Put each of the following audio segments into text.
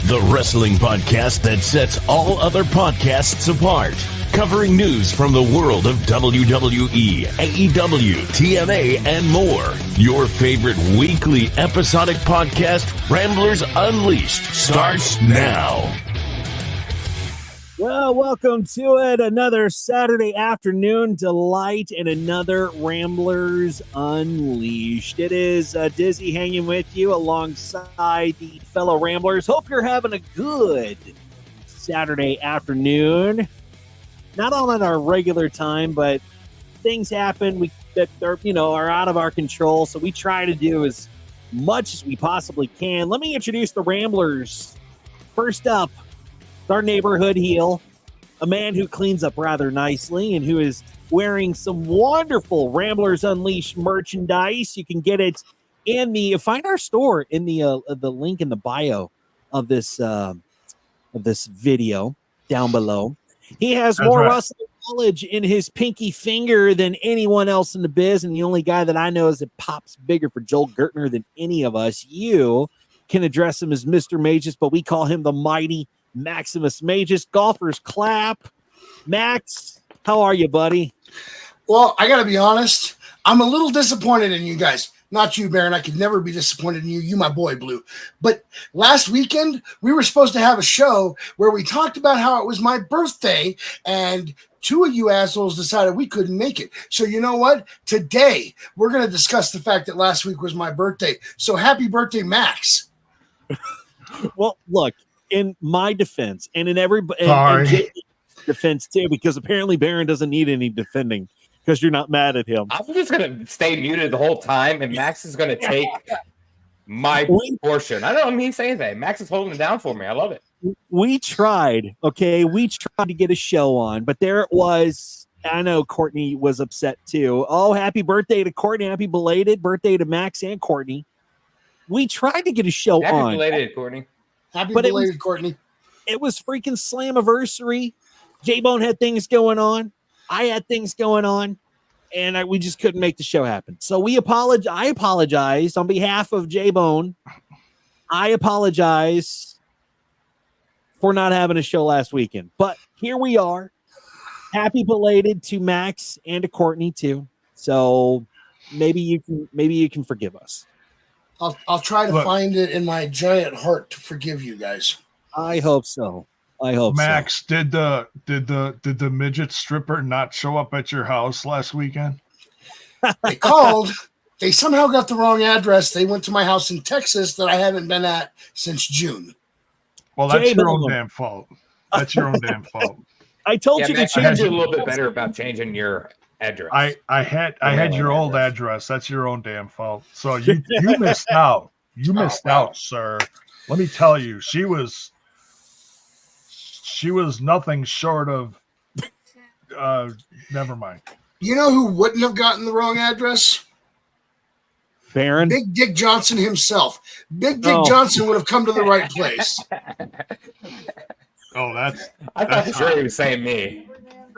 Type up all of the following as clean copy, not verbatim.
the wrestling podcast that sets all other podcasts apart. Covering news from the world of WWE, AEW, TNA, and more. Your favorite weekly episodic podcast, Ramblers Unleashed, starts now. Well, welcome to it. Another Saturday afternoon delight and another Ramblers Unleashed. It is Dizzy hanging with you alongside the fellow Ramblers. Hope you're having a good Saturday afternoon. Not all at our regular time, but things happen that are out of our control. So we try to do as much as we possibly can. Let me introduce the Ramblers. First up, our neighborhood heel, a man who cleans up rather nicely and who is wearing some wonderful Ramblers Unleashed merchandise. You can get it find our store in the link in the bio of this video down below. He has more wrestling knowledge in his pinky finger than anyone else in the biz, and the only guy that I know is that pops bigger for Joel Gertner than any of us. You can address him as Mr. Magus, but we call him the mighty Maximus Magus. Golfers clap. Max, how are you, buddy? Well, I got to be honest. I'm a little disappointed in you guys. Not you, Baron. I could never be disappointed in you. You, my boy, Blue. But last weekend, we were supposed to have a show where we talked about how it was my birthday, and two of you assholes decided we couldn't make it. So you know what? Today, we're going to discuss the fact that last week was my birthday. So happy birthday, Max. Well, look. In my defense, and in everybody's defense too, because apparently Baron doesn't need any defending because you're not mad at him. I'm just gonna stay muted the whole time, and Max is gonna take my portion. I don't mean to say anything. Max is holding it down for me. I love it. We tried, okay. We tried to get a show on, but there it was. I know Courtney was upset too. Oh, happy birthday to Courtney! Happy belated birthday to Max and Courtney. We tried to get a show on. Happy belated, Courtney. Happy belated, Courtney. It was freaking Slammiversary. J-Bone had things going on. I had things going on. And we just couldn't make the show happen. So I apologize on behalf of J-Bone. I apologize for not having a show last weekend. But here we are. Happy belated to Max and to Courtney too. So maybe you can forgive us. I'll try to find it in my giant heart to forgive you guys. I hope so. Max, did the midget stripper not show up at your house last weekend? They called. They somehow got the wrong address. They went to my house in Texas that I haven't been at since June. Well, that's your own damn fault. That's your own damn fault. I told you Max, to change it a little bit better about changing your address. I had your old address. That's your own damn fault. So you missed out. You missed out, sir. Let me tell you, she was nothing short of never mind. You know who wouldn't have gotten the wrong address? Baron? Big Dick Johnson himself. Big Dick Johnson would have come to the right place. I thought for sure he was saying me.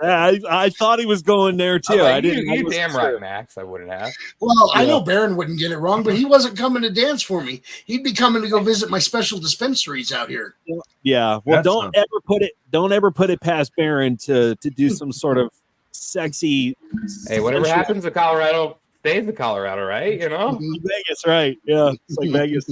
I thought he was going there too. I didn't. You damn right, Max. I wouldn't have. Well, I know Baron wouldn't get it wrong, but he wasn't coming to dance for me. He'd be coming to go visit my special dispensaries out here. Yeah. Well, don't ever put it past Baron to do some sort of sexy. Hey, whatever happens in Colorado stays in Colorado, right? You know, Vegas, right? Yeah, it's like Vegas.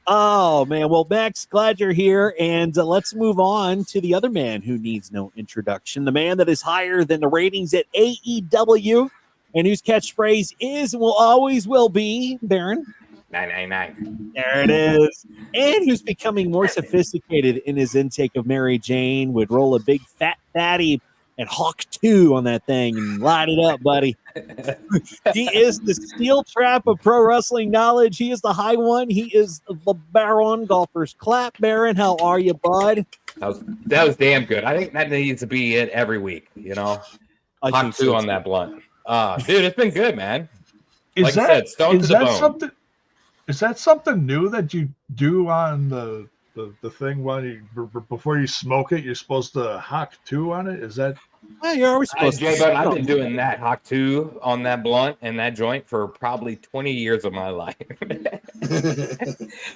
Oh, man. Well, Max, glad you're here. And let's move on to the other man who needs no introduction, the man that is higher than the ratings at AEW and whose catchphrase is and will always will be, Baron. 999. There it is. And who's becoming more sophisticated in his intake of Mary Jane, would roll a big fat fatty and Hawk 2 on that thing and light it up, buddy. He is the steel trap of pro wrestling knowledge. He is the high one. He is the Baron. Golfers clap. Baron, how are you, bud? That was damn good. I think that needs to be it every week, you know? Hawk 2 on that blunt. Dude, it's been good, man. Is that something new that you do on the the thing before you smoke it, you're supposed to hock 2 on it. Is that? Well, you're always supposed Jay, to. but I've been doing that Hawk 2 on that blunt and that joint for probably 20 years of my life.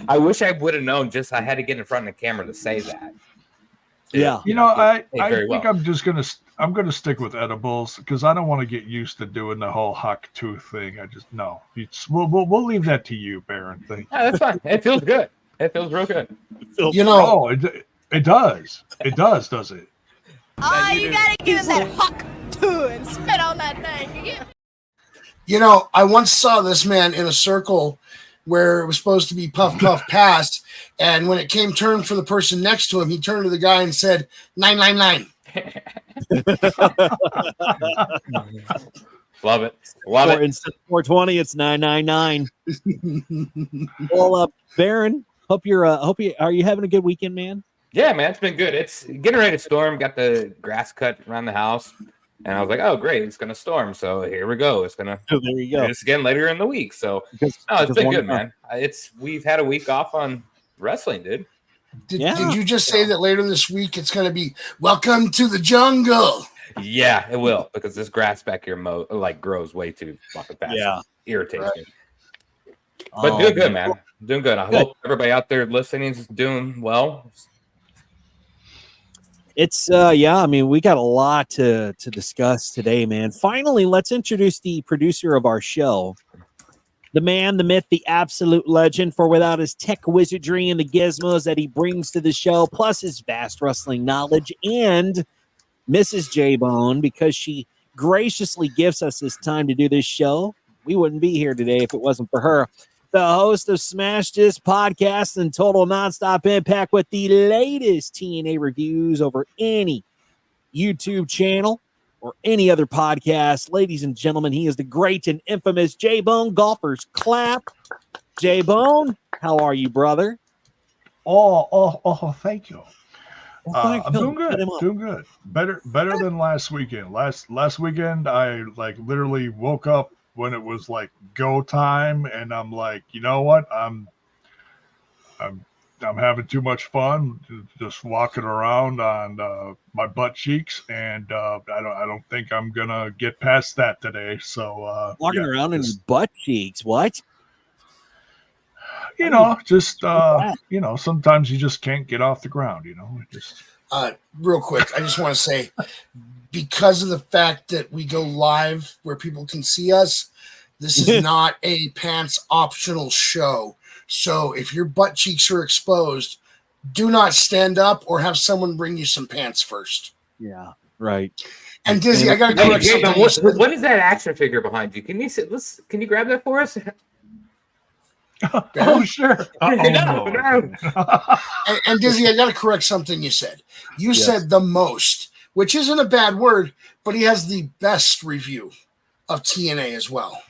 I wish I would have known. Just I had to get in front of the camera to say that. Yeah. I think I'm gonna stick with edibles because I don't want to get used to doing the whole Hawk 2 thing. I just no. We'll leave that to you, Baron. Thank you. Yeah, that's fine. It feels good. It feels real good. It does. It does it? Oh, you gotta give him that Hawk 2 and spit on that thing. I once saw this man in a circle where it was supposed to be puff, puff, pass. And when it came turn for the person next to him, he turned to the guy and said, 999. Love it. Love it. Instead of 420, it's 999. Well, Baron, are you having a good weekend, man? Yeah, man, it's been good. It's getting ready to storm. Got the grass cut around the house. And I was like, oh, great, it's going to storm. So here we go. It's going to there you go. do this again later in the week. So it's been good, man. We've had a week off on wrestling, dude. Did you just say that later this week it's going to be welcome to the jungle? Yeah, it will, because this grass back here grows way too fucking fast. Yeah. Irritates me. But doing good, man. Doing good. I hope everybody out there listening is doing well. It's I mean, we got a lot to discuss today, man. Finally, let's introduce the producer of our show, the man, the myth, the absolute legend. For without his tech wizardry and the gizmos that he brings to the show, plus his vast wrestling knowledge, and Mrs. J-Bone, because she graciously gives us this time to do this show, we wouldn't be here today if it wasn't for her. The host of Smash This Podcast and Total Nonstop Impact with the latest TNA reviews over any YouTube channel or any other podcast. Ladies and gentlemen, he is the great and infamous J-Bone. Golfers clap. J-Bone, how are you, brother? Oh, thank you. I'm doing good. Doing good. Better than last weekend. Last weekend, I literally woke up when it was go time, and I'm like, you know what? I'm having too much fun just walking around on my butt cheeks, and I don't think I'm gonna get past that today. So walking around in butt cheeks, what? Sometimes you just can't get off the ground. Real quick, I just want to say, because of the fact that we go live where people can see us, this is not a pants optional show. So if your butt cheeks are exposed, do not stand up or have someone bring you some pants first. Yeah, right. And Dizzy, I got to correct something. What is that action figure behind you? Can you grab that for us? Oh, sure. No. And Dizzy, I got to correct something you said. You said the most, which isn't a bad word, but he has the best review of TNA as well.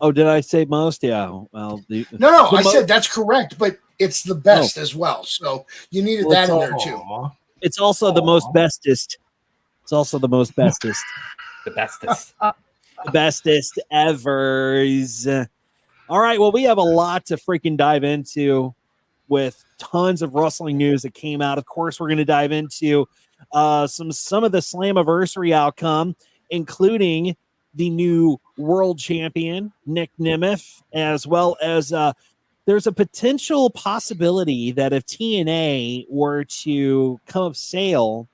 Oh, did I say most? Yeah. Well, no, I said that's correct, but it's the best as well. So you needed that in there too. It's also the most bestest. It's also the most bestest. The bestest. The bestest ever. All right. Well, we have a lot to freaking dive into with tons of wrestling news that came out. Of course, we're going to dive into some of the Slammiversary outcome, including the new world champion, Nick Nemeth, as well as there's a potential possibility that if TNA were to come up sale,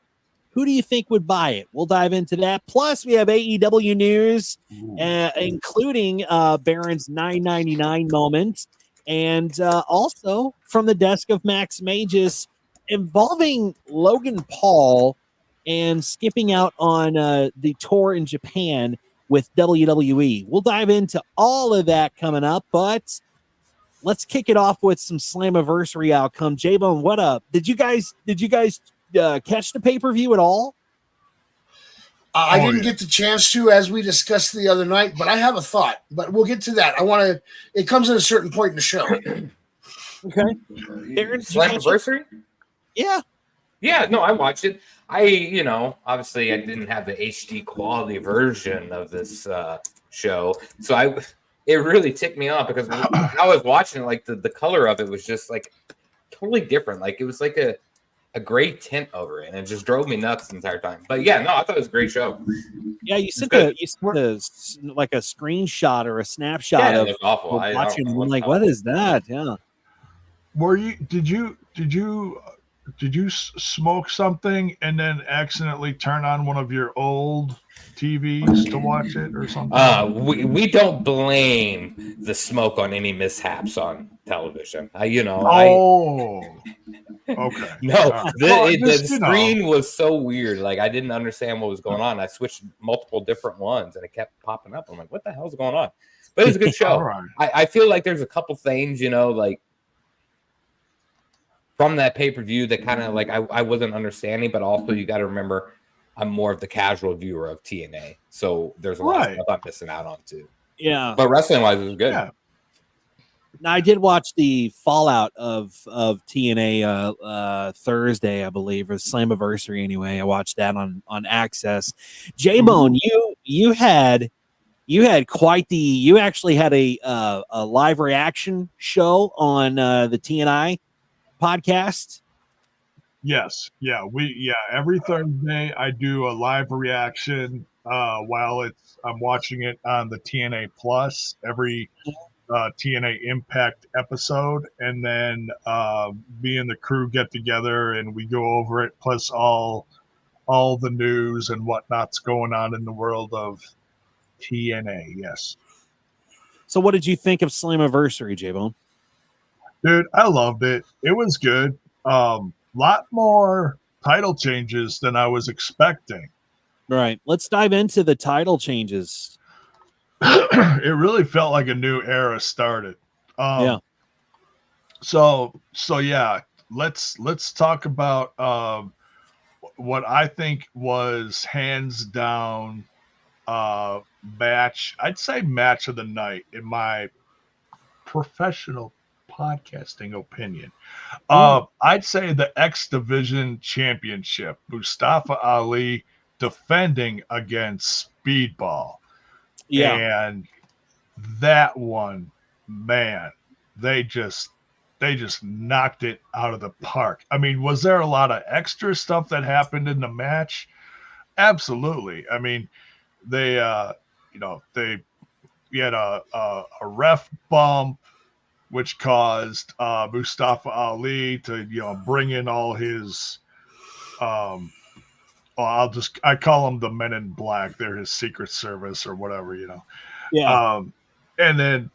who do you think would buy it? We'll dive into that. Plus, we have AEW news, including Baron's $9.99 moment, and also from the desk of Max Magus involving Logan Paul and skipping out on the tour in Japan with WWE. We'll dive into all of that coming up, but let's kick it off with some Slammiversary outcome. J-Bone, what up? Did you guys catch the pay-per-view at all? I didn't get the chance to, as we discussed the other night, but I have a thought, but we'll get to that. It comes at a certain point in the show. Okay. Slammiversary? Yeah. Yeah, no, I watched it. Obviously I didn't have the HD quality version of this show. So it really ticked me off because I was watching it, the color of it was just totally different. Like it was like a gray tint over it, and it just drove me nuts the entire time. But yeah, no, I thought it was a great show. Yeah, you sent like a screenshot or a snapshot of awful. watching. I'm like, what is that? Yeah. Did you smoke something and then accidentally turn on one of your old TVs to watch it or something? We don't blame the smoke on any mishaps on television. Okay. No, the screen was so weird. Like I didn't understand what was going on. I switched multiple different ones and it kept popping up. I'm like, what the hell's going on? But it was a good show. Right. I feel like there's a couple things, like from that pay-per-view that kind of like I wasn't understanding, but also you got to remember I'm more of the casual viewer of TNA. So there's a lot of stuff I'm missing out on too. Yeah. But wrestling-wise, it was good. Yeah. Now, I did watch the fallout of TNA Thursday, I believe, or Slammiversary anyway. I watched that on Access. J-Bone, you actually had a live reaction show on the TNI podcast. Yes. Yeah. Every Thursday I do a live reaction while I'm watching it on the TNA Plus every TNA Impact episode, and then me and the crew get together and we go over it, plus all the news and whatnot's going on in the world of TNA. Yes. So what did you think of Slammiversary, J-Bone? Dude, I loved it. It was good. Lot more title changes than I was expecting. Right. Let's dive into the title changes. It really felt like a new era started. Yeah. So yeah, let's talk about what I think was hands down match. I'd say match of the night in my professional podcasting opinion. I'd say the X Division Championship, Mustafa Ali defending against Speedball. Yeah. And that one, man, they just knocked it out of the park. I mean, was there a lot of extra stuff that happened in the match? Absolutely. I mean, we had a ref bump, which caused Mustafa Ali to, bring in all his, I call them the Men in Black. They're his Secret Service or whatever, Yeah. And then,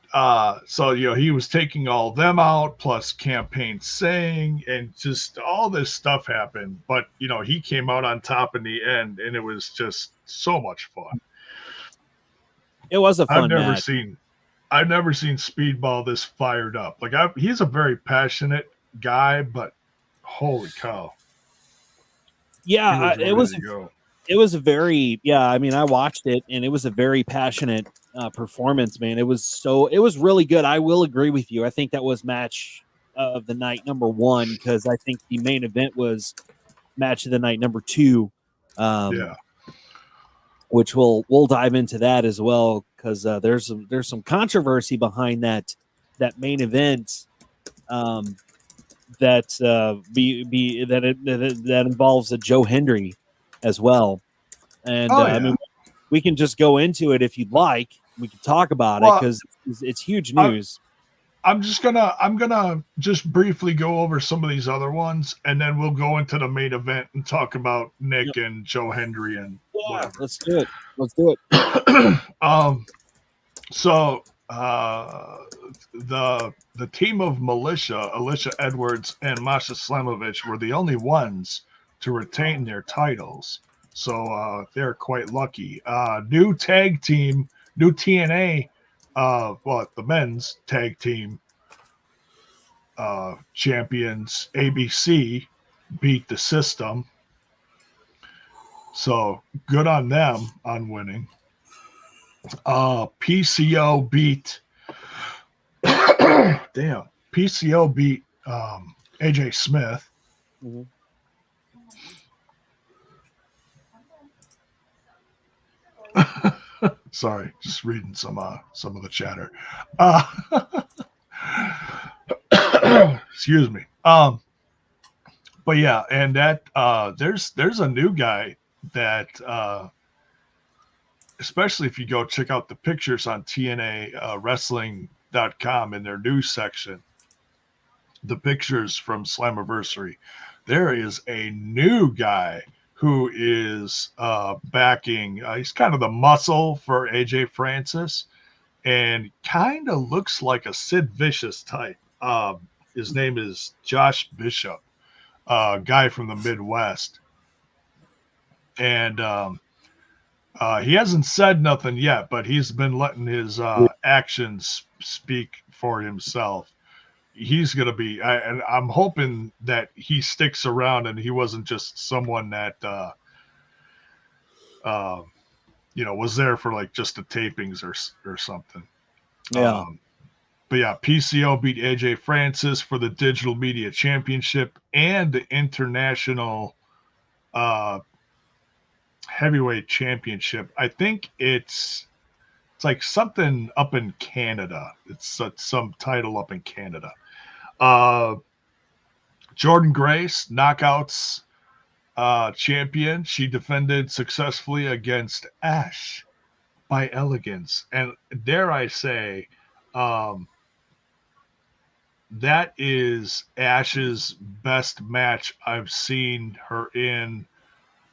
he was taking all them out, plus Campaign Singh, and just all this stuff happened. But, he came out on top in the end, and it was just so much fun. It was a fun match. I've never seen Speedball this fired up. Like, he's a very passionate guy, but holy cow. Yeah, it was a very, I mean, I watched it and it was a very passionate performance, man. It was really good. I will agree with you. I think that was match of the night number 1, because I think the main event was match of the night number 2. Which we'll dive into that as well, because there's some controversy behind that main event. That involves a Joe Hendry as well, and I mean, we can just go into it if you'd like. We can talk about it because it's huge news. I'm gonna just briefly go over some of these other ones, and then we'll go into the main event and talk about Nick and Joe Hendry and whatever. Let's do it. The team of Alicia Edwards and Masha Slamovich were the only ones to retain their titles. So they're quite lucky. New tag team, new TNA, the men's tag team champions, ABC, beat the System. So good on them on winning. PCO beat AJ Smith. Mm-hmm. Sorry, just reading some of the chatter. Excuse me. But yeah, and that there's a new guy that especially if you go check out the pictures on TNA wrestling.com in their news section, the pictures from Slammiversary, there is a new guy who is backing. He's kind of the muscle for AJ Francis, and kind of looks like a Sid Vicious type. His name is Josh Bishop, guy from the Midwest. And he hasn't said nothing yet, but he's been letting his actions speak for himself. He's going to be, and I'm hoping that he sticks around and he wasn't just someone that, was there for like just the tapings or something. Yeah. But yeah, PCO beat AJ Francis for the Digital Media Championship and the International Heavyweight Championship. I think it's like something up in Canada. It's some title up in Canada. Jordan Grace, Knockouts champion. She defended successfully against Ash by Elegance. And dare I say, that is Ash's best match I've seen her in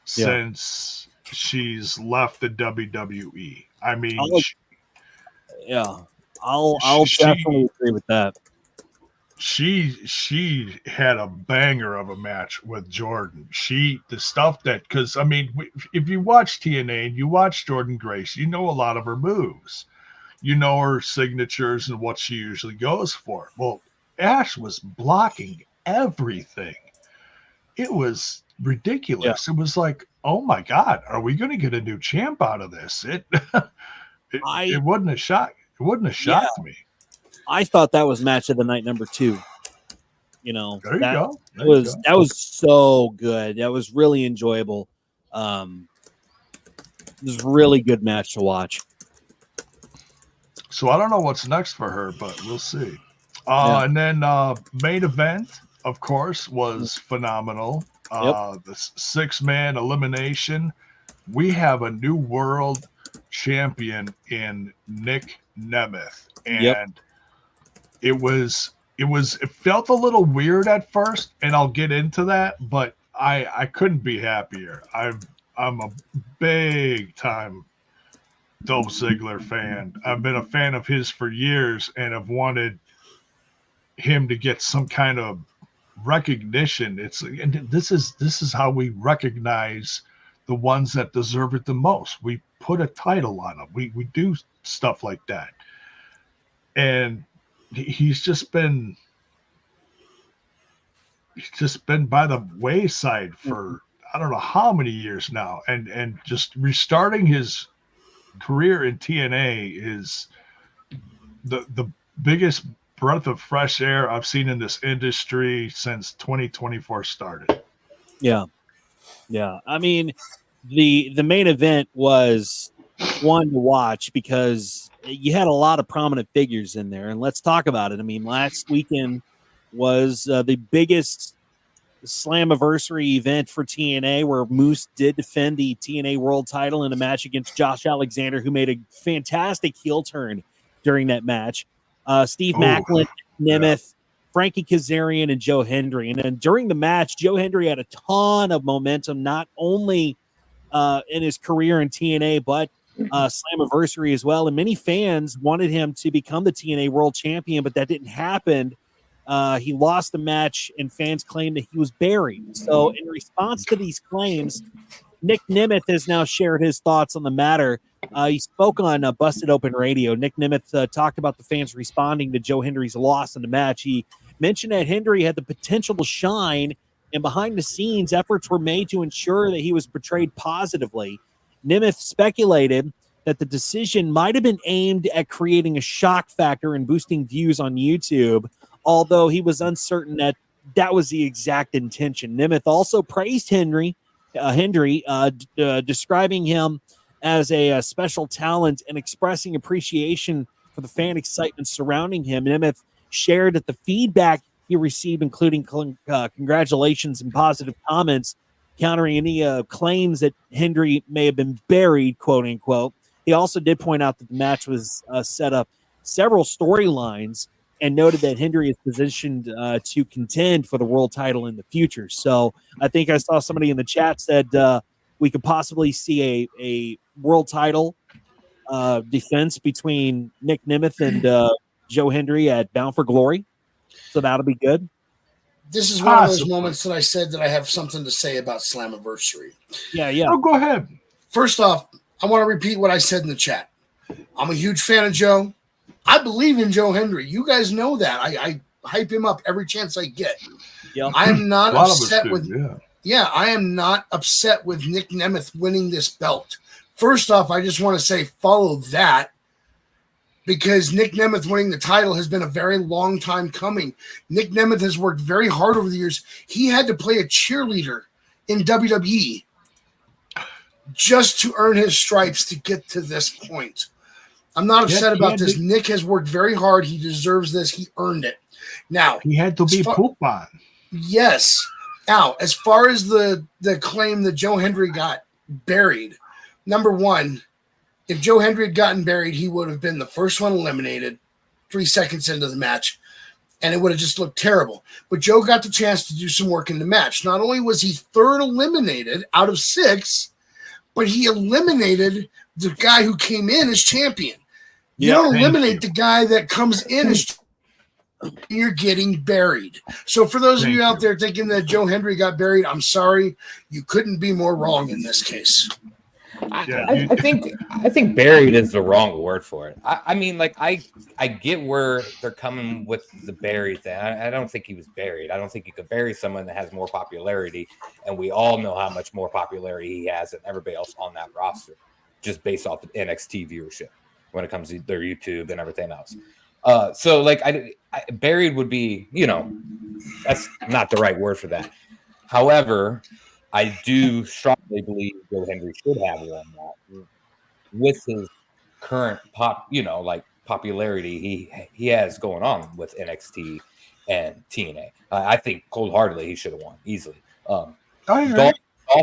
since she's left the WWE. I mean, I'll definitely agree with that. She had a banger of a match with Jordan. The stuff that, because I mean, if you watch TNA and you watch Jordan Grace, you know a lot of her moves, you know her signatures and what she usually goes for. Well, Ash was blocking everything. It was ridiculous. It was like, oh my God, are we going to get a new champ out of this? It wouldn't have shocked. It wouldn't have shocked me. I thought that was match of the night number 2. You know, there you go. That was so good. That was really enjoyable. It was a really good match to watch. So I don't know what's next for her, but we'll see. And then main event, of course, was phenomenal. The 6-man elimination. We have a new world champion in Nick Nemeth, and it felt a little weird at first, and I'll get into that, but I couldn't be happier. I'm a big time Dolph Ziggler fan. I've been a fan of his for years and have wanted him to get some kind of recognition. And this is how we recognize the ones that deserve it the most. We put a title on them. We do stuff like that. And he's just been by the wayside for I don't know how many years now, and just restarting his career in TNA is the biggest breath of fresh air I've seen in this industry since 2024 started. Yeah. I mean, the main event was one to watch because you had a lot of prominent figures in there, and let's talk about it. I mean, last weekend was the biggest Slammiversary event for TNA, where Moose did defend the TNA World Title in a match against Josh Alexander, who made a fantastic heel turn during that match. Steve Macklin, Nemeth, Frankie Kazarian, and Joe Hendry. And then during the match, Joe Hendry had a ton of momentum, not only in his career in TNA, but Slammiversary as well. And many fans wanted him to become the TNA World Champion, but that didn't happen. He lost the match, and fans claimed that he was buried. So in response to these claims, Nick Nemeth has now shared his thoughts on the matter. He spoke on Busted Open Radio. Nick Nemeth talked about the fans responding to Joe Hendry's loss in the match. He mentioned that Hendry had the potential to shine, and behind the scenes, efforts were made to ensure that he was portrayed positively. Nemeth speculated that the decision might have been aimed at creating a shock factor and boosting views on YouTube, although he was uncertain that that was the exact intention. Nemeth also praised Hendry, describing him as a special talent and expressing appreciation for the fan excitement surrounding him. Nemeth shared that the feedback he received, including congratulations and positive comments, countering any claims that Hendry may have been buried, quote unquote. He also did point out that the match was set up several storylines and noted that Hendry is positioned to contend for the world title in the future. So I think I saw somebody in the chat said we could possibly see a world title defense between Nick Nemeth and Joe Hendry at Bound for Glory. So that'll be good. This is one of those moments that I said that I have something to say about Slammiversary. Yeah. Oh, go ahead. First off, I want to repeat what I said in the chat. I'm a huge fan of Joe. I believe in Joe Hendry. You guys know that. I hype him up every chance I get. Yep. I am not upset with I am not upset with Nick Nemeth winning this belt. First off, I just want to say follow that, because Nick Nemeth winning the title has been a very long time coming. Nick Nemeth has worked very hard over the years. He had to play a cheerleader in WWE just to earn his stripes to get to this point. I'm not upset about this. Nick has worked very hard. He deserves this. He earned it. Now, he had to be pooped on. Yes. Now, as far as the claim that Joe Hendry got buried, number one, if Joe Hendry had gotten buried, he would have been the first one eliminated 3 seconds into the match, and it would have just looked terrible. But Joe got the chance to do some work in the match. Not only was he third eliminated out of 6, but he eliminated the guy who came in as champion. You don't eliminate the guy that comes in as you're getting buried. So for those of you out there thinking that Joe Hendry got buried, I'm sorry. You couldn't be more wrong in this case. I think buried is the wrong word for it. I mean, like, I get where they're coming with the buried thing. I don't think he was buried. I don't think you could bury someone that has more popularity, and we all know how much more popularity he has than everybody else on that roster, just based off the NXT viewership when it comes to their YouTube and everything else. So, like, I buried would be, that's not the right word for that. However, I do strongly believe Joe Hendry should have won that with his current popularity he has going on with NXT and TNA. I think cold-heartedly he should have won easily. Dolph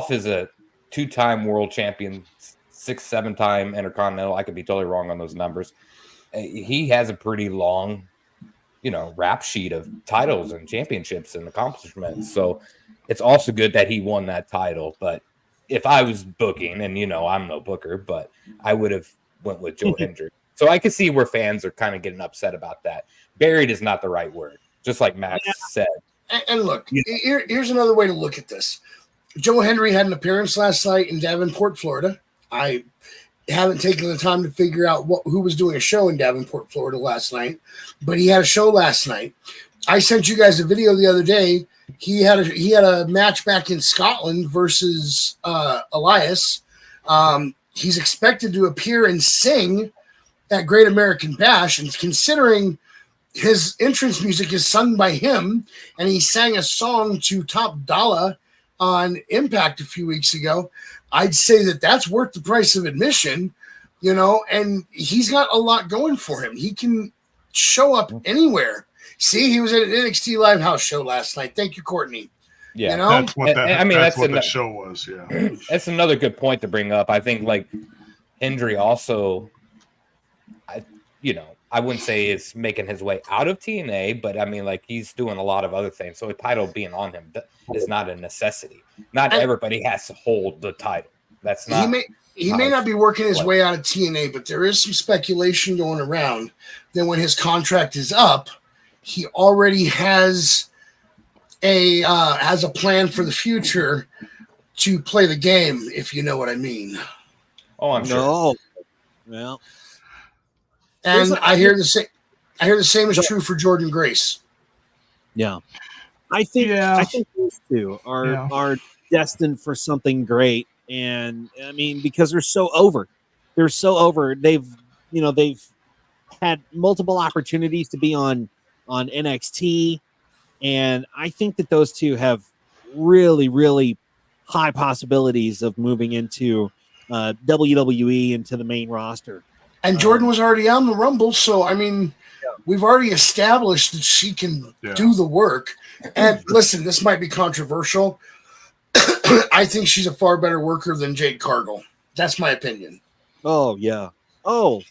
is a 2-time world champion, 6-7-time Intercontinental. I could be totally wrong on those numbers. He has a pretty long, rap sheet of titles and championships and accomplishments. So it's also good that he won that title. But if I was booking, and I'm no booker, but I would have went with Joe Hendry. So I could see where fans are kind of getting upset about that. Buried is not the right word, just like Max said. And look, here's another way to look at this. Joe Hendry had an appearance last night in Davenport, Florida. I haven't taken the time to figure out who was doing a show in Davenport, Florida last night, but he had a show last night. I sent you guys a video the other day. He had a match back in Scotland versus Elias. He's expected to appear and sing at Great American Bash, and considering his entrance music is sung by him, and he sang a song to Top Dollar on Impact a few weeks ago, I'd say that that's worth the price of admission, and he's got a lot going for him. He can show up anywhere. See, he was at an NXT Live House show last night. Thank you, Courtney. Yeah, that's what the show was. Yeah, that's another good point to bring up. I think, like, Hendry also, I wouldn't say is making his way out of TNA, but I mean, like, he's doing a lot of other things. So a title being on him is not a necessity. Not everybody has to hold the title. That's not. He may not be working his way out of TNA, but there is some speculation going around that when his contract is up, he already has a plan for the future to play the game, if you know what I mean. Oh, I'm sure. Well. And I hear the same. I hear the same is true for Jordan Grace. Yeah, I think these two are destined for something great, and I mean, because they're so over. They've had multiple opportunities to be on NXT, and I think that those two have really, really high possibilities of moving into WWE, into the main roster. And Jordan was already on the Rumble, so I mean, we've already established that she can do the work. And listen, this might be controversial. I think she's a far better worker than Jade Cargill. That's my opinion. Oh, yeah. Oh,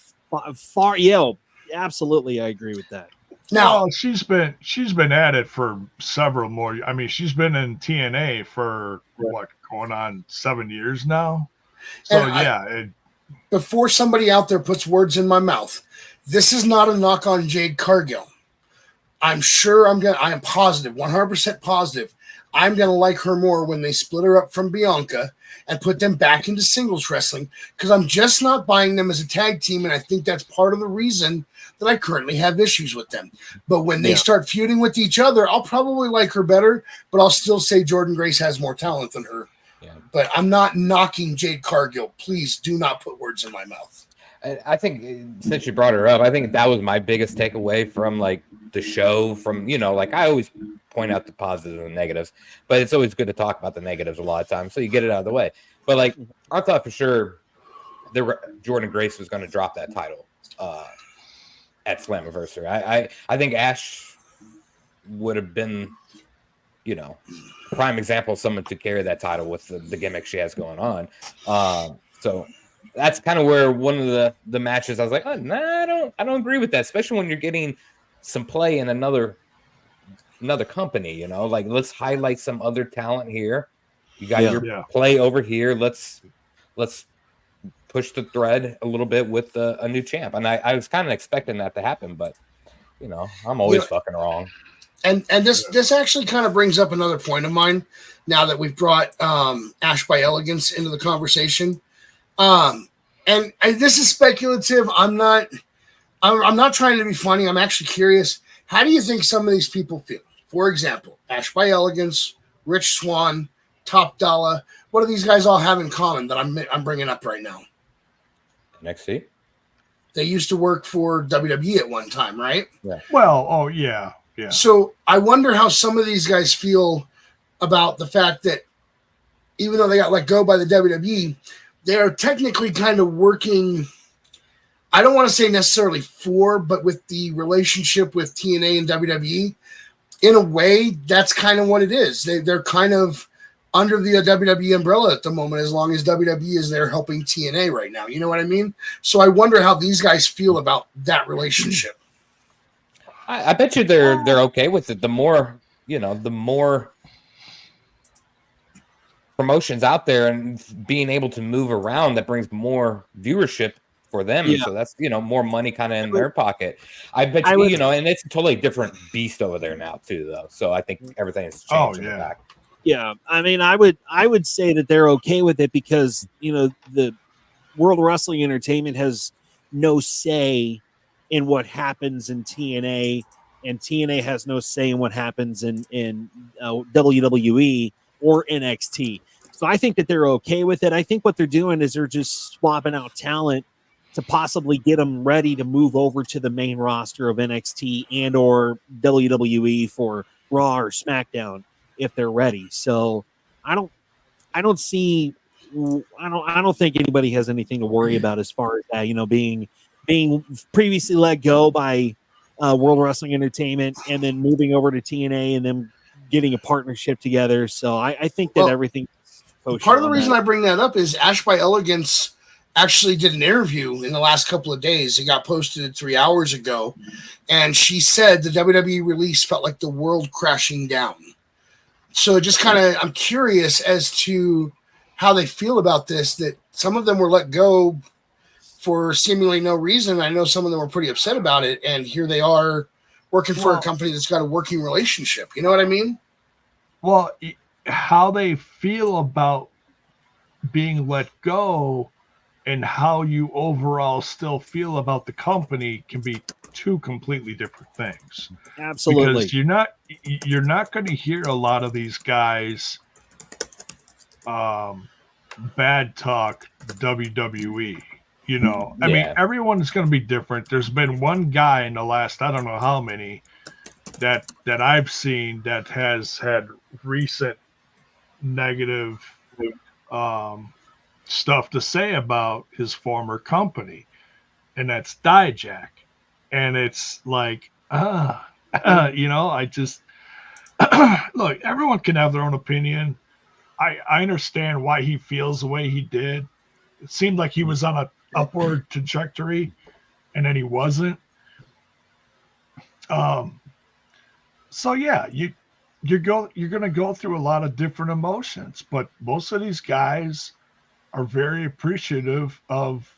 far. Yeah, absolutely. I agree with that. Now, well, she's been at it for several more. I mean, she's been in TNA for what, going on 7 years now. So before somebody out there puts words in my mouth, this is not a knock on Jade Cargill. I'm sure I am positive, 100% positive. I'm going to like her more when they split her up from Bianca and put them back into singles wrestling, because I'm just not buying them as a tag team, and I think that's part of the reason that I currently have issues with them. But when they start feuding with each other, I'll probably like her better, but I'll still say Jordan Grace has more talent than her. Yeah. But I'm not knocking Jade Cargill. Please do not put words in my mouth. I think since you brought her up, I think that was my biggest takeaway from like the show. From, you know, like I always point out the positives and negatives, but it's always good to talk about the negatives a lot of times, so you get it out of the way. But like I thought for sure Jordan Grace was going to drop that title at Slammiversary. I think Ash would have been, you know, prime example of someone to carry that title with the gimmick she has going on. So that's kind of where one of the matches I was like, oh, nah, I don't agree with that, especially when you're getting some play in another company, you know, like let's highlight some other talent here. You got your play over here. Let's push the thread a little bit with a new champ. And I was kind of expecting that to happen, but you know, I'm always fucking wrong. And this actually kind of brings up another point of mine now that we've brought Ash by Elegance into the conversation. And this is speculative. I'm not trying to be funny. I'm actually curious. How do you think some of these people feel? For example, Ash by Elegance, Rich Swann, Top Dollar. What do these guys all have in common that I'm bringing up right now? NXT. They used to work for WWE at one time, right? Yeah. Well, yeah. So I wonder how some of these guys feel about the fact that even though they got let go by the WWE, they are technically kind of working, I don't want to say necessarily for, but with the relationship with TNA and WWE. In a way, that's kind of what it is. They're kind of under the WWE umbrella at the moment, as long as WWE is there helping TNA right now. You know what I mean? So I wonder how these guys feel about that relationship. I bet you they're okay with it. The more promotions out there and being able to move around, that brings more viewership for them. Yeah. So that's, you know, more money kind of in their pocket. I bet you, and it's a totally different beast over there now too, though. So I think everything has changed in the back. Yeah. I mean, I would say that they're okay with it because, you know, the World Wrestling Entertainment has no say in what happens in TNA, and TNA has no say in what happens in WWE or NXT. So I think that they're okay with it. I think what they're doing is they're just swapping out talent to possibly get them ready to move over to the main roster of NXT and or WWE for Raw or SmackDown if they're ready. So I don't think anybody has anything to worry about as far as that, you know, being previously let go by World Wrestling Entertainment and then moving over to TNA and then getting a partnership together. So I think that everything. Part of the reason I bring that up is Ash by Elegance actually did an interview in the last couple of days. It got posted 3 hours ago, and she said the WWE release felt like the world crashing down. So just kind of, I'm curious as to how they feel about this, that some of them were let go for seemingly no reason. I know some of them were pretty upset about it, and here they are working for a company that's got a working relationship. You know what I mean? Well, how they feel about being let go and how you overall still feel about the company can be two completely different things. Absolutely. Because you're not going to hear a lot of these guys bad talk WWE. You know, I mean, everyone's going to be different. There's been one guy in the last, I don't know how many, that I've seen that has had recent negative stuff to say about his former company, and that's Dijak. And it's like, I just look, everyone can have their own opinion. I understand why he feels the way he did. It seemed like he was on a upward trajectory, and then he wasn't. So yeah, you're going to go through a lot of different emotions, but most of these guys are very appreciative of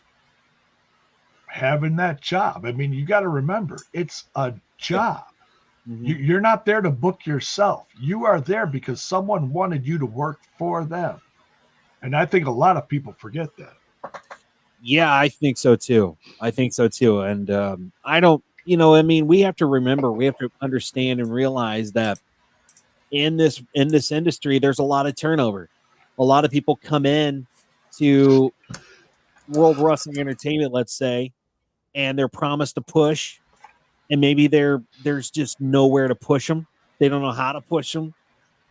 having that job. I mean, you got to remember, it's a job. Mm-hmm. You're not there to book yourself. You are there because someone wanted you to work for them. And I think a lot of people forget that. Yeah, I think so too. And I don't, we have to remember, we have to understand and realize that in this industry, there's a lot of turnover. A lot of people come in to World Wrestling Entertainment, let's say, and they're promised a push, and maybe there's just nowhere to push them. They don't know how to push them,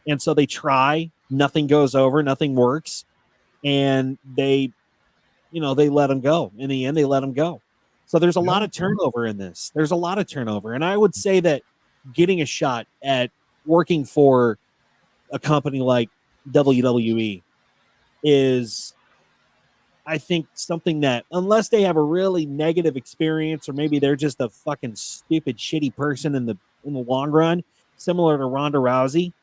and so they try. Nothing goes over, nothing works, and they let them go. In the end, they let them go. So there's a lot of turnover in this. There's a lot of turnover, and I would say that getting a shot at working for a company like WWE is, I think, something that, unless they have a really negative experience, or maybe they're just a fucking stupid, shitty person in the long run, similar to Ronda Rousey,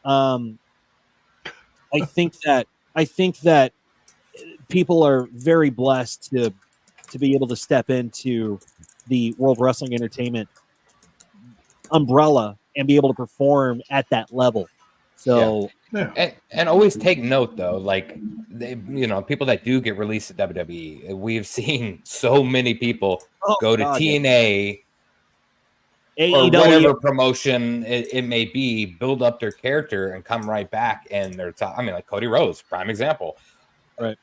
I think that people are very blessed to be able to step into the World Wrestling Entertainment umbrella and be able to perform at that level. So, and always take note though, like people that do get released at WWE, we've seen so many people go to TNA, AEW, or whatever promotion it may be, build up their character and come right back and they're top. I mean, like Cody Rhodes, prime example, right?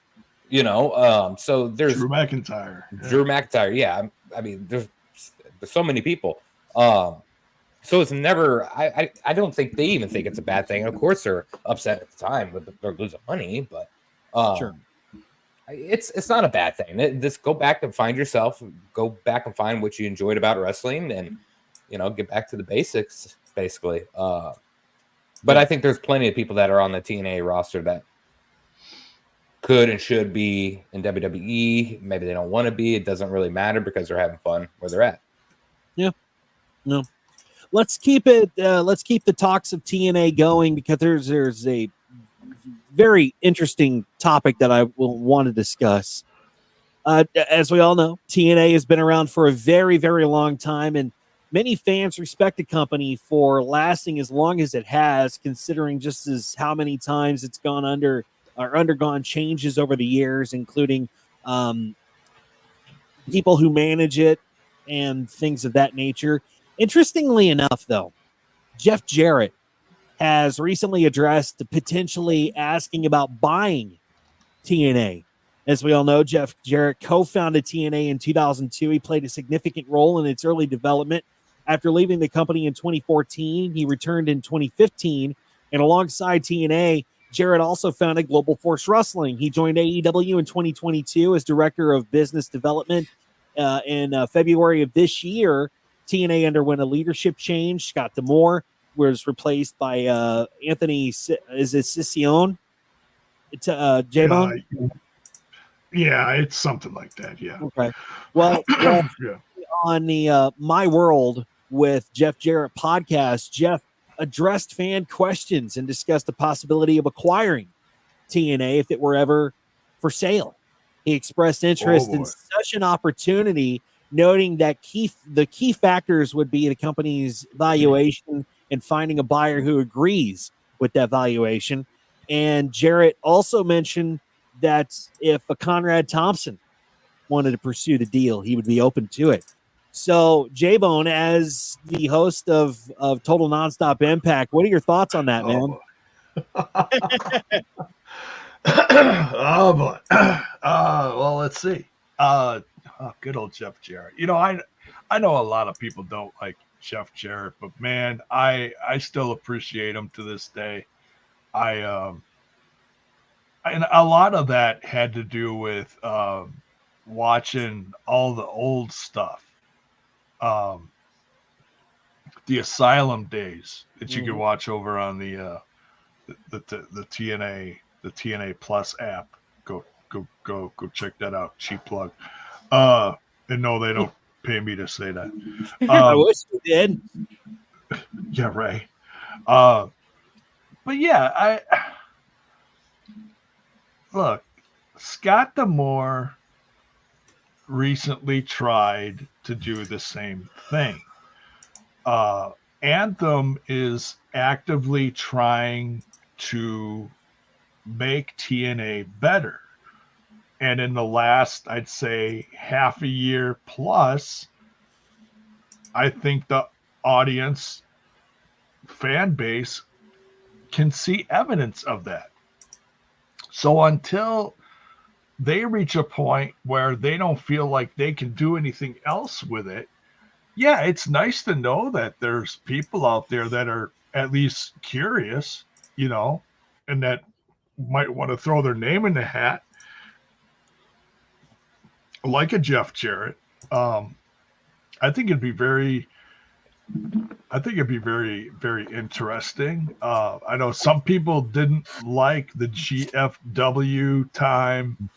So there's Drew McIntyre. Yeah, I mean, there's so many people. So it's never. I don't think they even think it's a bad thing. Of course, they're upset at the time, but they're losing money. But sure, it's not a bad thing. Just go back and find yourself. Go back and find what you enjoyed about wrestling, and get back to the basics, basically. But I think there's plenty of people that are on the TNA roster that could and should be in WWE. Maybe they don't want to be. It doesn't really matter because they're having fun where they're at. Yeah. No. Let's keep it. Let's keep the talks of TNA going, because there's a very interesting topic that I will want to discuss. As we all know, TNA has been around for a very, very long time, and many fans respect the company for lasting as long as it has, considering just as how many times it's gone under or undergone changes over the years, including people who manage it and things of that nature. Interestingly enough, though, Jeff Jarrett has recently addressed potentially asking about buying TNA. As we all know, Jeff Jarrett co-founded TNA in 2002. He played a significant role in its early development. After leaving the company in 2014, he returned in 2015, and alongside TNA, Jarrett also founded Global Force Wrestling. He joined AEW in 2022 as Director of Business Development. In February of this year, TNA underwent a leadership change. Scott D'Amore was replaced by Anthony. Is it Siccione? It's J-Bone? Yeah, it's something like that. Yeah. Okay. Well, on the My World with Jeff Jarrett podcast, Jeff addressed fan questions and discussed the possibility of acquiring TNA if it were ever for sale. He expressed interest in such an opportunity, noting that the key factors would be the company's valuation and finding a buyer who agrees with that valuation. And Jarrett also mentioned that if a Conrad Thompson wanted to pursue the deal, he would be open to it. So, J-Bone, as the host of Total Nonstop Impact, what are your thoughts on that, man? Oh boy. Well, let's see. Good old Jeff Jarrett. I know a lot of people don't like Jeff Jarrett, but man, I still appreciate him to this day. And a lot of that had to do with watching all the old stuff the Asylum days that you can watch over on the TNA Plus app. Go check that out. Cheap plug. And no, they don't pay me to say that. I wish you did. Yeah, right. But yeah, look, Scott D'Amore recently tried to do the same thing. Anthem is actively trying to make TNA better. And in the last, I'd say, half a year plus, I think the audience fan base can see evidence of that. So until they reach a point where they don't feel like they can do anything else with it, yeah, it's nice to know that there's people out there that are at least curious, you know, and that might want to throw their name in the hat, like a Jeff Jarrett. I think it'd be very very interesting. I know some people didn't like the GFW time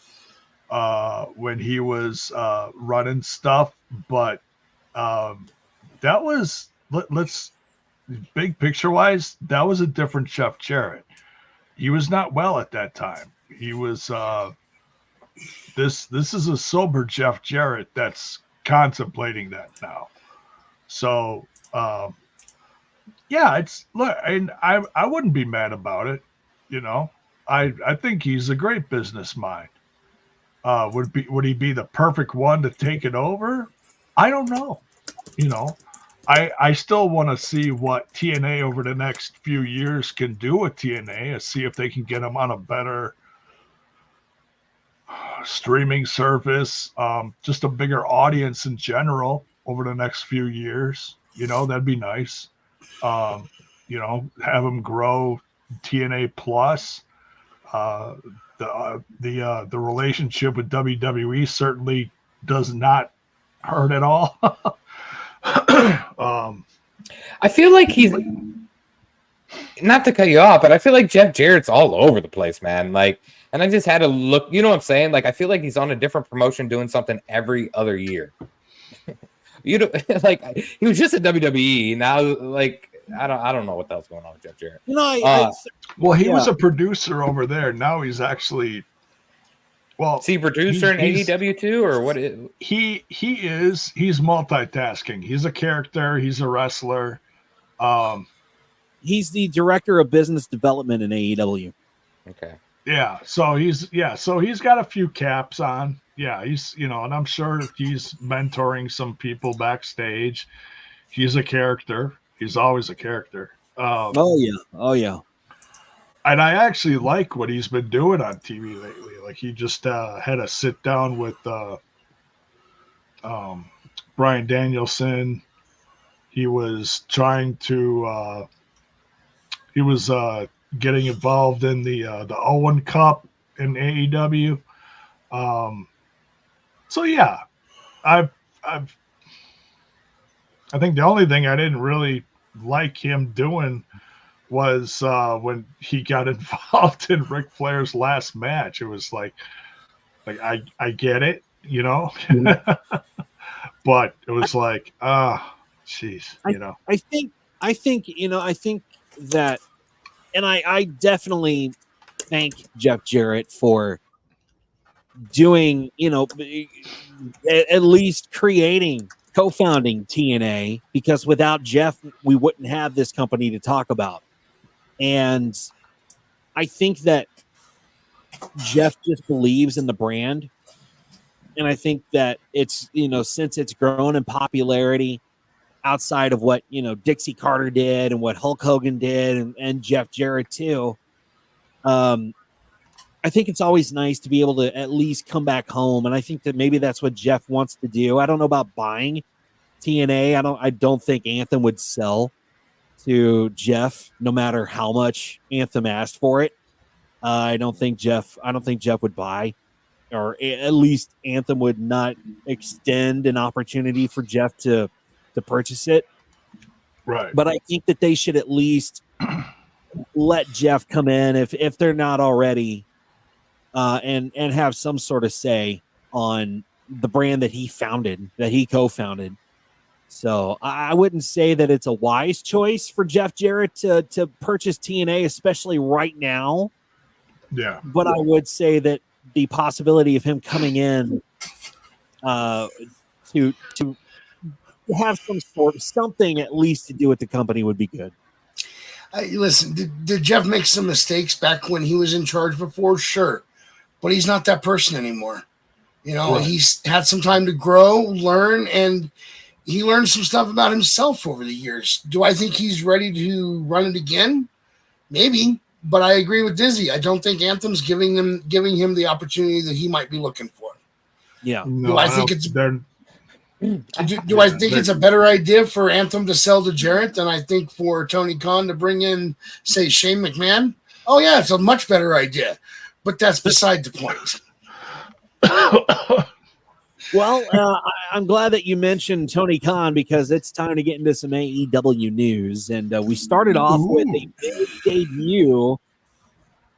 when he was running stuff, but that was, let's big picture wise, that was a different Jeff Jarrett. He was not well at that time. He was this is a sober Jeff Jarrett that's contemplating that now. So yeah, it's, look, and I wouldn't be mad about it, you know. I think he's a great business mind. Would he be the perfect one to take it over? I don't know. You know, I still want to see what TNA over the next few years can do with TNA and see if they can get them on a better streaming service, just a bigger audience in general over the next few years. You know, that'd be nice. You know, have them grow TNA Plus. The relationship with WWE certainly does not hurt at all. I feel like he's, not to cut you off, but I feel like Jeff Jarrett's all over the place, man. Like, and I just had to look, you know what I'm saying? Like, I feel like he's on a different promotion doing something every other year. You know, like, he was just at WWE. Now, like, I don't know what the hell's going on with Jeff Jarrett. No, well, he was a producer over there. Now he's actually, well, is he producer in AEW too, or what? He's multitasking. He's a character. He's a wrestler. He's the director of business development in AEW. Okay. Yeah. So he's got a few caps on. Yeah. He's, you know, and I'm sure he's mentoring some people backstage. He's a character. He's always a character. Oh yeah. And I actually like what he's been doing on TV lately. Like, he just had a sit down with Bryan Danielson. He was trying to getting involved in the Owen Cup in AEW. So yeah, I think the only thing I didn't really like him doing was when he got involved in Ric Flair's last match. It was like I get it, you know, but it was like, jeez, you know. I think that, and I definitely thank Jeff Jarrett for doing, you know, at least co-founding TNA, because without Jeff, we wouldn't have this company to talk about. And I think that Jeff just believes in the brand. And I think that it's, you know, since it's grown in popularity outside of what, you know, Dixie Carter did and what Hulk Hogan did and Jeff Jarrett too, I think it's always nice to be able to at least come back home. And I think that maybe that's what Jeff wants to do. I don't know about buying TNA. I don't think Anthem would sell to Jeff, no matter how much Anthem asked for it. I don't think Jeff would buy, or at least Anthem would not extend an opportunity for Jeff to to purchase it. Right. But I think that they should at least let Jeff come in if they're not already, and have some sort of say on the brand that he founded, that he co-founded. So I wouldn't say that it's a wise choice for Jeff Jarrett to purchase TNA, especially right now. Yeah. But I would say that the possibility of him coming in to have something at least to do with the company would be good. Listen, did Jeff make some mistakes back when he was in charge before? Sure. But he's not that person anymore. You know, right. He's had some time to grow, learn, and he learned some stuff about himself over the years. Do I think he's ready to run it again? Maybe. But I agree with Dizzy. I don't think Anthem's giving him the opportunity that he might be looking for. Yeah. No, do I think it's a better idea for Anthem to sell to Jarrett than I think for Tony Khan to bring in, say, Shane McMahon? Oh, yeah, it's a much better idea. But that's beside the point. Well, I'm glad that you mentioned Tony Khan because it's time to get into some AEW news. And we started off with a big debut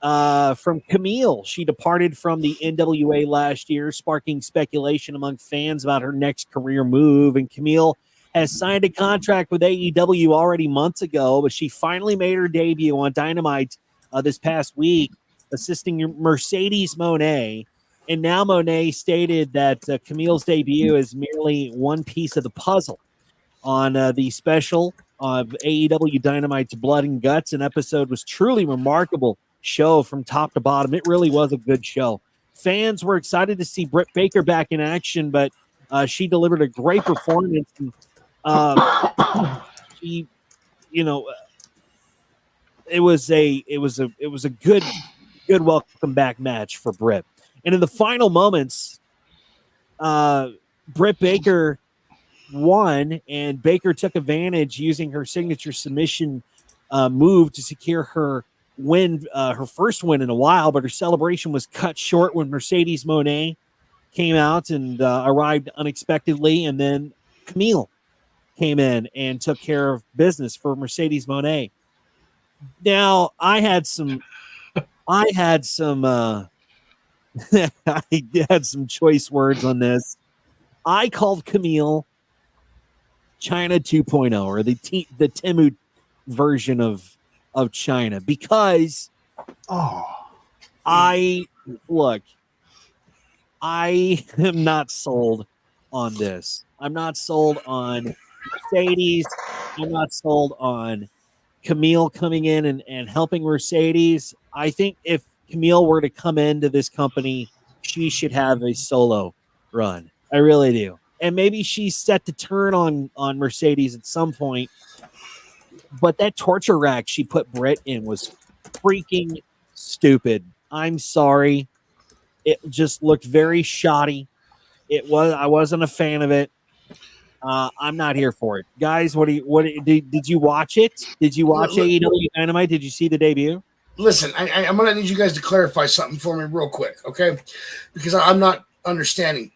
from Camille. She departed from the NWA last year, sparking speculation among fans about her next career move. And Camille has signed a contract with AEW already months ago, but she finally made her debut on Dynamite this past week, assisting Mercedes Monae. And now Monae stated that Camille's debut is merely one piece of the puzzle on the special of AEW Dynamite's Blood and Guts. An episode was truly remarkable show from top to bottom. It really was a good show. Fans were excited to see Britt Baker back in action, but she delivered a great performance. And, she, you know, it was a good welcome back match for Britt. And in the final moments, Britt Baker won, and Baker took advantage using her signature submission move to secure her win, her first win in a while. But her celebration was cut short when Mercedes Monae came out and arrived unexpectedly, and then Camille came in and took care of business for Mercedes Monae. Now, I had some I had some choice words on this. I called Camille China 2.0, or the Temu version of China, because I am not sold on this. I'm not sold on Mercedes. I'm not sold on Camille coming in and helping Mercedes. I think if Camille were to come into this company, she should have a solo run. I really do. And maybe she's set to turn on Mercedes at some point. But that torture rack she put Britt in was freaking stupid. I'm sorry. It just looked very shoddy. I wasn't a fan of it. I'm not here for it. Guys, did you watch it? Did you watch AEW Dynamite? Did you see the debut? Listen, I'm going to need you guys to clarify something for me real quick, okay? Because I'm not understanding.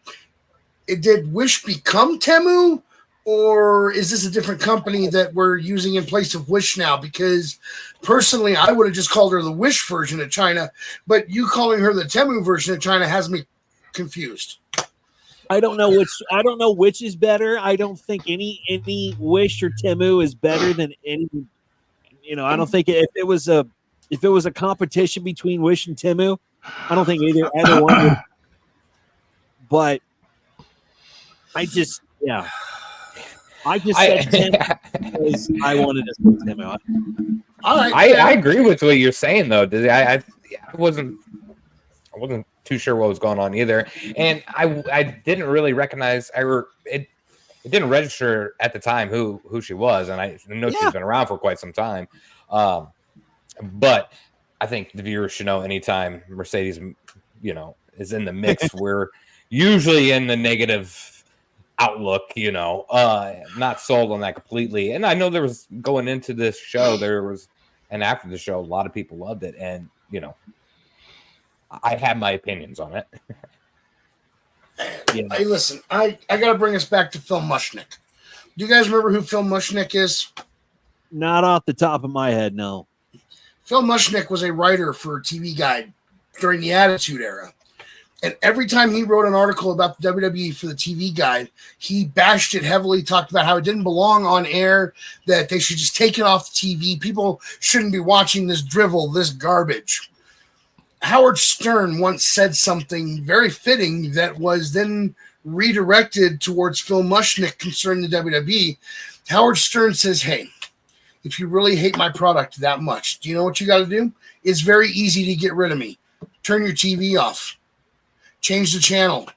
Did Wish become Temu, or is this a different company that we're using in place of Wish now? Because personally, I would have just called her the Wish version of China, but you calling her the Temu version of China has me confused. I don't know which is better. I don't think any Wish or Temu is better than any. You know, I don't think if it was a competition between Wish and Temu, I don't think either one would. But I just said Temu because I wanted to say Temu. All right, I agree with what you're saying though. I wasn't too sure what was going on either, and I didn't really recognize it didn't register at the time who she was, and I know she's been around for quite some time. But I think the viewers should know anytime Mercedes, is in the mix, we're usually in the negative outlook, not sold on that completely. And I know there was going into this show, and after the show, a lot of people loved it. And, I have my opinions on it. Hey, listen, I got to bring us back to Phil Mushnick. Do you guys remember who Phil Mushnick is? Not off the top of my head, no. Phil Mushnick was a writer for TV Guide during the Attitude Era. And every time he wrote an article about the WWE for the TV Guide, he bashed it heavily, talked about how it didn't belong on air, that they should just take it off the TV. People shouldn't be watching this drivel, this garbage. Howard Stern once said something very fitting that was then redirected towards Phil Mushnick concerning the WWE. Howard Stern says, hey, if you really hate my product that much, do you know what you got to do? It's very easy to get rid of me. Turn your TV off. Change the channel.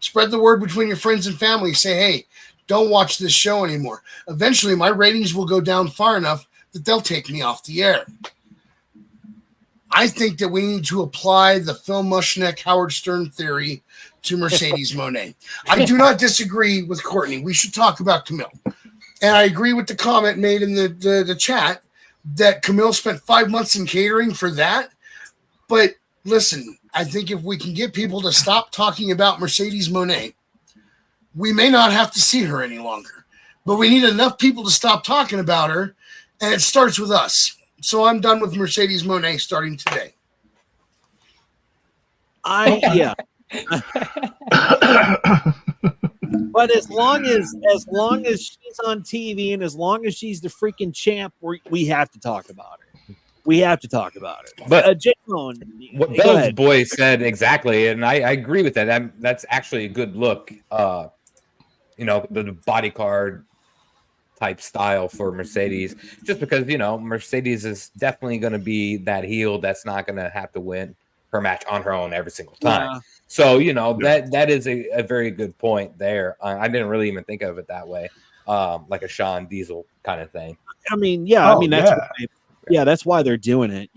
Spread the word between your friends and family. Say, hey, don't watch this show anymore. Eventually, my ratings will go down far enough that they'll take me off the air. I think that we need to apply the Phil Mushnick, Howard Stern theory to Mercedes Monae. I do not disagree with Courtney. We should talk about Camille. And I agree with the comment made in the chat that Camille spent 5 months in catering for that. But listen, I think if we can get people to stop talking about Mercedes Monae, we may not have to see her any longer. But we need enough people to stop talking about her, and it starts with us. So I'm done with Mercedes Monae starting today. Yeah. But as long as she's on TV and as long as she's the freaking champ, we have to talk about her. We have to talk about it. But J-Bone, what Bell's boy said exactly, and I agree with that. That's actually a good look. The bodyguard type style for Mercedes, just because Mercedes is definitely going to be that heel that's not going to have to win her match on her own every single time. Yeah. So that is a very good point there. I didn't really even think of it that way, like a Shawn Diesel kind of thing. I mean, yeah, that's why. Yeah, that's why they're doing it.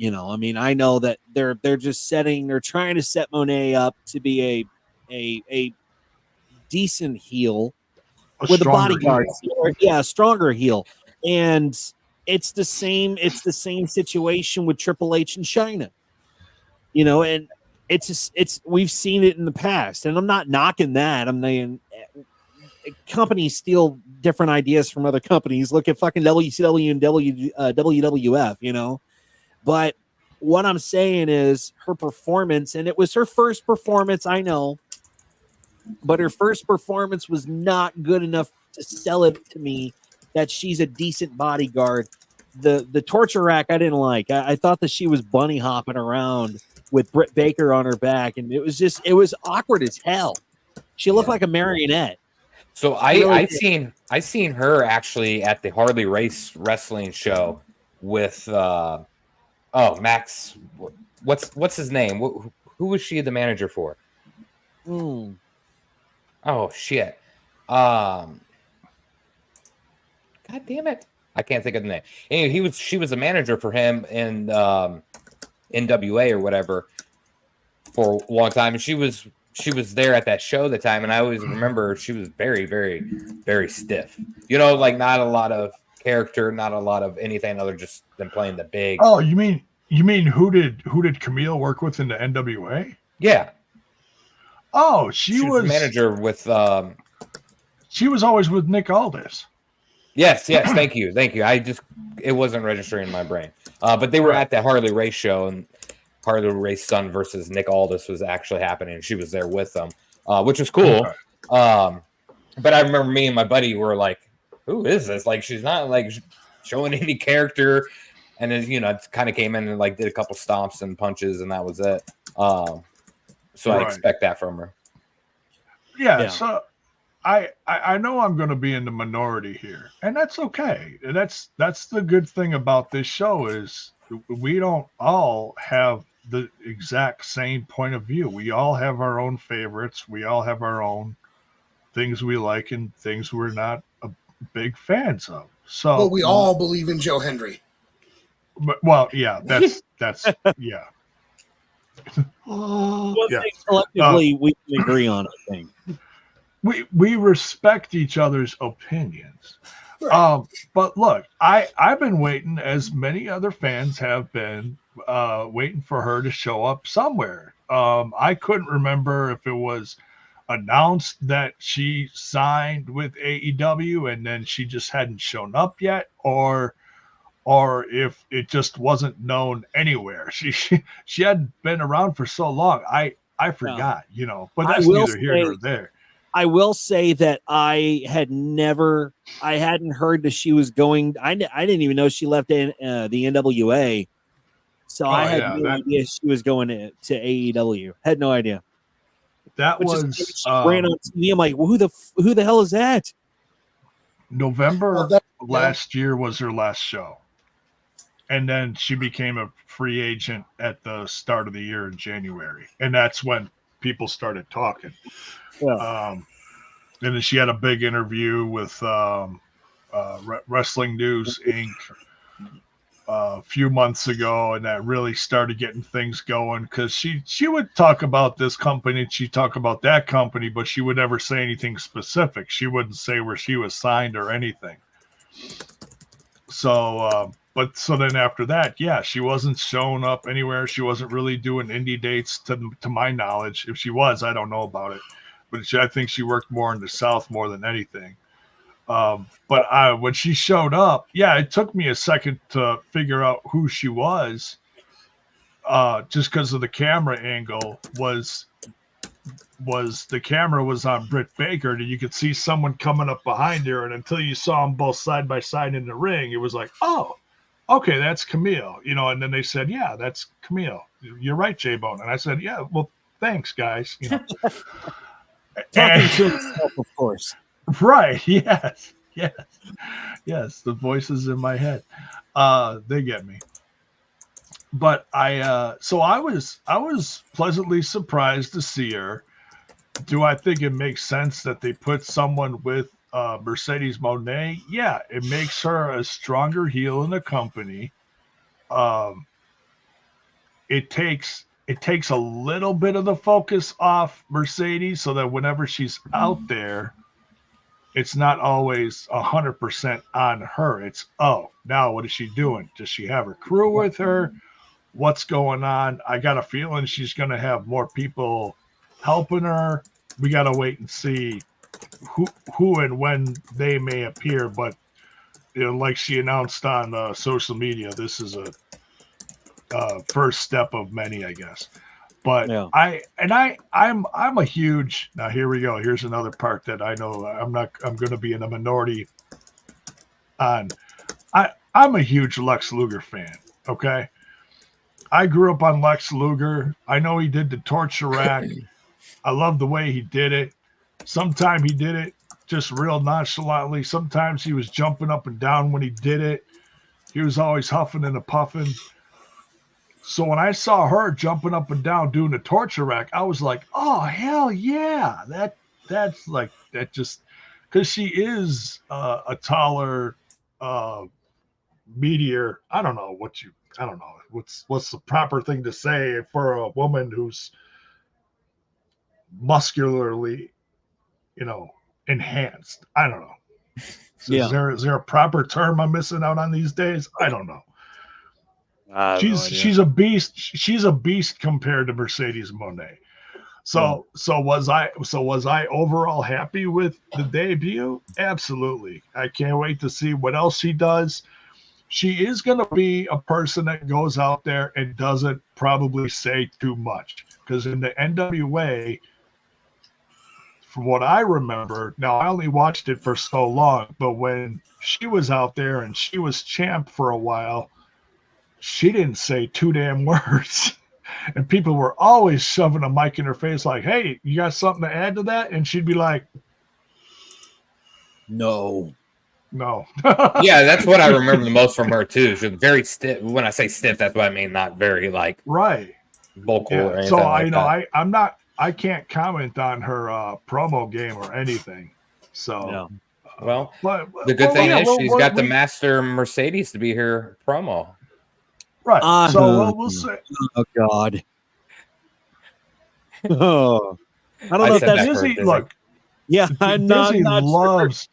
I know that they're trying to set Monae up to be a decent heel with a bodyguard. Yeah, a stronger heel. And it's the same situation with Triple H and Chyna. And it's we've seen it in the past. And I'm not knocking that. I'm saying companies steal different ideas from other companies. Look at fucking WCW and WWF, But what I'm saying is her performance, and it was her first performance, I know, but her first performance was not good enough to sell it to me that she's a decent bodyguard. The torture rack I didn't like. I thought that she was bunny hopping around with Britt Baker on her back, and it was awkward as hell. She looked like a marionette. So I seen her actually at the Harley Race wrestling show with Max. What's his name? Who was she the manager for? Oh shit! God damn it! I can't think of the name. Anyway, she was a manager for him in NWA or whatever for a long time, and she was there at that show at the time, and I always remember she was very, very, very stiff. Like not a lot of character, not a lot of anything other just than playing the big. Oh, you mean who did Camille work with in the NWA? Yeah. Oh, she was a manager with. She was always with Nick Aldis. Yes. Thank you. It wasn't registering in my brain. But they were at the Harley Race show, and Harley Race son versus Nick Aldis was actually happening, and she was there with them, which was cool. But I remember me and my buddy were like, who is this? Like, she's not like showing any character. And then, it kind of came in and like did a couple stomps and punches, and that was it. So I expect that from her. Yeah. So I know I'm going to be in the minority here, and that's okay. That's the good thing about this show is we don't all have the exact same point of view. We all have our own favorites. We all have our own things we like and things we're not big fans of. So, but we all believe in Joe Hendry. Well, yeah, that's yeah. Collectively, we can agree on, I think. We respect each other's opinions. Right. But look, I've been waiting, as many other fans have been, waiting for her to show up somewhere. I couldn't remember if it was announced that she signed with AEW and then she just hadn't shown up yet, or if it just wasn't known anywhere. She hadn't been around for so long. I forgot, but that's neither here nor there. I will say that I hadn't heard that she was going. I didn't even know she left the NWA. So I had no idea she was going to AEW. Had no idea. That was ran on TV. I'm like, well, who the hell is that? November last year was her last show, and then she became a free agent at the start of the year in January, and that's when people started talking. Yeah. And then she had a big interview with Wrestling News Inc. A few months ago, and that really started getting things going, because she would talk about this company, she'd talk about that company, but she would never say anything specific. She wouldn't say where she was signed or anything. So so then after that, she wasn't showing up anywhere. She wasn't really doing indie dates to my knowledge. If she was, I don't know about it, but I think she worked more in the South more than anything. But when she showed up, it took me a second to figure out who she was, just because of the camera angle was the camera was on Britt Baker, and you could see someone coming up behind her, and until you saw them both side by side in the ring, it was like, oh, okay, that's Camille, and then they said, yeah, that's Camille. You're right, J-Bone. And I said, yeah, well, thanks, guys. Talking to himself, of course. Right. Yes. The voices in my head, they get me. But I was pleasantly surprised to see her. Do I think it makes sense that they put someone with Mercedes Monae? Yeah, it makes her a stronger heel in the company. It takes a little bit of the focus off Mercedes, so that whenever she's out there, it's not always 100% on her. It's, now what is she doing? Does she have her crew with her? What's going on? I got a feeling she's going to have more people helping her. We got to wait and see who and when they may appear. But like she announced on social media, this is a first step of many, I guess. But I'm a huge, now here we go. Here's another part that I know I'm going to be in a minority on. I'm a huge Lex Luger fan. Okay. I grew up on Lex Luger. I know he did the torture rack. I love the way he did it. Sometimes he did it just real nonchalantly. Sometimes he was jumping up and down when he did it. He was always huffing and puffing. So when I saw her jumping up and down doing the torture rack, I was like, oh, hell yeah. That's like, that just, because she is a taller, meatier. I don't know what's the proper thing to say for a woman who's muscularly, enhanced. I don't know. So is there a proper term I'm missing out on these days? I don't know. She's a beast. She's a beast compared to Mercedes Monae. So was I overall happy with the debut? Absolutely. I can't wait to see what else she does. She is going to be a person that goes out there and doesn't probably say too much, because in the NWA, from what I remember, now I only watched it for so long, but when she was out there and she was champ for a while, she didn't say two damn words. And people were always shoving a mic in her face like, hey, you got something to add to that? And she'd be like, no. Yeah, that's what I remember the most from her, too. She was very stiff. When I say stiff, that's what I mean, not very, right. vocal or anything. So, that. I can't comment on her promo game or anything. So, well, the good thing is she's got the master Mercedes to be her promo. Right. So we'll say. Oh God. Oh, I don't know if that's Dizzy. Look, I'm Dizzy not loves.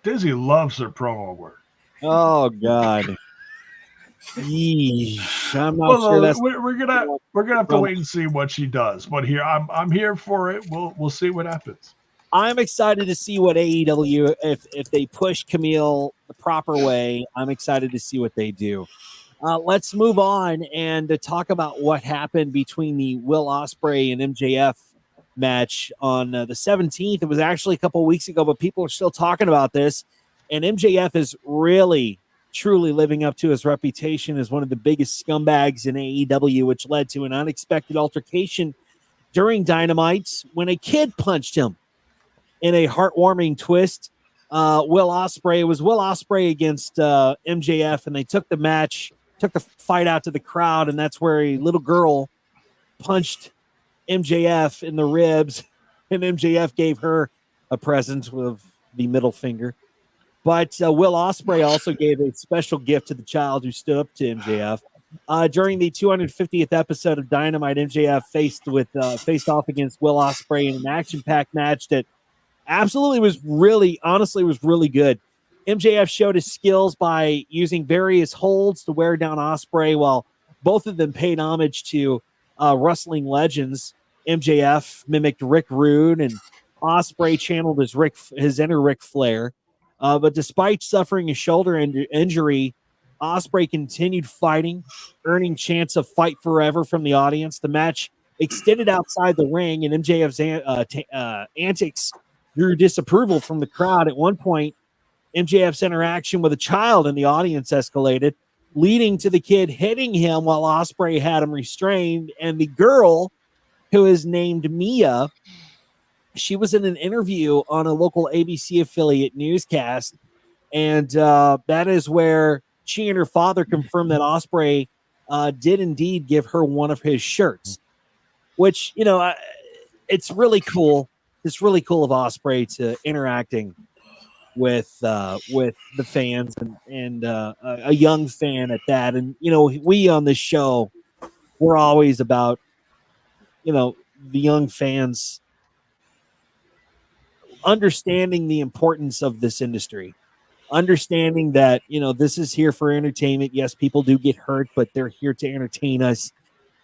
Dizzy loves her promo work. Oh God. Yeesh, I'm not sure that's. We're gonna have to wait and see what she does. But here, I'm here for it. We'll see what happens. I'm excited to see what AEW if they push Camille the proper way. I'm excited to see what they do. Let's move on and to talk about what happened between the Will Ospreay and MJF match on the 17th. It was actually a couple of weeks ago, but people are still talking about this. And MJF is really, truly living up to his reputation as one of the biggest scumbags in AEW, which led to an unexpected altercation during Dynamite when a kid punched him in a heartwarming twist. Will Ospreay against MJF, and they took the fight out to the crowd, and that's where a little girl punched MJF in the ribs, and MJF gave her a present with the middle finger. But Will Ospreay also gave a special gift to the child who stood up to MJF. During the 250th episode of Dynamite, MJF faced off against Will Ospreay in an action-packed match that absolutely was really good. MJF showed his skills by using various holds to wear down Ospreay, while both of them paid homage to wrestling legends. MJF mimicked Rick Rude, and Ospreay channeled his inner Ric Flair. But despite suffering a shoulder injury, Ospreay continued fighting, earning chants of fight forever from the audience. The match extended outside the ring, and MJF's antics drew disapproval from the crowd. At one point, MJF's interaction with a child in the audience escalated, leading to the kid hitting him while Ospreay had him restrained. And the girl, who is named Mia, she was in an interview on a local ABC affiliate newscast, and that is where she and her father confirmed that Ospreay did indeed give her one of his shirts, which, it's really cool. It's really cool of Ospreay to interacting with the fans and a young fan at that. And, we on this show, we're always about, the young fans understanding the importance of this industry, understanding that, this is here for entertainment. Yes, people do get hurt, but they're here to entertain us.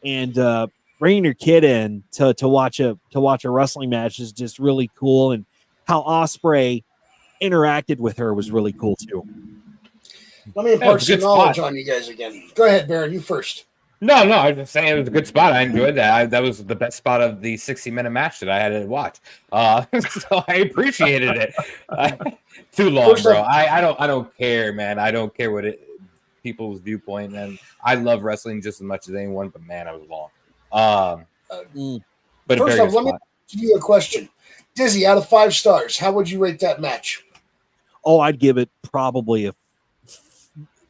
And bringing your kid in to watch a wrestling match is just really cool. And how Ospreay interacted with her was really cool too. Let me impart some knowledge on you guys again. Go ahead, Baron. You first. No, I was just saying it was a good spot. I enjoyed that. That was the best spot of the 60-minute match that I had to watch. So I appreciated it. Too long, bro. I don't care, man. I don't care what people's viewpoint, and I love wrestling just as much as anyone. But man, I was long. But first off, let me ask you a question. Dizzy, out of 5 stars, how would you rate that match? Oh, I'd give it probably a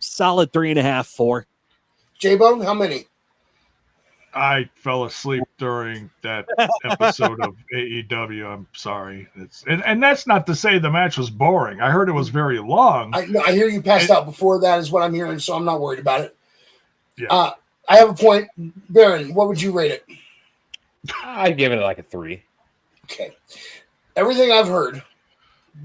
solid 3.5, 4. J-Bone, how many? I fell asleep during that episode of AEW. I'm sorry. And that's not to say the match was boring. I heard it was very long. I hear you passed out before that is what I'm hearing, so I'm not worried about it. Yeah. I have a point. Baron, what would you rate it? I'd give it like a 3. Okay. Everything I've heard,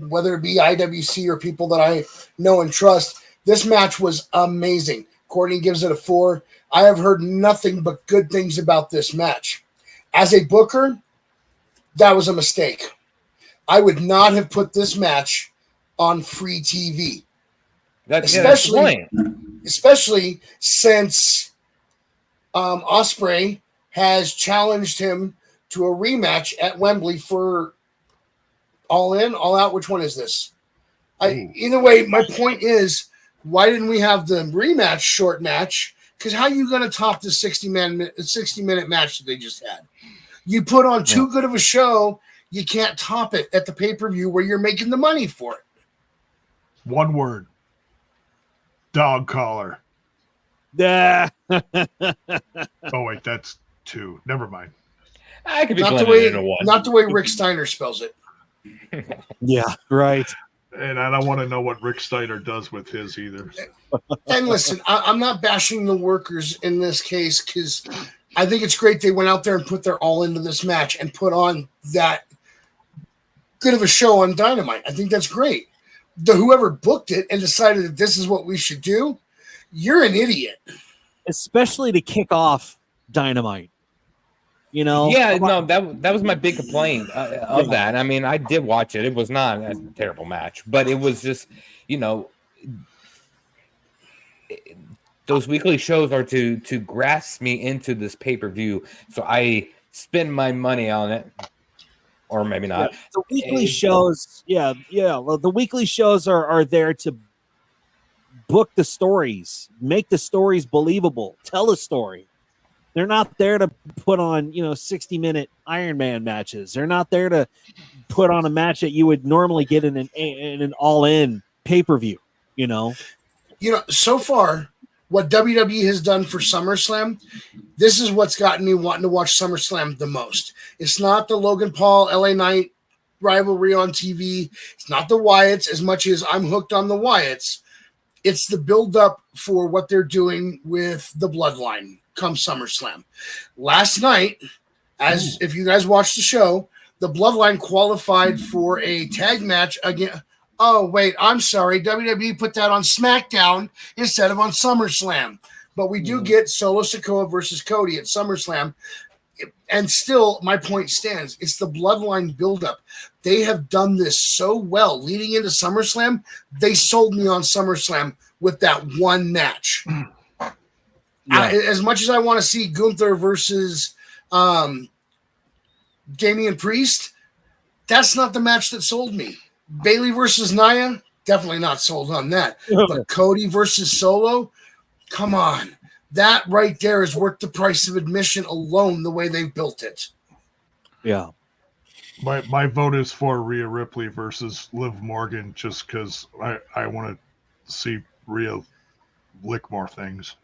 whether it be IWC or people that I know and trust, this match was amazing. Courtney gives it a 4. I have heard nothing but good things about this match. As a booker, that was a mistake. I would not have put this match on free TV. Especially since Ospreay has challenged him to a rematch at Wembley for All In, All Out. Which one is this? Either way, my point is, why didn't we have the rematch short match? Because how are you going to top the 60-minute match that they just had? You put on too good of a show, you can't top it at the pay-per-view where you're making the money for it. One word. Dog collar. Yeah. Oh, wait, that's 2. Never mind. I could be not the way Rick Steiner spells it. Yeah, right. And I don't want to know what Rick Steiner does with his either. And listen, I'm not bashing the workers in this case because I think it's great they went out there and put their all into this match and put on that good of a show on Dynamite. I think that's great. Whoever booked it and decided that this is what we should do, you're an idiot. Especially to kick off Dynamite. You know? Yeah, no, that was my big complaint of that. I mean, I did watch it. It was not a terrible match, but it was just, you know, those weekly shows are to grasp me into this pay-per-view, so I spend my money on it, or maybe not. Yeah, the weekly shows, well, the weekly shows are there to book the stories, make the stories believable, tell a story. They're not there to put on, 60-minute Iron Man matches. They're not there to put on a match that you would normally get in an all-in pay-per-view, So far, what WWE has done for SummerSlam, this is what's gotten me wanting to watch SummerSlam the most. It's not the Logan Paul, LA Knight rivalry on TV. It's not the Wyatts as much as I'm hooked on the Wyatts. It's the build-up for what they're doing with the Bloodline come SummerSlam. Last night, if you guys watched the show, the Bloodline qualified for a tag match again. Oh, wait, I'm sorry. WWE put that on SmackDown instead of on SummerSlam. But we do get Solo Sikoa versus Cody at SummerSlam. And still, my point stands. It's the Bloodline buildup. They have done this so well. Leading into SummerSlam, they sold me on SummerSlam with that one match. As much as I want to see Gunther versus Damian Priest, that's not the match that sold me. Bayley versus Nia, definitely not sold on that. But Cody versus Solo, come on. That right there is worth the price of admission alone, the way they've built it. Yeah. My vote is for Rhea Ripley versus Liv Morgan, just because I want to see Rhea lick more things.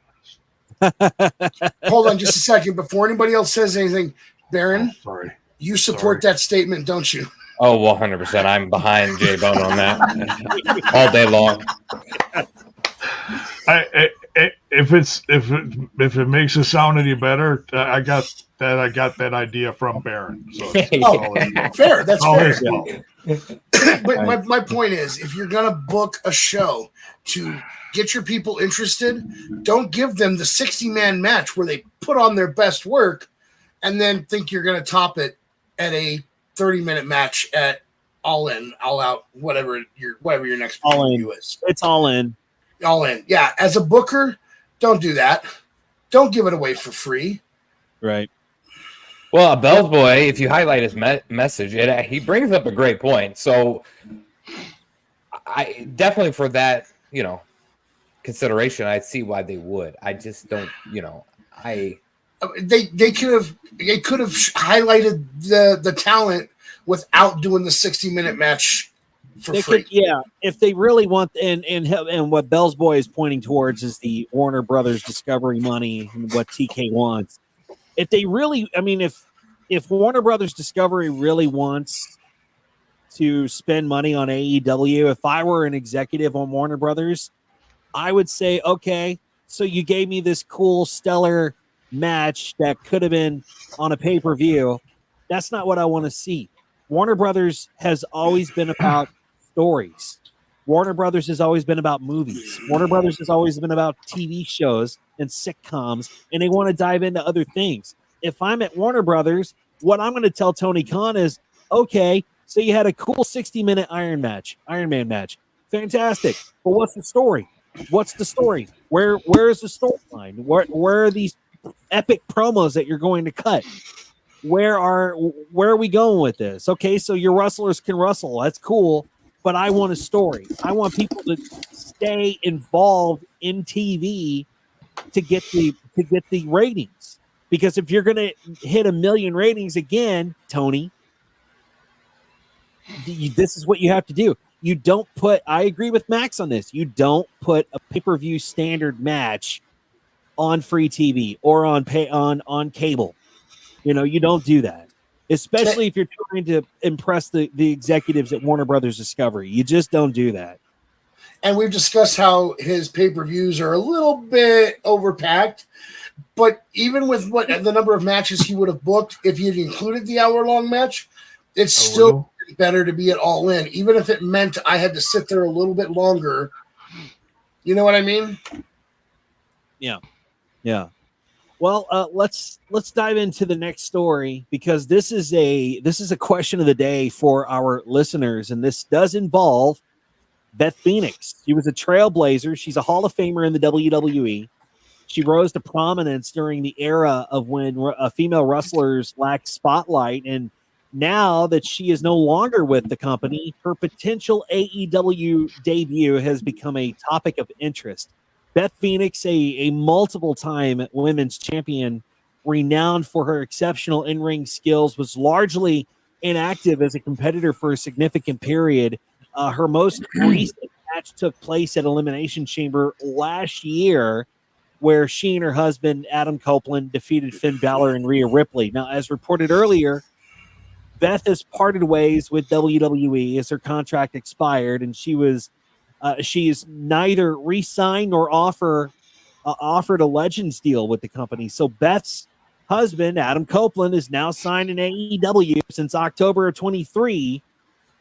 Hold on just a second. Before anybody else says anything, Baron, sorry. You support that statement, don't you? Oh, 100%. I'm behind J Bone on that all day long. If it makes it sound any better, I got that idea from Baron. So fair. That's fair. But my point is, if you're gonna book a show to get your people interested, don't give them the 60-man match where they put on their best work and then think you're gonna top it at a 30-minute match at All In, All Out, whatever your next preview is. It's All In. All In. Yeah. As a booker, don't do that. Don't give it away for free. Right. Well, a Bell's boy, if you highlight his message, he brings up a great point. So I definitely, for that, consideration, I'd see why they would. I just don't, They could have highlighted the talent without doing the 60-minute match for free. If they really want, and what Bell's boy is pointing towards is the Warner Brothers Discovery money and what TK wants. If they really, if Warner Brothers Discovery really wants to spend money on AEW, if I were an executive on Warner Brothers, I would say, okay, so you gave me this cool, stellar match that could have been on a pay-per-view. That's not what I want to see. Warner Brothers has always been about stories. Warner Brothers has always been about movies. Warner Brothers has always been about TV shows and sitcoms, and they want to dive into other things. If I'm at Warner Brothers, what I'm going to tell Tony Khan is, okay, so you had a cool 60-minute Iron Man match. Fantastic. But what's the story? What's the story? Where is the storyline? Where are these epic promos that you're going to cut? Where are we going with this? Okay, so your wrestlers can wrestle. That's cool. But I want a story. I want people to stay involved in TV to get the ratings. Because if you're going to hit 1 million ratings again, Tony, this is what you have to do. You don't put. I agree with Max on this. You don't put a pay-per-view standard match on free TV or on cable. You don't do that. Especially if you're trying to impress the executives at Warner Brothers Discovery. You just don't do that. And we've discussed how his pay-per-views are a little bit overpacked. But even with the number of matches he would have booked, if he had included the hour-long match, it's still better to be at All In, even if it meant I had to sit there a little bit longer. You know what I mean? Yeah. Well, let's dive into the next story, because this is a question of the day for our listeners, and this does involve Beth Phoenix. She was a trailblazer. She's a Hall of Famer in the WWE. She rose to prominence during the era of when female wrestlers lacked spotlight, and now that she is no longer with the company, her potential AEW debut has become a topic of interest. Beth Phoenix, a multiple-time women's champion, renowned for her exceptional in-ring skills, was largely inactive as a competitor for a significant period. Her most recent match took place at Elimination Chamber last year, where she and her husband, Adam Copeland, defeated Finn Balor and Rhea Ripley. Now, as reported earlier, Beth has parted ways with WWE as her contract expired, and she is neither re-signed nor offered a Legends deal with the company. So Beth's husband, Adam Copeland, is now signed in AEW since October of 23,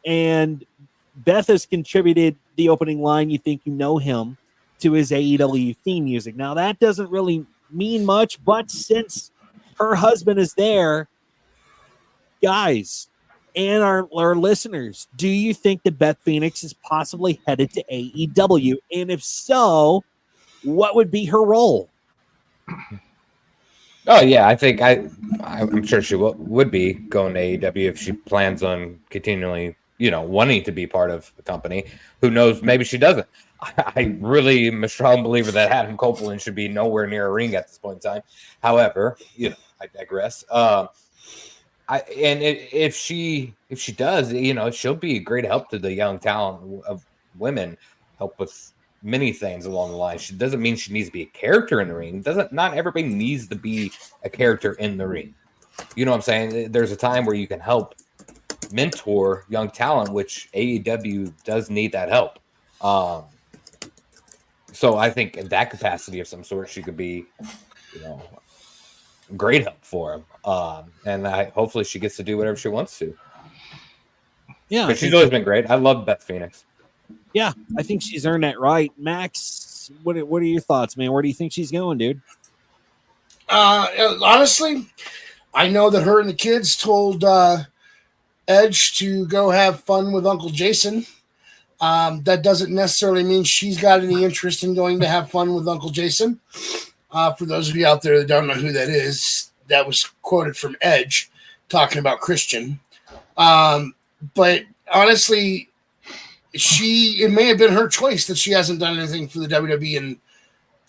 and Beth has contributed the opening line, "You Think You Know Him," to his AEW theme music. Now, that doesn't really mean much, but since her husband is there, guys, and our listeners, do you think that Beth Phoenix is possibly headed to AEW? And if so, what would be her role? Oh yeah, I think I'm sure she would be going to AEW if she plans on continually, wanting to be part of the company. Who knows? Maybe she doesn't. I really am a strong believer that Adam Copeland should be nowhere near a ring at this point in time. However, I digress. If she does, she'll be a great help to the young talent of women, help with many things along the line. She doesn't mean she needs to be a character in the ring. Not everybody needs to be a character in the ring. You know what I'm saying? There's a time where you can help mentor young talent, which AEW does need that help. So I think in that capacity of some sort, she could be, great help for him. And hopefully she gets to do whatever she wants to. Yeah, because she's always been great. I love Beth Phoenix. Yeah, I think she's earned that right. Max, what are your thoughts, man? Where do you think she's going, dude? Honestly, I know that her and the kids told Edge to go have fun with Uncle Jason. That doesn't necessarily mean she's got any interest in going to have fun with Uncle Jason. For those of you out there that don't know who that is, that was quoted from Edge talking about Christian. But honestly, it may have been her choice that she hasn't done anything for the WWE in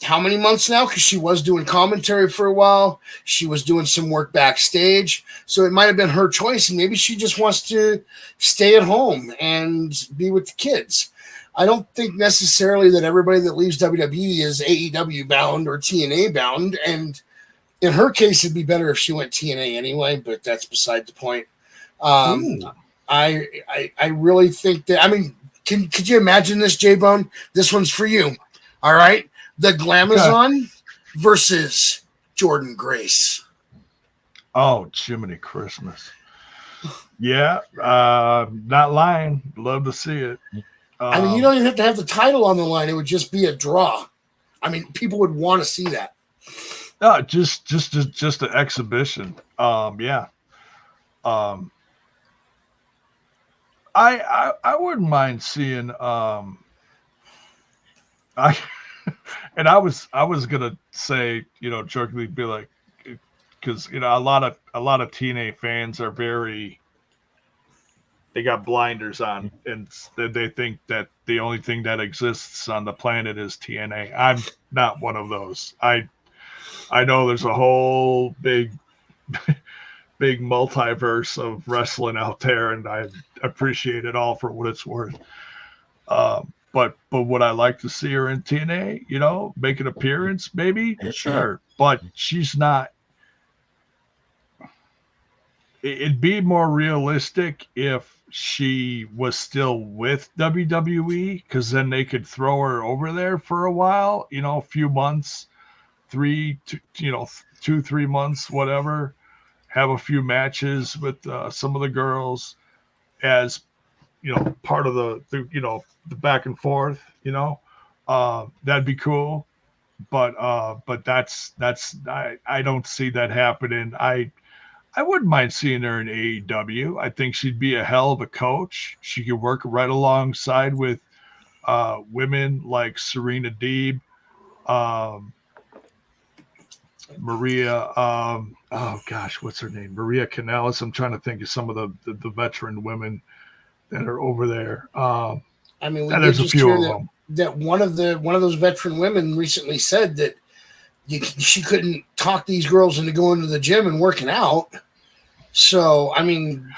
how many months now? Because she was doing commentary for a while. She was doing some work backstage. So it might have been her choice. And maybe she just wants to stay at home and be with the kids. I don't think necessarily that everybody that leaves WWE is AEW bound or TNA bound. And in her case, it'd be better if she went TNA anyway, but that's beside the point. I really think that, could you imagine this, J-Bone? This one's for you. All right. The Glamazon versus Jordan Grace. Oh, Jiminy Christmas. Yeah. Not lying. Love to see it. You don't even have to have the title on the line. It would just be a draw. People would want to see that. No, just an exhibition. Yeah. I wouldn't mind seeing I was gonna say, jokingly be like, because a lot of TNA fans are they got blinders on, and they think that the only thing that exists on the planet is TNA. I'm not one of those. I know there's a whole big multiverse of wrestling out there, and I appreciate it all for what it's worth. But would I like to see her in TNA, make an appearance, maybe? Sure. But she's not. It'd be more realistic if she was still with WWE, because then they could throw her over there for a while, a few months, 2-3 months, whatever. Have a few matches with some of the girls as, part of the back and forth, that'd be cool. But that's I don't see that happening. I wouldn't mind seeing her in AEW. I think she'd be a hell of a coach. She could work right alongside with women like Serena Deeb, Maria. Oh gosh, what's her name? Maria Kanellis. I'm trying to think of some of the veteran women that are over there. I mean, we there's a few of them. That one of those veteran women recently said that she couldn't talk these girls into going to the gym and working out. So, I mean,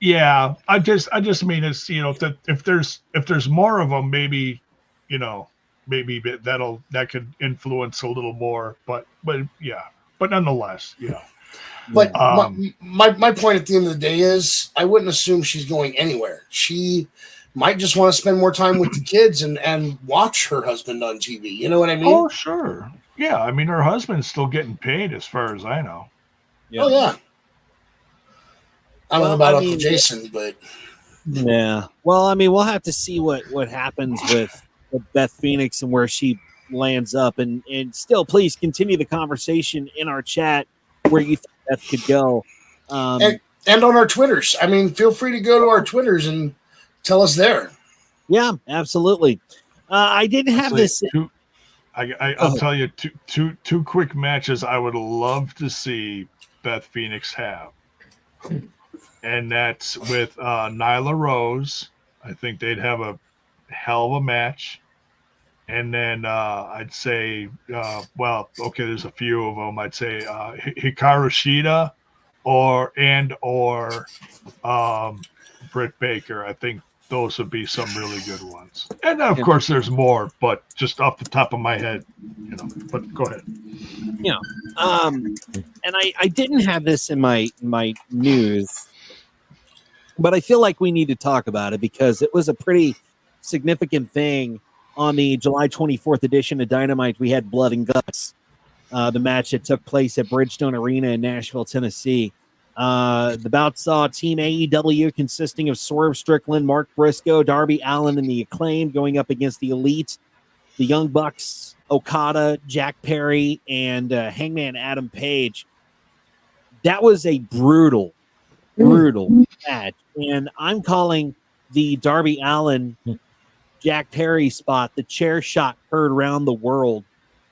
yeah, I just mean it's, if there's more of them, maybe that could influence a little more, but nonetheless, yeah. But my point at the end of the day is I wouldn't assume she's going anywhere. She might just want to spend more time with the kids and watch her husband on TV. You know what I mean? Oh, sure. Yeah. I mean, her husband's still getting paid as far as I know. Yeah. Oh, yeah. I don't know about Uncle Jason, but. Yeah. Well, I mean, we'll have to see what happens with Beth Phoenix and where she lands up. And still, please continue the conversation in our chat where you think Beth could go. And on our Twitters. I mean, feel free to go to our Twitters and tell us there. Yeah, absolutely. I didn't have this. I'll tell you two quick matches I would love to see Beth Phoenix have. And that's with Nyla Rose. I think they'd have a hell of a match. And then I'd say, there's a few of them. I'd say Hikaru Shida or Britt Baker. I think those would be some really good ones. And then, of course, there's more, but just off the top of my head, but go ahead. Yeah. And I didn't have this in my news, but I feel like we need to talk about it because it was a pretty significant thing on the July 24th edition of Dynamite. We had Blood and Guts, the match that took place at Bridgestone Arena in Nashville, Tennessee. The bout saw Team AEW consisting of Swerve Strickland, Mark Briscoe, Darby Allin, and the Acclaimed going up against the Elite, the Young Bucks, Okada, Jack Perry, and Hangman Adam Page. That was a brutal match. And I'm calling the Darby Allin, Jack Perry spot the chair shot heard around the world.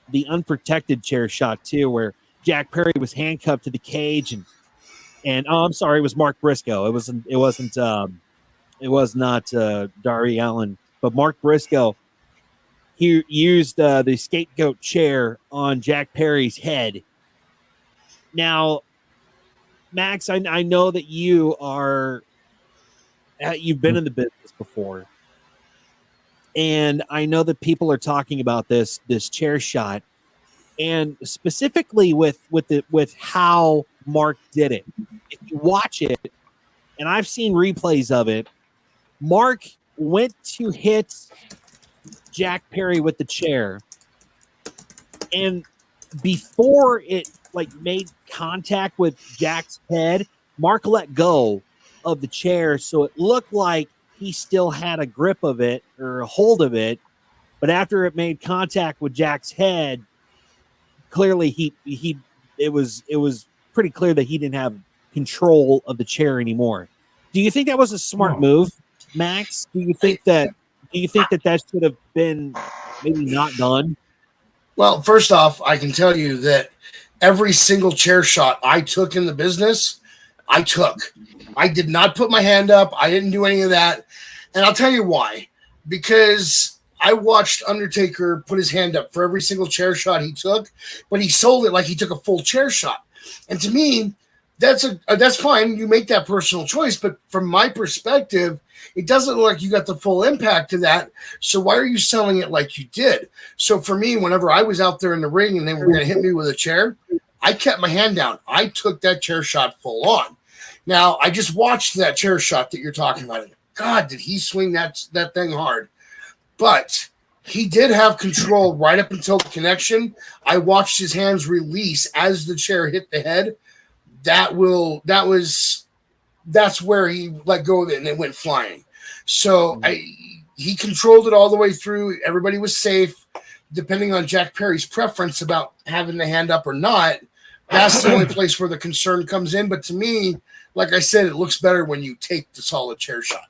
The unprotected chair shot, too, where Jack Perry was handcuffed to the cage and I'm sorry, it was Mark Briscoe. It was not Darby Allin, but Mark Briscoe. He used the scapegoat chair on Jack Perry's head. Now, Max, I know that you've been in the business before, and I know that people are talking about this chair shot, and specifically with how Mark did it. If you watch it, and I've seen replays of it, Mark went to hit Jack Perry with the chair, and before it made contact with Jack's head, Mark let go of the chair, so it looked like he still had a grip of it or a hold of it, but after it made contact with Jack's head, clearly it was pretty clear that he didn't have control of the chair anymore. Do you think that was a smart move, Max? Do you think that should have been maybe not done? Well, first off, I can tell you that every single chair shot I took in the business, I took. I did not put my hand up. I didn't do any of that. And I'll tell you why. Because I watched Undertaker put his hand up for every single chair shot he took, but he sold it like he took a full chair shot. And to me, that's fine. You make that personal choice. But from my perspective, it doesn't look like you got the full impact of that. So why are you selling it like you did? So for me, whenever I was out there in the ring and they were going to hit me with a chair, I kept my hand down. I took that chair shot full on. Now, I just watched that chair shot that you're talking about. God, did he swing that thing hard. But he did have control right up until the connection. I watched his hands release as the chair hit the head. That's where he let go of it and it went flying. So he controlled it all the way through. Everybody was safe. depending on Jack Perry's preference about having the hand up or not, that's the only place where the concern comes in. But to me, like I said, it looks better when you take the solid chair shot.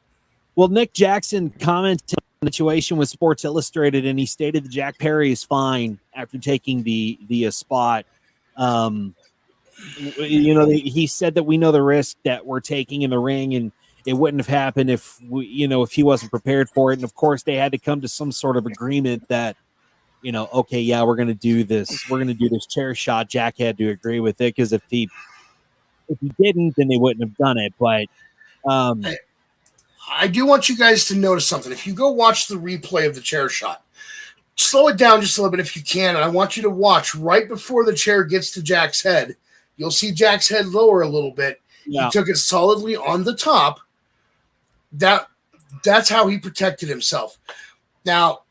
Well, Nick Jackson commented on the situation with Sports Illustrated, and he stated that Jack Perry is fine after taking the spot. He said that we know the risk that we're taking in the ring, and it wouldn't have happened if if he wasn't prepared for it. And of course, they had to come to some sort of agreement that, okay, yeah, we're going to do this. We're going to do this chair shot. Jack had to agree with it, because if he didn't, then they wouldn't have done it. But I do want you guys to notice something. If you go watch the replay of the chair shot, slow it down just a little bit if you can. And I want you to watch right before the chair gets to Jack's head. You'll see Jack's head lower a little bit. Yeah. He took it solidly on the top. That's how he protected himself. Now,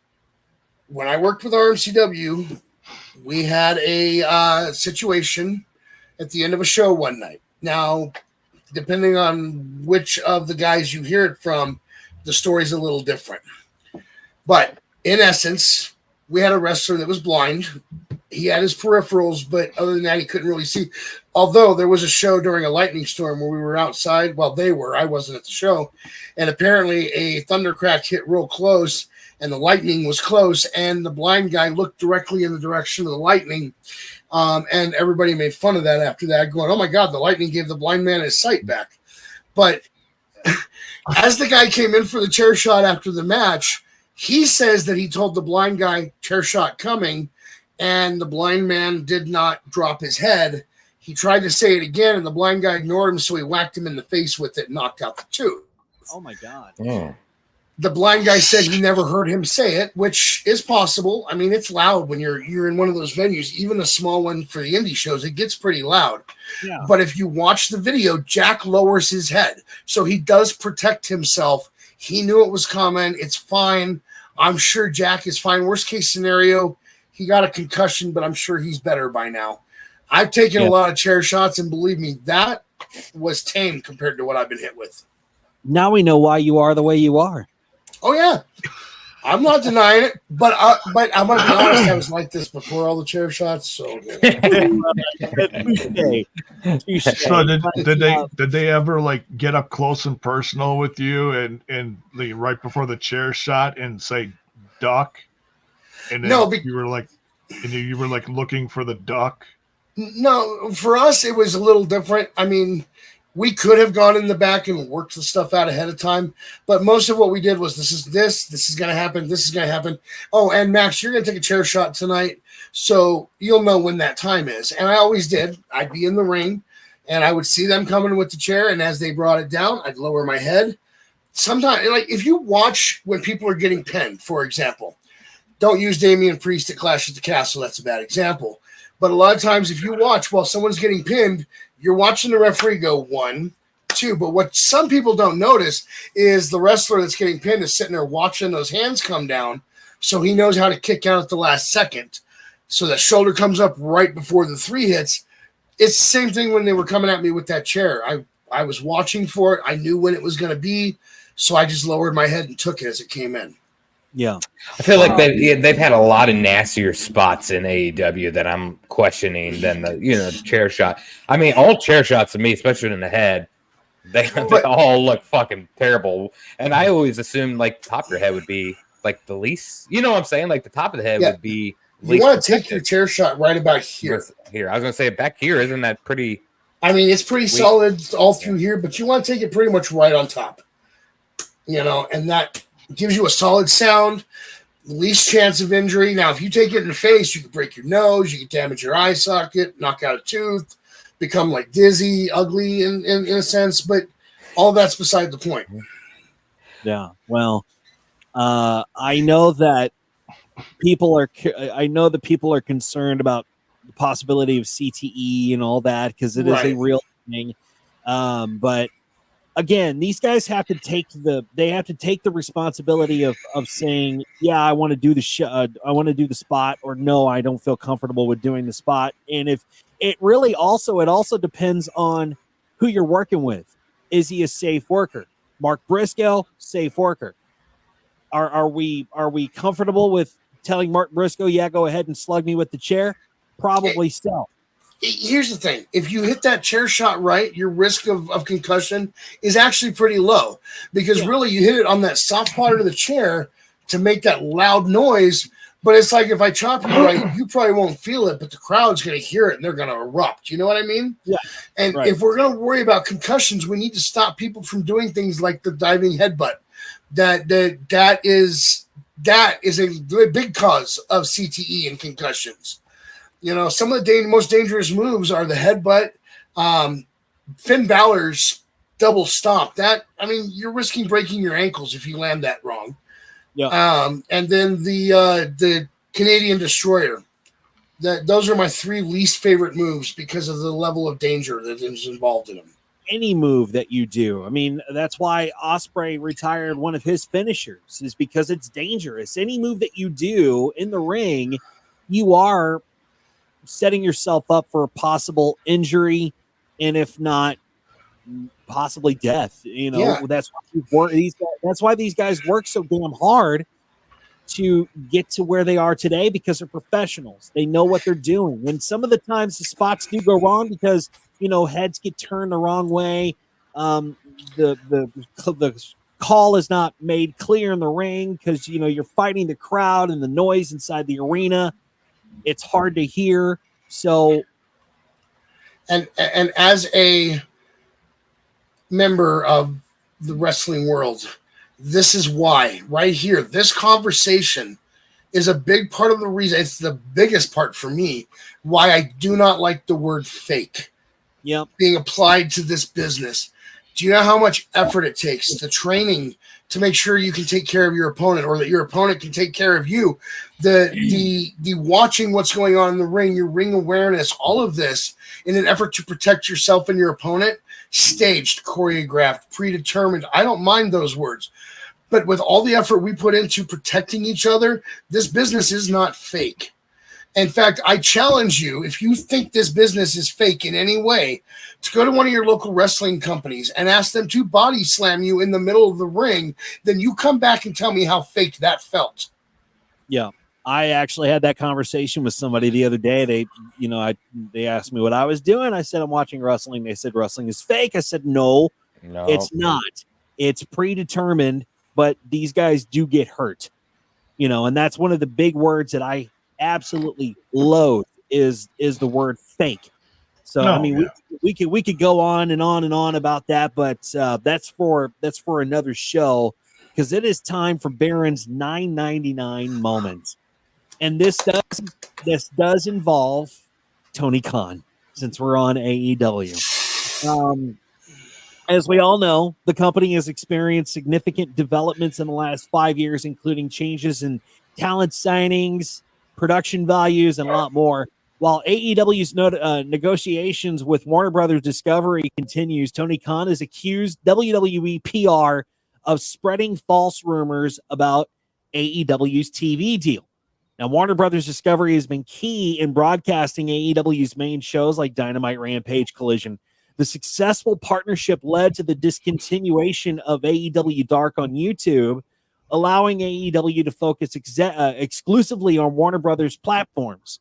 when I worked with RMCW, we had a situation at the end of a show one night. Now, depending on which of the guys you hear it from, the story's a little different. But in essence, we had a wrestler that was blind. He had his peripherals, but other than that, he couldn't really see. Although there was a show during a lightning storm where we were outside. Well, they were. I wasn't at the show. And apparently a thundercrack hit real close, and the lightning was close, and the blind guy looked directly in the direction of the lightning. And everybody made fun of that after that, going, oh, my God, the lightning gave the blind man his sight back. But as the guy came in for the chair shot after the match, he says that he told the blind guy, chair shot coming, and the blind man did not drop his head. He tried to say it again, and the blind guy ignored him, so he whacked him in the face with it and knocked out the tooth. Oh, my God. Oh. The blind guy said he never heard him say it, which is possible. I mean, it's loud when you're in one of those venues, even a small one for the indie shows. It gets pretty loud. Yeah. But if you watch the video, Jack lowers his head. So he does protect himself. He knew it was coming. It's fine. I'm sure Jack is fine. Worst case scenario, he got a concussion, but I'm sure he's better by now. I've taken a lot of chair shots, and believe me, that was tame compared to what I've been hit with. Now we know why you are the way you are. Oh, yeah. I'm not denying it, but I'm going to be honest, I was like this before all the chair shots. So, So did they ever like get up close and personal with you and right before the chair shot and say duck? And then you were like looking for the duck? No, for us it was a little different. I mean, we could have gone in the back and worked the stuff out ahead of time, but most of what we did was this is going to happen. This is going to happen. Oh, and Max, you're going to take a chair shot tonight, so you'll know when that time is. And I always did. I'd be in the ring, and I would see them coming with the chair, and as they brought it down, I'd lower my head. Sometimes, like if you watch when people are getting pinned, for example, don't use Damian Priest at Clash at the Castle. That's a bad example. But a lot of times if you watch while someone's getting pinned, you're watching the referee go 1, 2. But what some people don't notice is the wrestler that's getting pinned is sitting there watching those hands come down, so he knows how to kick out at the last second. So that shoulder comes up right before the 3 hits. It's the same thing when they were coming at me with that chair. I was watching for it. I knew when it was going to be, so I just lowered my head and took it as it came in. Yeah, I feel like they've had a lot of nastier spots in AEW that I'm questioning than the chair shot. I mean, all chair shots to me, especially in the head, they all look fucking terrible. And I always assumed like top of your head would be like the least. You know what I'm saying? Like the top of the head would be. You want to take your chair shot right about here. Here, I was going to say back here. Isn't that pretty? I mean, it's pretty solid all through here, but you want to take it pretty much right on top. And that gives you a solid sound, least chance of injury. Now, if you take it in the face, you can break your nose, you can damage your eye socket, knock out a tooth, become like dizzy, ugly in a sense, but all that's beside the point. Yeah, well, I know that people are concerned about the possibility of CTE and all that because it is a real thing. But again, these guys have to take the responsibility of saying, yeah, I want to do the spot, or no, I don't feel comfortable with doing the spot. And if it also depends on who you're working with. Is he a safe worker? Mark Briscoe, safe worker. Are we comfortable with telling Mark Briscoe, yeah, go ahead and slug me with the chair? Probably so. Here's the thing. If you hit that chair shot right, your risk of concussion is actually pretty low because really you hit it on that soft part of the chair to make that loud noise. But it's like if I chop you right, you probably won't feel it, but the crowd's going to hear it and they're going to erupt. You know what I mean? Yeah. And if we're going to worry about concussions, we need to stop people from doing things like the diving headbutt. That is a big cause of CTE and concussions. You know, some of the most dangerous moves are the headbutt, Finn Balor's double stomp. You're risking breaking your ankles if you land that wrong. Yeah. And then the Canadian Destroyer. Those are my 3 least favorite moves because of the level of danger that is involved in them. Any move that you do. I mean, that's why Ospreay retired one of his finishers, is because it's dangerous. Any move that you do in the ring, you are setting yourself up for a possible injury, and if not, possibly death. You know, that's why these guys work so damn hard to get to where they are today, because they're professionals. They know what they're doing. And some of the times the spots do go wrong because, you know, heads get turned the wrong way. The call is not made clear in the ring because, you know, you're fighting the crowd and the noise inside the arena. It's hard to hear. So, and as a member of the wrestling world, this is why right here, this conversation is a big part of the reason. It's the biggest part for me why I do not like the word fake being applied to this business. Do you know how much effort it takes, the training to make sure you can take care of your opponent or that your opponent can take care of you, the watching what's going on in the ring, your ring awareness, all of this in an effort to protect yourself and your opponent, staged, choreographed, predetermined. I don't mind those words. But with all the effort we put into protecting each other, this business is not fake. In fact, I challenge you, if you think this business is fake in any way, to go to one of your local wrestling companies and ask them to body slam you in the middle of the ring. Then you come back and tell me how fake that felt. Yeah. I actually had that conversation with somebody the other day. They asked me what I was doing. I said, I'm watching wrestling. They said, wrestling is fake. I said, no, it's not. It's predetermined, but these guys do get hurt, you know, and that's one of the big words that I absolutely loathe is the word fake. So, we could go on and on and on about that, but that's for another show, because it is time for Baron's $9.99 moment. And this does involve Tony Khan, since we're on AEW. As we all know, the company has experienced significant developments in the last 5 years, including changes in talent signings, production values, and a lot more. While AEW's negotiations with Warner Brothers Discovery continues, Tony Khan has accused WWE PR of spreading false rumors about AEW's TV deal. Now, Warner Brothers Discovery has been key in broadcasting AEW's main shows like Dynamite, Rampage, Collision. The successful partnership led to the discontinuation of AEW Dark on YouTube, allowing AEW to focus exclusively on Warner Brothers platforms.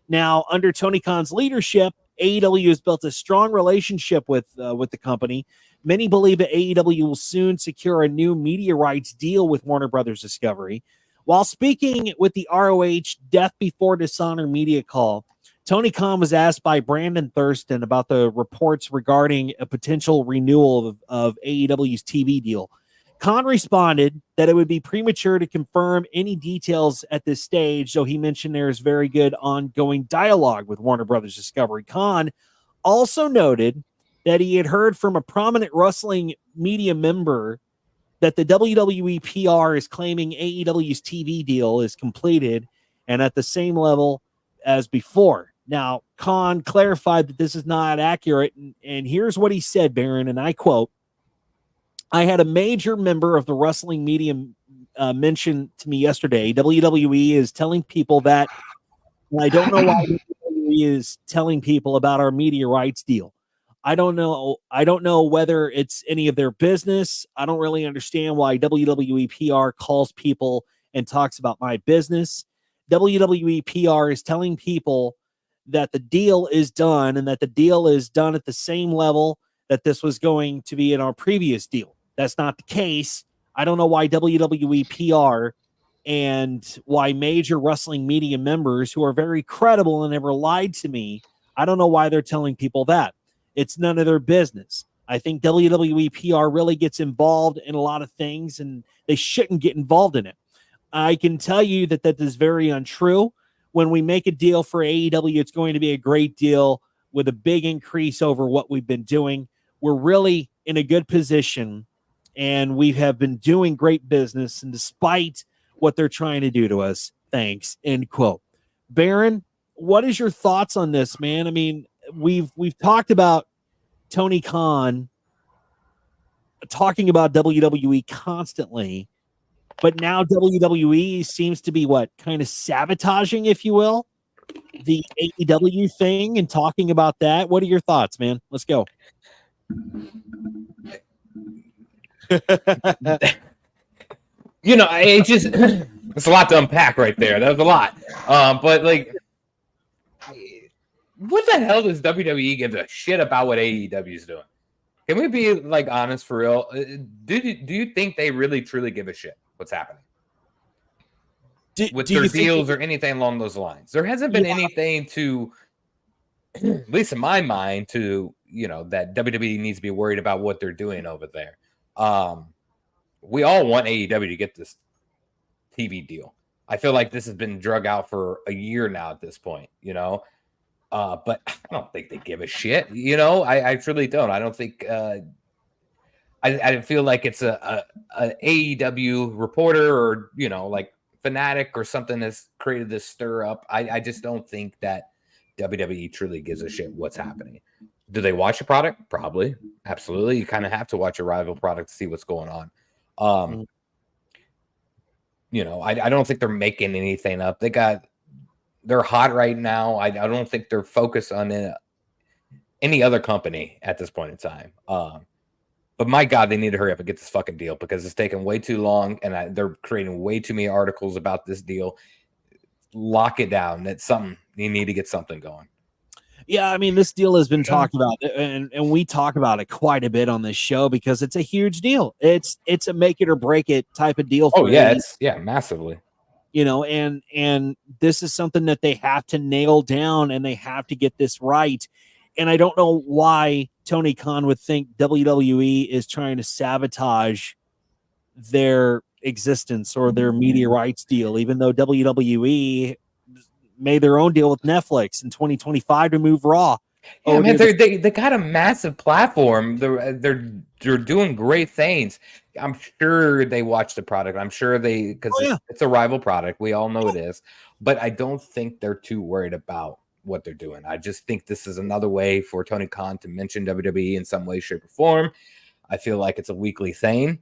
Now, under Tony Khan's leadership, AEW has built a strong relationship with the company. Many believe that AEW will soon secure a new media rights deal with Warner Brothers Discovery. While speaking with the ROH Death Before Dishonor media call, Tony Khan was asked by Brandon Thurston about the reports regarding a potential renewal of AEW's TV deal. Khan responded that it would be premature to confirm any details at this stage, though he mentioned there is very good ongoing dialogue with Warner Brothers Discovery. Khan also noted that he had heard from a prominent wrestling media member that the WWE PR is claiming AEW's TV deal is completed and at the same level as before. Now, Khan clarified that this is not accurate, and here's what he said, Baron, and I quote, "I had a major member of the wrestling media mention to me yesterday, WWE is telling people that, and I don't know why WWE is telling people about our media rights deal. I don't know whether it's any of their business. I don't really understand why WWE PR calls people and talks about my business. WWE PR is telling people that the deal is done and that the deal is done at the same level that this was going to be in our previous deal. That's not the case. I don't know why WWE PR and why major wrestling media members who are very credible and never lied to me, I don't know why they're telling people that. It's none of their business. I think WWE PR really gets involved in a lot of things, and they shouldn't get involved in it. I can tell you that that is very untrue. When we make a deal for AEW, it's going to be a great deal with a big increase over what we've been doing. We're really in a good position, and we have been doing great business, and despite what they're trying to do to us, thanks, end quote. Baron, what is your thoughts on this, man? I mean, we've talked about Tony Khan talking about WWE constantly, but now WWE seems to be kind of sabotaging, if you will, the AEW thing and talking about that. What are your thoughts, man? Let's go. It just it's a lot to unpack right there. That was a lot. But like, what the hell does WWE give a shit about what AEW is doing? Can we be like honest for real? Do you think they really truly give a shit what's happening with their deals or anything along those lines? There hasn't been anything to, at least in my mind, to that WWE needs to be worried about what they're doing over there. We all want AEW to get this TV deal. I feel like this has been drug out for a year now at this point, but I don't think they give a shit. I truly don't. I don't think I feel like it's a AEW reporter or, like fanatic or something that's created this stir up. I just don't think that WWE truly gives a shit what's happening. Do they watch a product? Probably. Absolutely. You kind of have to watch a rival product to see what's going on. I don't think they're making anything up. They're hot right now. I don't think they're focused on any other company at this point in time. But my God, they need to hurry up and get this fucking deal because it's taking way too long and they're creating way too many articles about this deal. Lock it down. That's something. You need to get something going. Yeah, I mean, this deal has been talked about, and we talk about it quite a bit on this show because it's a huge deal. It's a make it or break it type of deal. Massively. And this is something that they have to nail down, and they have to get this right. And I don't know why Tony Khan would think WWE is trying to sabotage their existence or their media rights deal, even though WWE made their own deal with Netflix in 2025 to move Raw. Yeah, man, they got a massive platform. They're doing great things. I'm sure they watch the product. I'm sure because it's a rival product. We all know it is. But I don't think they're too worried about what they're doing. I just think this is another way for Tony Khan to mention WWE in some way, shape, or form. I feel like it's a weekly thing.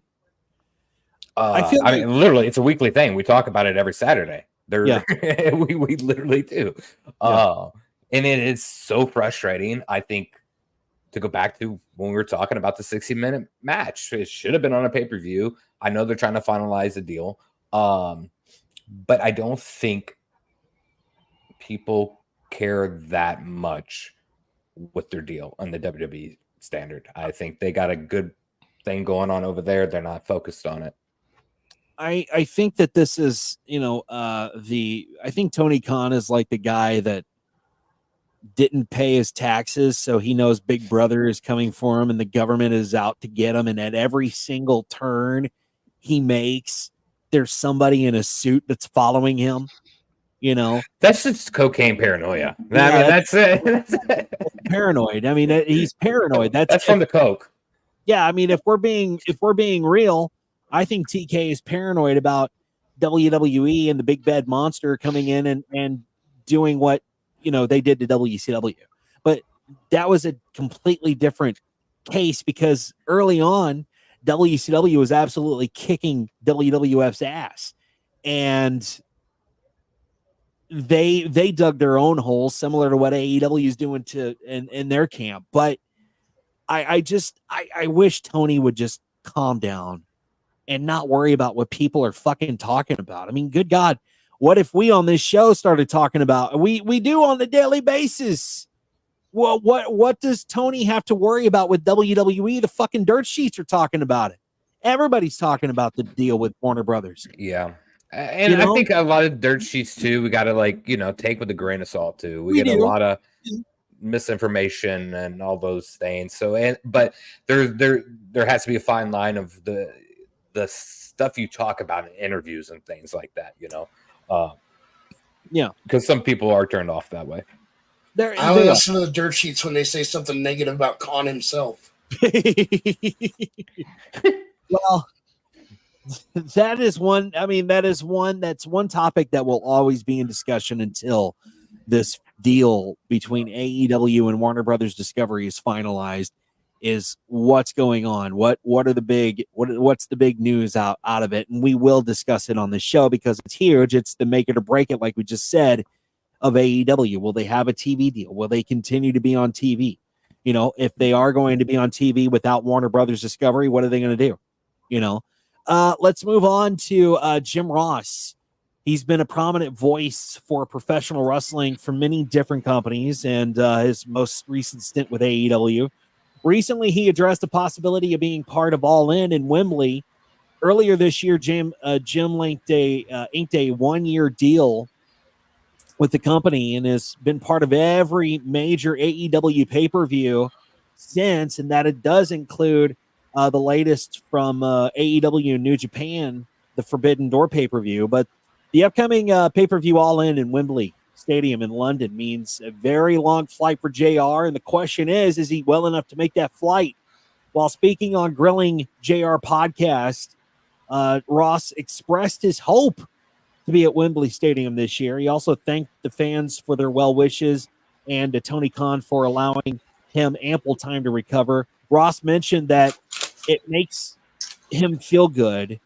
Literally, it's a weekly thing. We talk about it every Saturday. We literally do. And it is so frustrating. I think to go back to when we were talking about the 60-minute match, it should have been on a pay-per-view. I know they're trying to finalize the deal. But I don't think people care that much with their deal on the WWE standard. I think they got a good thing going on over there. They're not focused on it. I think that this is, I think Tony Khan is like the guy that didn't pay his taxes, so he knows Big Brother is coming for him and the government is out to get him. And at every single turn he makes, there's somebody in a suit that's following him. That's just cocaine paranoia. That's it. That's it. Paranoid. I mean, he's paranoid. That's from the coke. Yeah, I mean, if we're being real, I think TK is paranoid about WWE and the big bad monster coming in and doing what they did to WCW. But that was a completely different case because early on, WCW was absolutely kicking WWF's ass, and they dug their own hole, similar to what AEW is doing in their camp. But I wish Tony would just calm down and not worry about what people are fucking talking about. I mean, good God, What if we on this show started talking about, we do on a daily basis? Well, what does Tony have to worry about with WWE? The fucking dirt sheets are talking about it. Everybody's talking about the deal with Warner Brothers. Yeah. And I think a lot of dirt sheets too, we got to take with a grain of salt too. We get a lot of misinformation and all those things. So, but there has to be a fine line of the stuff you talk about in interviews and things like that, yeah, because some people are turned off that way. I only listen to the dirt sheets when they say something negative about Khan himself. Well, that is one. I mean, that's one topic that will always be in discussion until this deal between AEW and Warner Brothers Discovery is finalized. Is what's going on? What's the big news out of it? And we will discuss it on the show because it's huge. It's the make it or break it, like we just said, of AEW. Will they have a TV deal? Will they continue to be on TV? If they are going to be on TV without Warner Brothers Discovery, what are they going to do? Let's move on to Jim Ross. He's been a prominent voice for professional wrestling for many different companies, and his most recent stint with AEW. Recently, he addressed the possibility of being part of All In Wembley. Earlier this year, Jim inked a one-year deal with the company and has been part of every major AEW pay-per-view since, and that it does include the latest from AEW New Japan, the Forbidden Door pay-per-view. But the upcoming pay-per-view All In Wembley Stadium in London means a very long flight for JR, and the question is he well enough to make that flight? While speaking on Grilling JR podcast, Ross expressed his hope to be at Wembley Stadium this year. He also thanked the fans for their well wishes and to Tony Khan for allowing him ample time to recover. Ross mentioned that it makes him feel good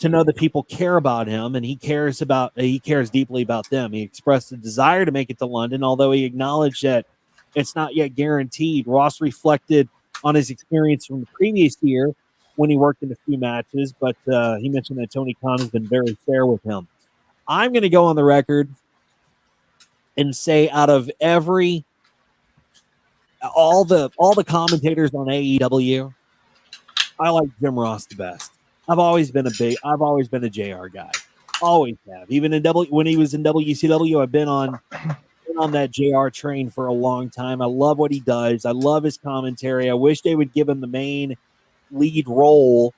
to know that people care about him, and he cares deeply about them. He expressed a desire to make it to London, although he acknowledged that it's not yet guaranteed. Ross reflected on his experience from the previous year when he worked in a few matches, but he mentioned that Tony Khan has been very fair with him. I'm going to go on the record and say, out of all the commentators on AEW, I like Jim Ross the best. I've always been a JR guy. Always have. Even when he was in WCW, I've been on that JR train for a long time. I love what he does. I love his commentary. I wish they would give him the main lead role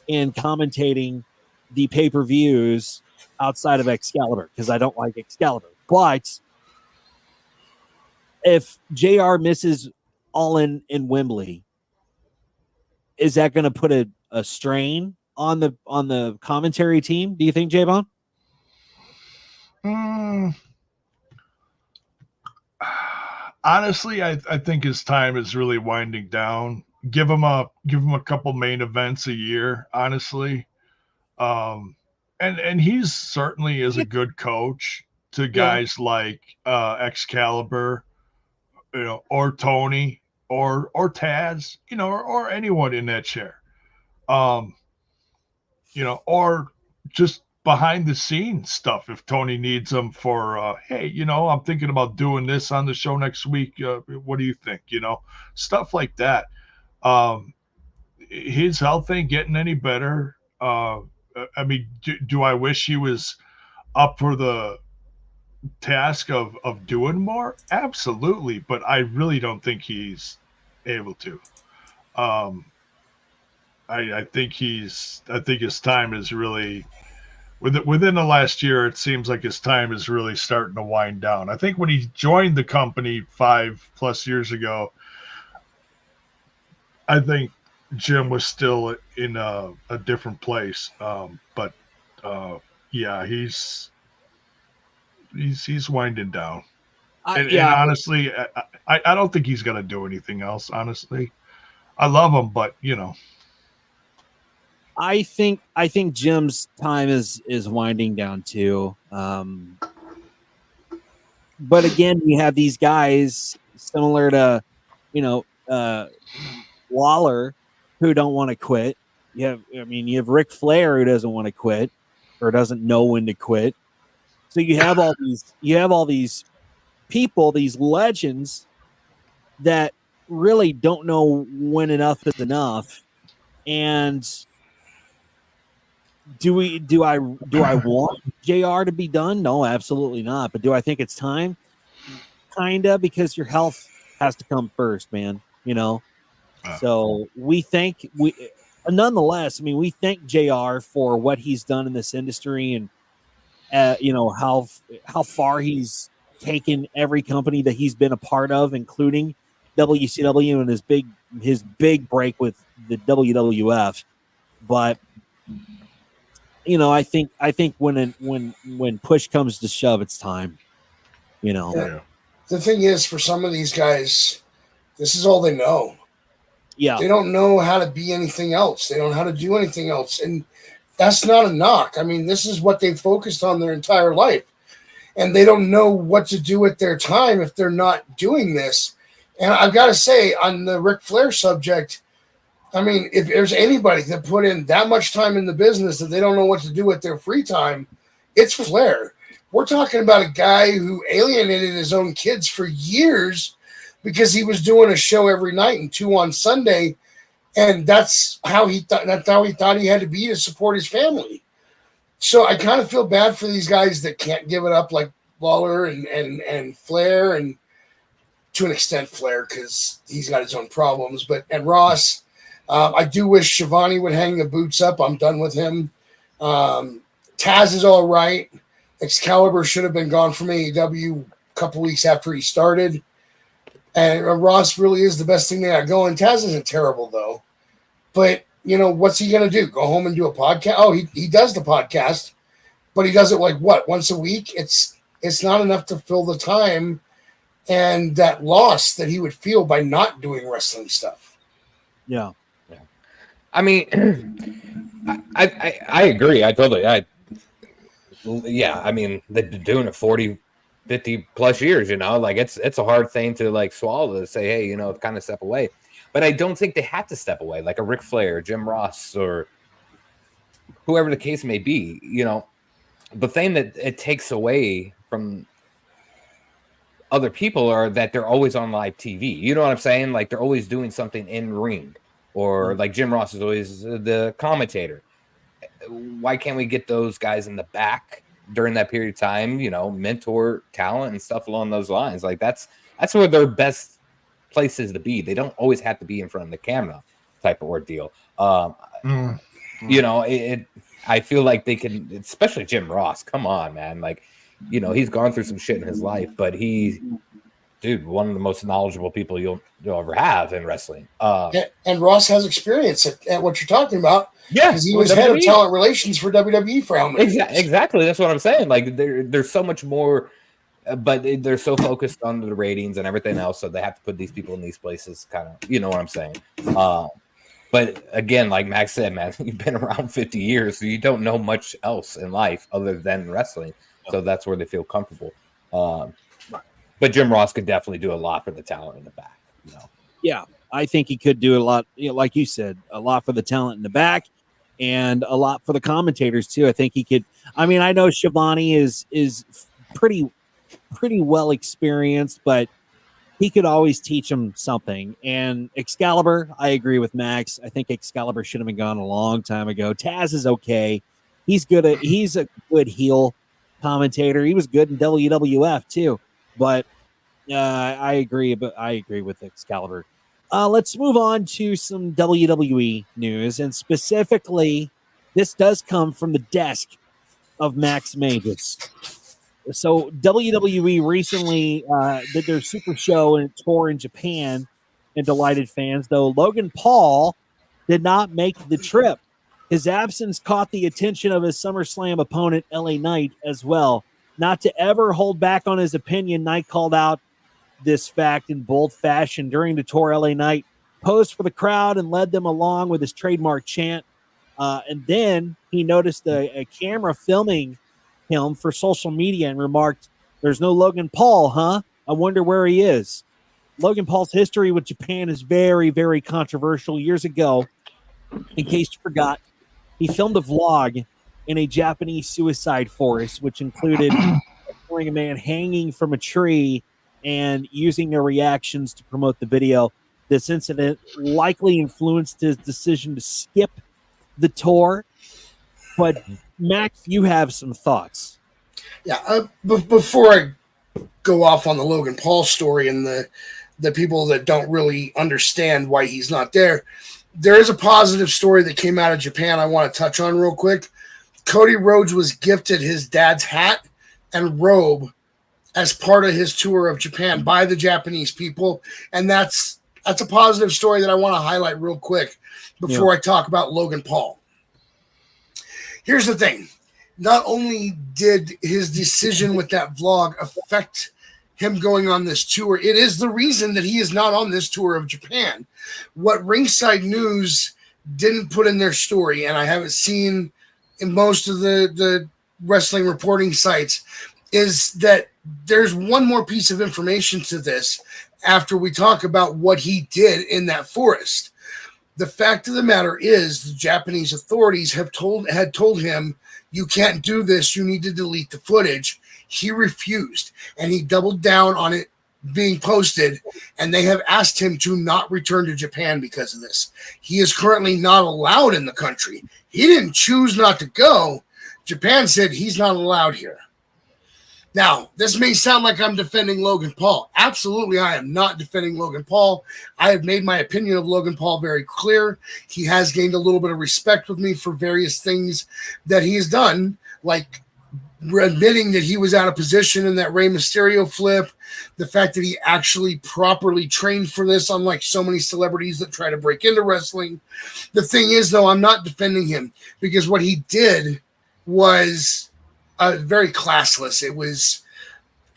in commentating the pay-per-views outside of Excalibur, because I don't like Excalibur. But if JR misses All In Wembley, is that going to put a strain on the commentary team, do you think, J-Bone? Honestly, I think his time is really winding down. Give him a couple main events a year, honestly. And he's certainly is a good coach to guys like Excalibur, or Tony, or Taz, or anyone in that chair. Or just behind the scenes stuff. If Tony needs them for, hey, I'm thinking about doing this on the show next week. What do you think? Stuff like that. His health ain't getting any better. I mean, do I wish he was up for the task of doing more? Absolutely. But I really don't think he's able to. I think his time is really within the last year. It seems like his time is really starting to wind down. I think when he joined the company 5+ years ago, I think Jim was still in a different place. But he's winding down. And honestly, I don't think he's going to do anything else. Honestly, I love him, but I think Jim's time is winding down too. But again, you have these guys similar to, Waller, who don't want to quit. You have Ric Flair, who doesn't want to quit or doesn't know when to quit. So you have all these people, these legends that really don't know when enough is enough. And do I want JR to be done? No, absolutely not. But do I think it's time? Kinda, because your health has to come first, man. So nonetheless, I mean, we thank JR for what he's done in this industry, and how far he's taken every company that he's been a part of, including WCW and his big break with the WWF. But I think when push comes to shove, it's time. Yeah. The thing is, for some of these guys, this is all they know. Yeah. They don't know how to be anything else. They don't know how to do anything else. And that's not a knock. I mean, this is what they've focused on their entire life. And they don't know what to do with their time if they're not doing this. And I've got to say, on the Ric Flair subject, I mean, if there's anybody that put in that much time in the business that they don't know what to do with their free time, it's Flair. We're talking about a guy who alienated his own kids for years because he was doing a show every night and 2 on Sunday, and that's how he thought he had to be to support his family. So I kind of feel bad for these guys that can't give it up, like Lawler and Flair, and to an extent Flair because he's got his own problems. And Ross, I do wish Schiavone would hang the boots up. I'm done with him. Taz is all right. Excalibur should have been gone from AEW a couple weeks after he started. And Ross really is the best thing they got going. Taz isn't terrible, though. But, what's he going to do? Go home and do a podcast? Oh, he does the podcast, but he does it once a week? It's not enough to fill the time and that loss that he would feel by not doing wrestling stuff. Yeah. I mean, I agree. I mean, they've been doing it 40, 50 plus years, it's a hard thing to swallow to say, hey, kind of step away. But I don't think they have to step away, like a Ric Flair, Jim Ross, or whoever the case may be. The thing that it takes away from other people are that they're always on live TV. You know what I'm saying? Like they're always doing something in ring, or like Jim Ross is always the commentator. Why can't we get those guys in the back during that period of time, mentor talent and stuff along those lines? Like that's where their best places to be. They don't always have to be in front of the camera type of ordeal. I feel like they can, especially Jim Ross. Come on, man. He's gone through some shit in his life, but one of the most knowledgeable people you'll ever have in wrestling. And Ross has experience at what you're talking about. Yeah, because he was head of talent relations for WWE for how many years? Exactly. That's what I'm saying. There's so much more, but they're so focused on the ratings and everything else, so they have to put these people in these places. Kind of, you know what I'm saying? But again, like Max said, man, you've been around 50 years, so you don't know much else in life other than wrestling. So that's where they feel comfortable. But Jim Ross could definitely do a lot for the talent in the back. Yeah, I think he could do a lot. Like you said, a lot for the talent in the back, and a lot for the commentators too. I think he could. I mean, I know Schiavone is pretty well experienced, but he could always teach him something. And Excalibur, I agree with Max. I think Excalibur should have been gone a long time ago. Taz is okay. He's a good heel commentator. He was good in WWF too. But I agree with Excalibur. Let's move on to some WWE news, and specifically, this does come from the desk of Max Magus. So WWE recently did their Super Show and tour in Japan and delighted fans, though Logan Paul did not make the trip. His absence caught the attention of his SummerSlam opponent, LA Knight, as well. Not to ever hold back on his opinion, Knight called out this fact in bold fashion during the tour. LA Knight posed for the crowd and led them along with his trademark chant. And then he noticed a camera filming him for social media and remarked, "There's no Logan Paul, huh? I wonder where he is." Logan Paul's history with Japan is very, very controversial. Years ago, in case you forgot, he filmed a vlog in a Japanese suicide forest, which included a man hanging from a tree and using their reactions to promote the video. This incident likely influenced his decision to skip the tour. But Max, you have some thoughts. Yeah, before I go off on the Logan Paul story and the people that don't really understand why he's not there, there is a positive story that came out of Japan I want to touch on real quick. Cody Rhodes was gifted his dad's hat and robe as part of his tour of Japan by the Japanese people, and that's a positive story that I want to highlight real quick before I talk about Logan Paul. Here's the thing. Not only did his decision with that vlog affect him going on this tour, it is the reason that he is not on this tour of Japan. What Ringside News didn't put in their story, and I haven't seen in most of the wrestling reporting sites, is that there's one more piece of information to this after we talk about what he did in that forest. The fact of the matter is the Japanese authorities had told him, you can't do this, you need to delete the footage. He refused, and he doubled down on it being posted, and they have asked him to not return to Japan because of this. He is currently not allowed in the country. He didn't choose not to go. Japan said he's not allowed here. Now, this may sound like I'm defending Logan Paul. Absolutely, I am not defending Logan Paul. I have made my opinion of Logan Paul very clear. He has gained a little bit of respect with me for various things that he has done, like admitting that he was out of position in that Rey Mysterio flip, the fact that he actually properly trained for this, unlike so many celebrities that try to break into wrestling. The thing is, though, I'm not defending him because what he did was very classless. It was,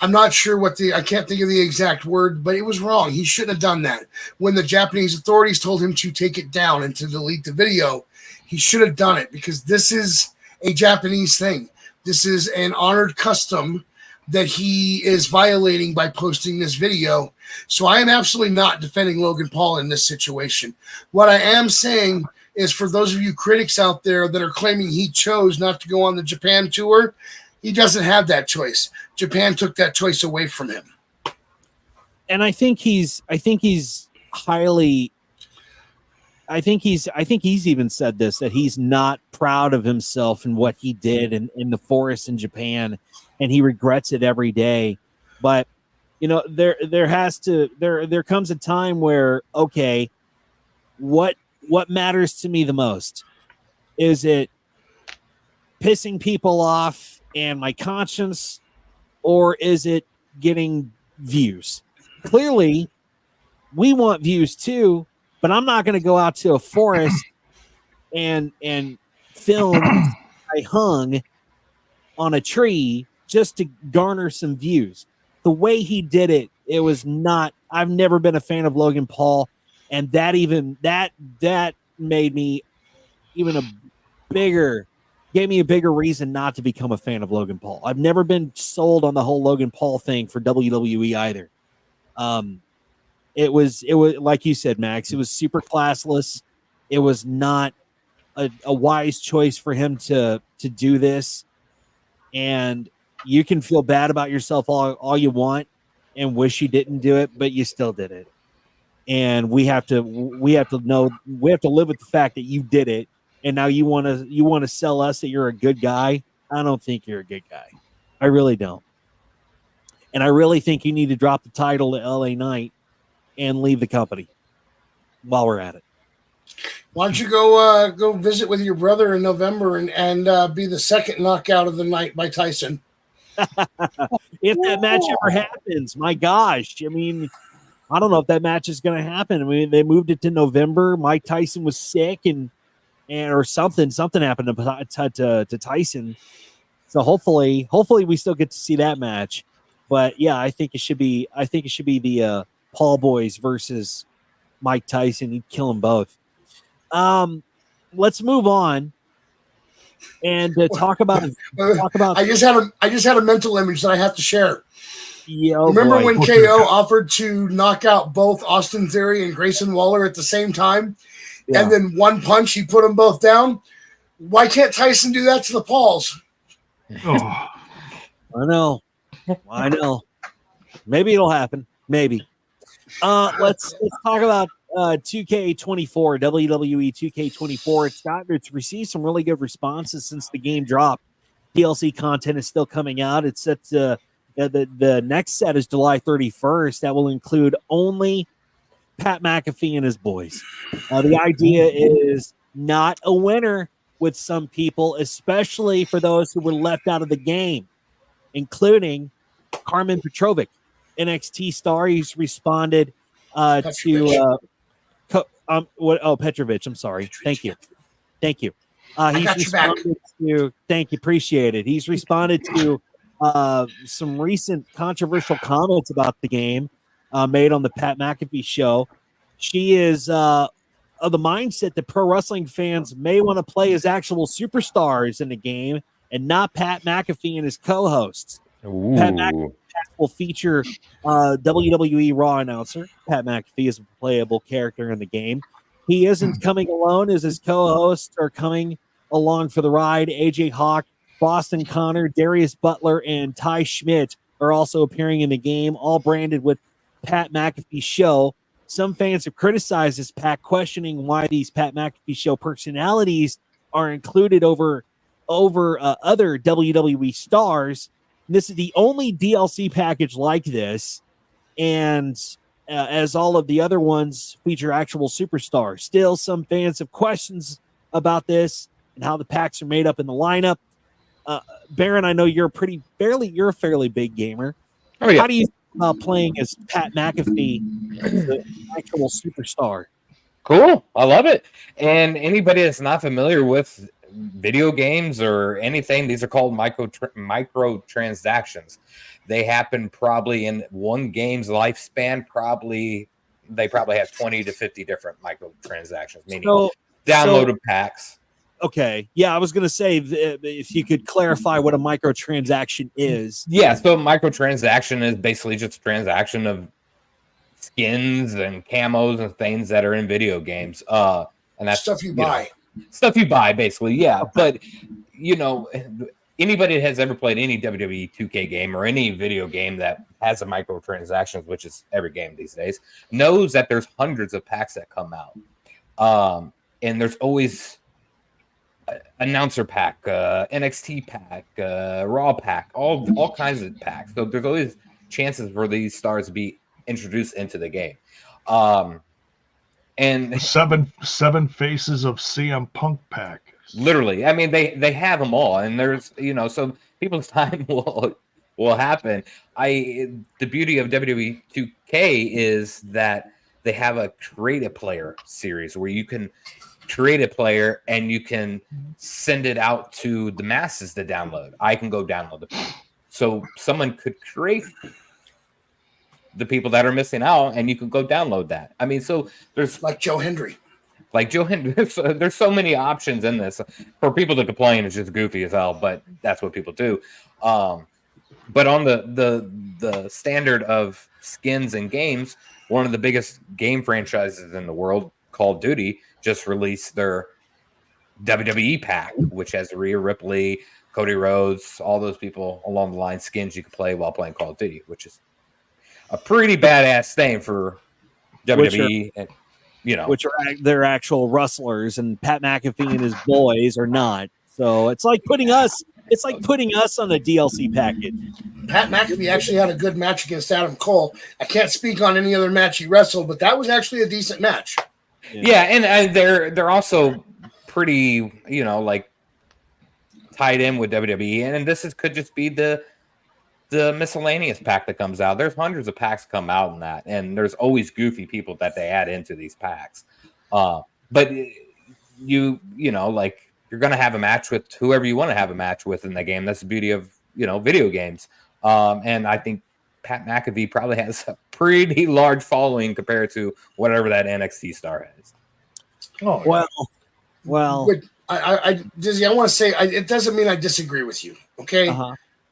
I'm not sure I can't think of the exact word, but it was wrong. He shouldn't have done that. When the Japanese authorities told him to take it down and to delete the video, he should have done it because this is a Japanese thing. This is an honored custom that he is violating by posting this video. So I am absolutely not defending Logan Paul in this situation. What I am saying is, for those of you critics out there that are claiming he chose not to go on the Japan tour, he doesn't have that choice. Japan took that choice away from him. And I think he's even said this, that he's not proud of himself and what he did in the forest in Japan, and he regrets it every day. But there comes a time where, okay, what matters to me the most? Is it pissing people off and my conscience, or is it getting views? Clearly, we want views too, but I'm not going to go out to a forest and film I hung on a tree just to garner some views. The way he did it, it was not. I've never been a fan of Logan Paul. And that made me gave me a bigger reason not to become a fan of Logan Paul. I've never been sold on the whole Logan Paul thing for WWE either. It was like you said, Max, it was super classless. It was not a wise choice for him to do this. And you can feel bad about yourself all you want and wish you didn't do it, but you still did it. And we have to live with the fact that you did it, and now you want to sell us that you're a good guy. I don't think you're a good guy. I really don't. And I really think you need to drop the title to LA Knight and leave the company while we're at it. Why don't you go visit with your brother in November and be the second knockout of the night by Tyson? If that match ever happens, my gosh. I mean, I don't know if that match is going to happen. I mean, they moved it to November. Mike Tyson was sick or something happened to Tyson. So hopefully we still get to see that match. But yeah, I think it should be the Paul Boys versus Mike Tyson. He'd kill them both. Let's move on and talk about. I just had a mental image that I have to share. Yeah, remember when KO offered to knock out both Austin Theory and Grayson Waller at the same time, and then one punch he put them both down? Why can't Tyson do that to the Pauls? Oh. I know. Maybe it'll happen. Maybe. Let's talk about 2K24, WWE 2K24. It's received some really good responses since the game dropped. DLC content is still coming out. It's set to the next set is July 31st. That will include only Pat McAfee and his boys. The idea is not a winner with some people, especially for those who were left out of the game, including Carmen Petrovic, NXT star. He's responded to Petrovic. I'm sorry. Thank you. He's responded to. Thank you. Appreciate it. He's responded to some recent controversial comments about the game made on the Pat McAfee show. She is of the mindset that pro wrestling fans may want to play as actual superstars in the game and not Pat McAfee and his co-hosts. Ooh. Pat McAfee will feature WWE Raw announcer. Pat McAfee is a playable character in the game. He isn't coming alone, as his co-hosts are coming along for the ride. AJ Hawk, Boston Connor, Darius Butler, and Ty Schmidt are also appearing in the game, all branded with Pat McAfee Show. Some fans have criticized this pack, questioning why these Pat McAfee Show personalities are included over other WWE stars. This is the only DLC package like this, and as all of the other ones feature actual superstars. Still, some fans have questions about this and how the packs are made up in the lineup. Baron, I know you're a fairly big gamer. Oh yeah. How do you playing as Pat McAfee, the actual superstar? Cool. I love it. And anybody that's not familiar with video games or anything, these are called micro transactions. They happen probably in one game's lifespan. They probably have 20 to 50 different micro transactions, meaning downloaded packs. Okay. Yeah, I was going to say, if you could clarify what a microtransaction is. Yeah, so a microtransaction is basically just a transaction of skins and camos and things that are in video games. And that's stuff you buy. Stuff you buy, basically, yeah. But, anybody that has ever played any WWE 2K game or any video game that has a microtransactions, which is every game these days, knows that there's hundreds of packs that come out. And there's always announcer pack, NXT pack, Raw pack, all kinds of packs. So there's always chances for these stars to be introduced into the game. And seven faces of CM Punk pack. Literally, I mean they have them all, and there's so people's time will happen. The beauty of WWE 2K is that they have a create a player series where you can create a player and you can send it out to the masses to download. I can go download the player. So someone could create the people that are missing out and you can go download that. I mean, so there's like Joe Hendry. There's so many options in this. For people to complain, it's just goofy as hell, but that's what people do. But on the standard of skins and games, one of the biggest game franchises in the world, Call of Duty, just released their WWE pack, which has Rhea Ripley, Cody Rhodes, all those people along the line, skins you can play while playing Call of Duty, which is a pretty badass thing for WWE. Which are their actual wrestlers, and Pat McAfee and his boys are not. So it's like putting us on a DLC package. Pat McAfee actually had a good match against Adam Cole. I can't speak on any other match he wrestled, but that was actually a decent match. Yeah, and they're also pretty, tied in with WWE, and this could just be the miscellaneous pack that comes out. There's hundreds of packs come out in that, and there's always goofy people that they add into these packs. But you're gonna have a match with whoever you want to have a match with in the game. That's the beauty of video games. And I think Pat McAfee probably has a pretty large following compared to whatever that NXT star has. Oh well. Dizzy, I want to say it doesn't mean I disagree with you. Okay,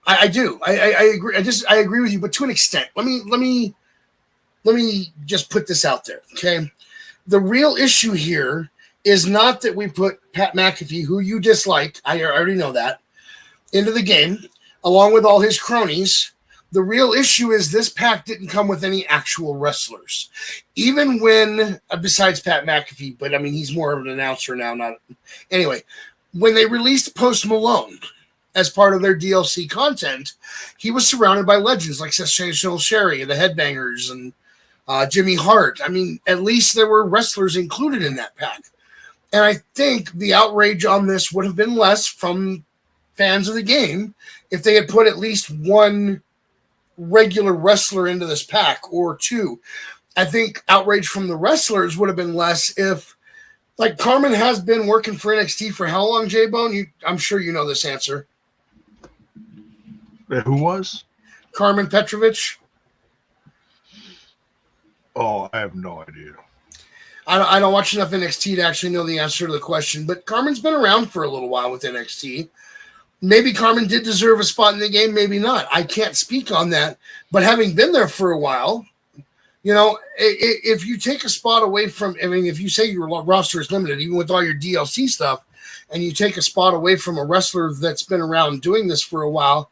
I do. I agree. I agree with you, but to an extent. Let me just put this out there. Okay, the real issue here is not that we put Pat McAfee, who you dislike, I already know that, into the game, along with all his cronies. The real issue is this pack didn't come with any actual wrestlers. Even when, besides Pat McAfee, but I mean, he's more of an announcer now, not... Anyway, when they released Post Malone as part of their DLC content, he was surrounded by legends like Sensational Sherry and the Headbangers and Jimmy Hart. I mean, at least there were wrestlers included in that pack. And I think the outrage on this would have been less from fans of the game if they had put at least one regular wrestler into this pack or two. I think outrage from the wrestlers would have been less if, like, Carmen has been working for NXT for how long, J-Bone? I'm sure you know this answer. Who was? Carmen Petrovich. Oh, I have no idea. I don't watch enough NXT to actually know the answer to the question, but Carmen's been around for a little while with NXT. Maybe Carmen did deserve a spot in the game, maybe not. I can't speak on that. But having been there for a while, you know, if you take a spot away from, I mean, if you say your roster is limited, even with all your DLC stuff, and you take a spot away from a wrestler that's been around doing this for a while,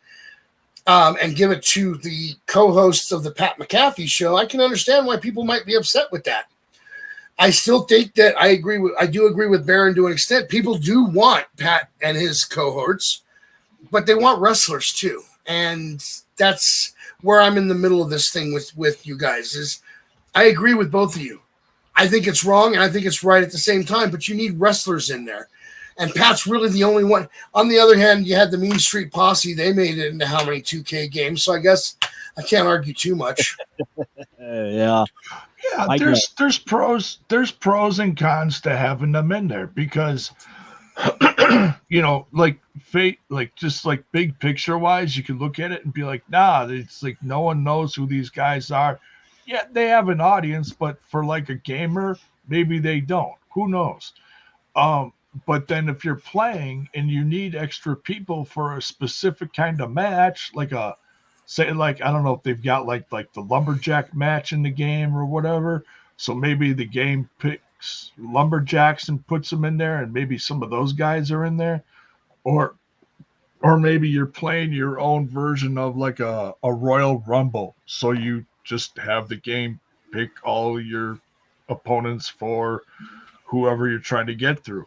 and give it to the co-hosts of the Pat McAfee show, I can understand why people might be upset with that. I still think that I do agree with Baron to an extent. People do want Pat and his cohorts, but they want wrestlers too. And that's where I'm in the middle of this thing with you guys. Is I agree with both of you. I think it's wrong and I think it's right at the same time, but you need wrestlers in there. And Pat's really the only one. On the other hand, you had the Mean Street Posse. They made it into how many 2K games? So I guess I can't argue too much. Yeah. Yeah, there's pros and cons to having them in there because you know, like fate, like just like big picture wise, you can look at it and be like, nah, it's like no one knows who these guys are. Yeah, they have an audience, but for like a gamer, maybe they don't. Who knows? But then if you're playing and you need extra people for a specific kind of match, like a say, like, I don't know if they've got like the lumberjack match in the game or whatever. So maybe the game picks lumberjacks and puts them in there, and maybe some of those guys are in there, or maybe you're playing your own version of like a Royal Rumble. So you just have the game pick all your opponents for whoever you're trying to get through.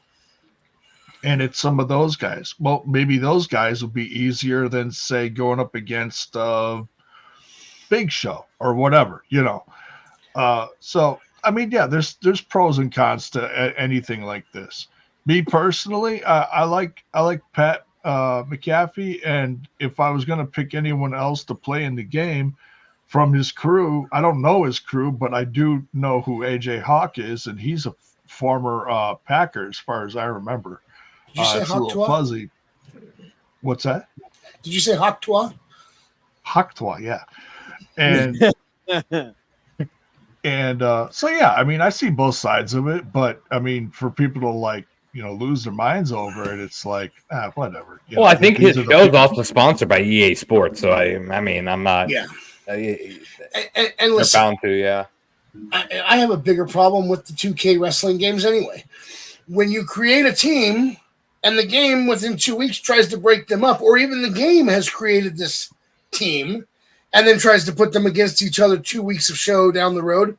And it's some of those guys. Well, maybe those guys will be easier than, say, going up against Big Show or whatever, you know. So, I mean, yeah, there's pros and cons to anything like this. Me personally, I like Pat McAfee, and if I was going to pick anyone else to play in the game from his crew, I don't know his crew, but I do know who AJ Hawk is, and he's a former Packer as far as I remember. Did you say it's a little fuzzy. What's that? Did you say Hawktois? Hawktois, yeah. And so yeah, I mean, I see both sides of it, but I mean, for people to like, you know, lose their minds over it, it's like, whatever. Well, I think his show is also sponsored by EA Sports, so I mean, I'm not. Yeah. And listen, bound to, yeah. I have a bigger problem with the 2K wrestling games anyway. When you create a team and the game within 2 weeks tries to break them up, or even the game has created this team and then tries to put them against each other 2 weeks of show down the road,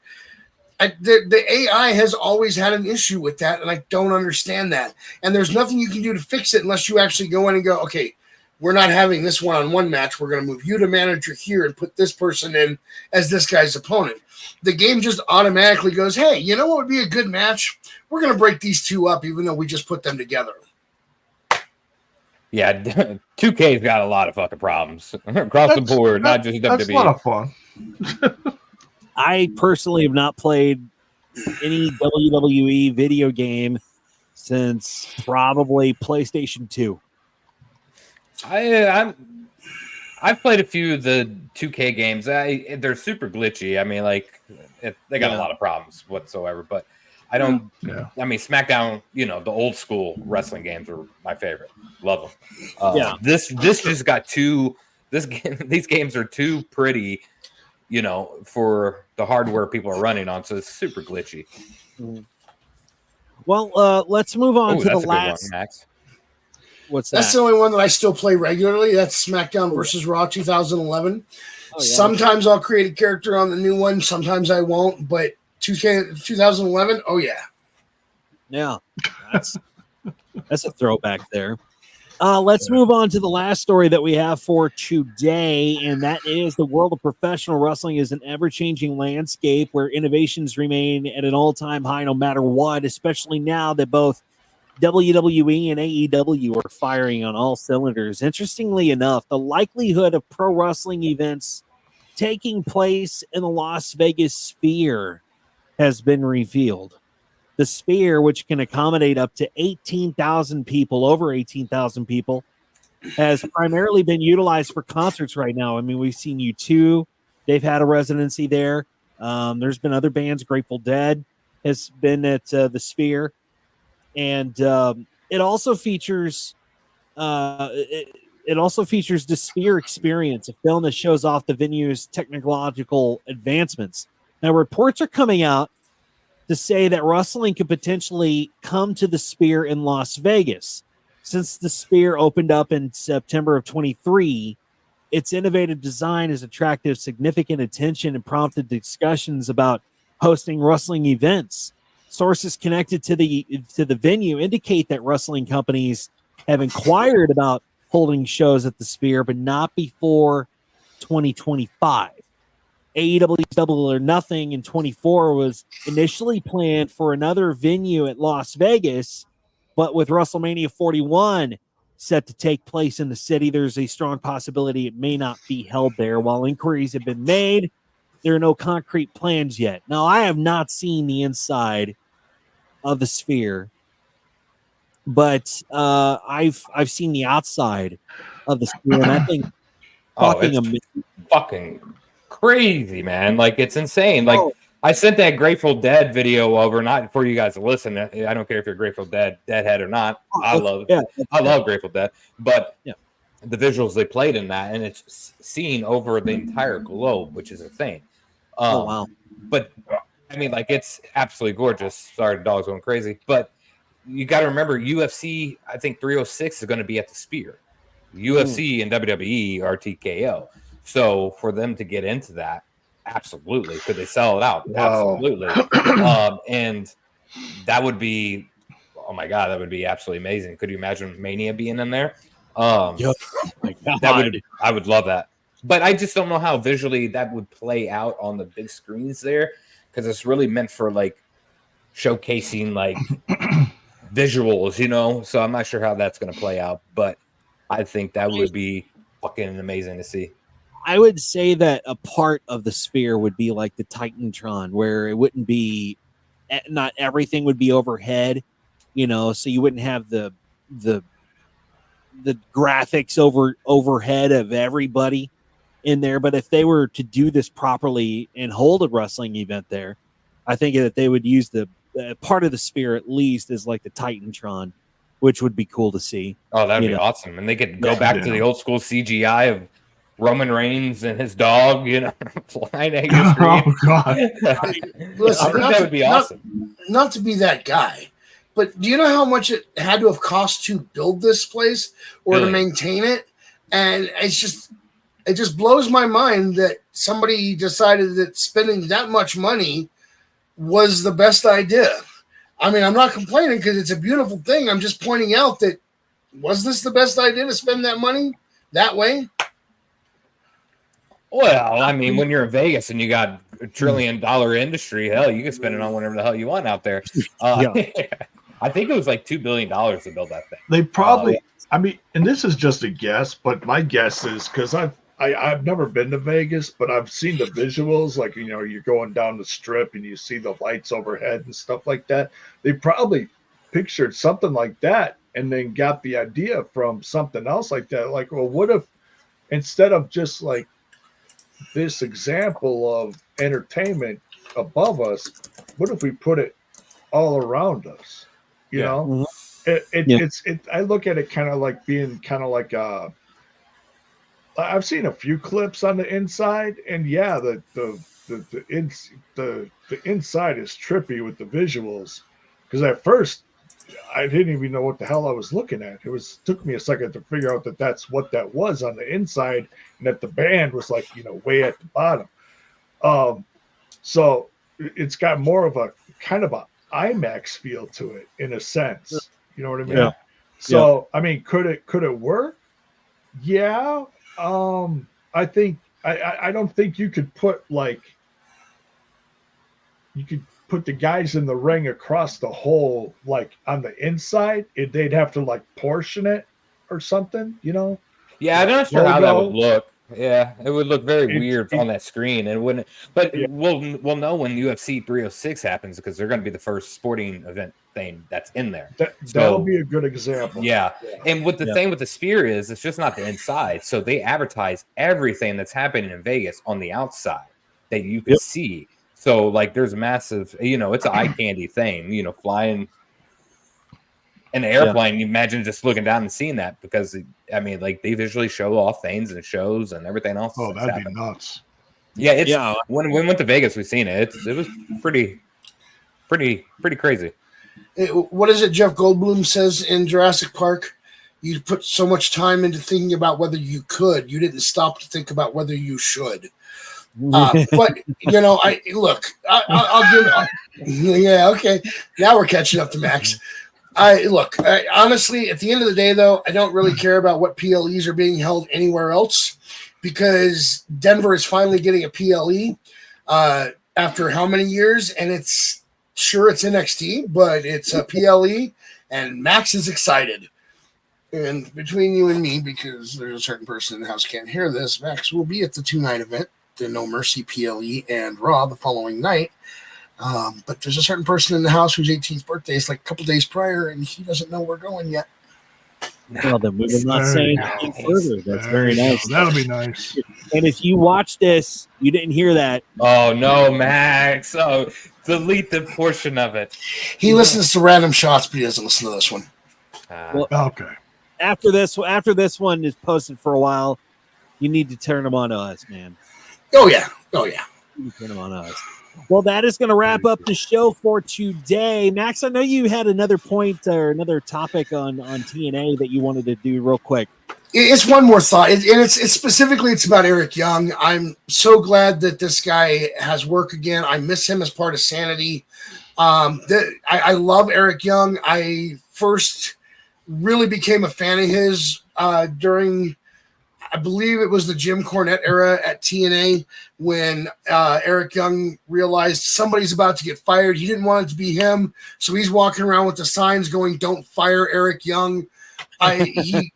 the AI has always had an issue with that, and I don't understand that. And there's nothing you can do to fix it unless you actually go in and go, okay, we're not having this one-on-one match. We're going to move you to manager here and put this person in as this guy's opponent. The game just automatically goes, hey, you know what would be a good match? We're going to break these two up, even though we just put them together. Yeah, 2K's got a lot of fucking problems across the board, not just WWE. That's a lot of fun. I personally have not played any WWE video game since probably PlayStation 2. I've played a few of the 2K games. They're super glitchy. I mean, like they got a lot of problems whatsoever. But I don't. Yeah. I mean, SmackDown. You know, the old school wrestling games are my favorite. Love them. This just got too. These games are too pretty. You know, for the hardware people are running on, so it's super glitchy. Well, let's move on to the last. One, Max. What's that? That's the only one that I still play regularly. That's SmackDown versus Raw 2011. Oh, yeah. Sometimes I'll create a character on the new one. Sometimes I won't. But 2011, oh yeah. Yeah, that's a throwback there. Let's move on to the last story that we have for today, and that is the world of professional wrestling is an ever-changing landscape where innovations remain at an all-time high no matter what, especially now that both WWE and AEW are firing on all cylinders. Interestingly enough, the likelihood of pro wrestling events taking place in the Las Vegas Sphere has been revealed. The Sphere, which can accommodate up to 18,000 people, over 18,000 people, has primarily been utilized for concerts right now. I mean, we've seen U2. They've had a residency there. There's been other bands. Grateful Dead has been at the Sphere. And it also features it also features the Sphere Experience, a film that shows off the venue's technological advancements. Now, reports are coming out to say that wrestling could potentially come to the Sphere in Las Vegas. Since the Sphere opened up in September of 23, its innovative design has attracted significant attention and prompted discussions about hosting wrestling events. Sources connected to the venue indicate that wrestling companies have inquired about holding shows at the Sphere, but not before 2025. AEW's Double or Nothing in 24 was initially planned for another venue at Las Vegas, but with WrestleMania 41 set to take place in the city, there's a strong possibility it may not be held there. While inquiries have been made, there are no concrete plans yet. Now, I have not seen the inside of the Sphere, but I've seen the outside of the Sphere, and I think fucking crazy, man. Like, it's insane. Like, I sent that Grateful Dead video over, not for you guys to listen. I don't care if you're Grateful Deadhead or not. I love Grateful Dead, but the visuals they played in that, and it's seen over the entire globe, which is insane. Wow. But I mean, like, it's absolutely gorgeous. Sorry, the dog's going crazy, but you got to remember, UFC, I think 306 is going to be at the Sphere. UFC and WWE are TKO. So for them to get into that, absolutely. Could they sell it out? Wow. Absolutely. And that would be, oh my God, that would be absolutely amazing. Could you imagine Mania being in there? I would love that. But I just don't know how visually that would play out on the big screens there, because it's really meant for like showcasing like visuals, you know? So I'm not sure how that's going to play out, but I think that would be fucking amazing to see. I would say that a part of the Sphere would be like the Titantron, where it wouldn't be, not everything would be overhead, you know, so you wouldn't have the graphics overhead of everybody in there. But if they were to do this properly and hold a wrestling event there, I think that they would use the part of the Sphere at least as like the Titantron, which would be cool to see. Oh, that'd be awesome. And they could go back to the old school CGI of Roman Reigns and his dog, you know, flying at your screen. Oh, God. Listen, that would be awesome. Not to be that guy, but do you know how much it had to have cost to build this place or to maintain it? And it just blows my mind that somebody decided that spending that much money was the best idea. I mean, I'm not complaining because it's a beautiful thing. I'm just pointing out that, was this the best idea to spend that money that way? Well, I mean, when you're in Vegas and you got $1 trillion industry, hell, you can spend it on whatever the hell you want out there. I think it was like $2 billion to build that thing. They probably, I mean, and this is just a guess, but my guess is, because I've never been to Vegas, but I've seen the visuals, like, you know, you're going down the strip and you see the lights overhead and stuff like that. They probably pictured something like that and then got the idea from something else like that. Like, well, what if instead of just like this example of entertainment above us, what if we put it all around us? You know, it's I look at it kind of like being kind of like I've seen a few clips on the inside, and the inside is trippy with the visuals, Because at first, I didn't even know what the hell I was looking at. Took me a second to figure out that that's what that was on the inside, and that the band was like, way at the bottom. So it's got more of a kind of a IMAX feel to it in a sense. You know what I mean? Yeah. So I mean, could it work? Yeah. I think I don't think you could put put the guys in the ring across the whole, like on the inside. They'd have to portion it or something, Yeah, I'm not sure how that would look. Yeah, it would look very weird on that screen, and wouldn't. But we'll know when UFC 306 happens, because they're going to be the first sporting event thing that's in there. That'll be a good example. Yeah, and what the thing with the Sphere is, it's just not the inside. So they advertise everything that's happening in Vegas on the outside that you can see. So there's massive, it's an eye candy thing, flying in an airplane. You imagine just looking down and seeing that, because they visually show off things and shows and everything else. Oh, that'd be nuts. Yeah, when we went to Vegas, we've seen it. It was pretty crazy. What is it Jeff Goldblum says in Jurassic Park? You put so much time into thinking about whether you could, you didn't stop to think about whether you should. But I'll give. Yeah, okay. Now we're catching up to Max. Honestly, at the end of the day, though, I don't really care about what PLEs are being held anywhere else, because Denver is finally getting a PLE after how many years, and it's NXT, but it's a PLE, and Max is excited. And between you and me, because there's a certain person in the house can't hear this, Max will be at the 2-night event, the No Mercy PLE and Raw the following night. But there's a certain person in the house whose 18th birthday is a couple days prior, and he doesn't know we're going yet. Well, then we will not say anything further. That's very nice. That'll be nice. And if you watch this, you didn't hear that. Oh, no, Max. Oh, delete the portion of it. He listens to random shots, but he doesn't listen to this one. Okay. After this one is posted for a while, you need to turn them on to us, man. Oh, yeah. You turn them on to us. Well, that is going to wrap up the show for today. Max, I know you had another point or another topic on TNA that you wanted to do real quick. It's one more thought, and it's specifically about Eric Young. I'm so glad that this guy has work again. I miss him as part of Sanity. I love Eric Young. I first really became a fan of his during, I believe it was the Jim Cornette era at TNA, when Eric Young realized somebody's about to get fired. He didn't want it to be him, so he's walking around with the signs going, "Don't fire Eric Young." It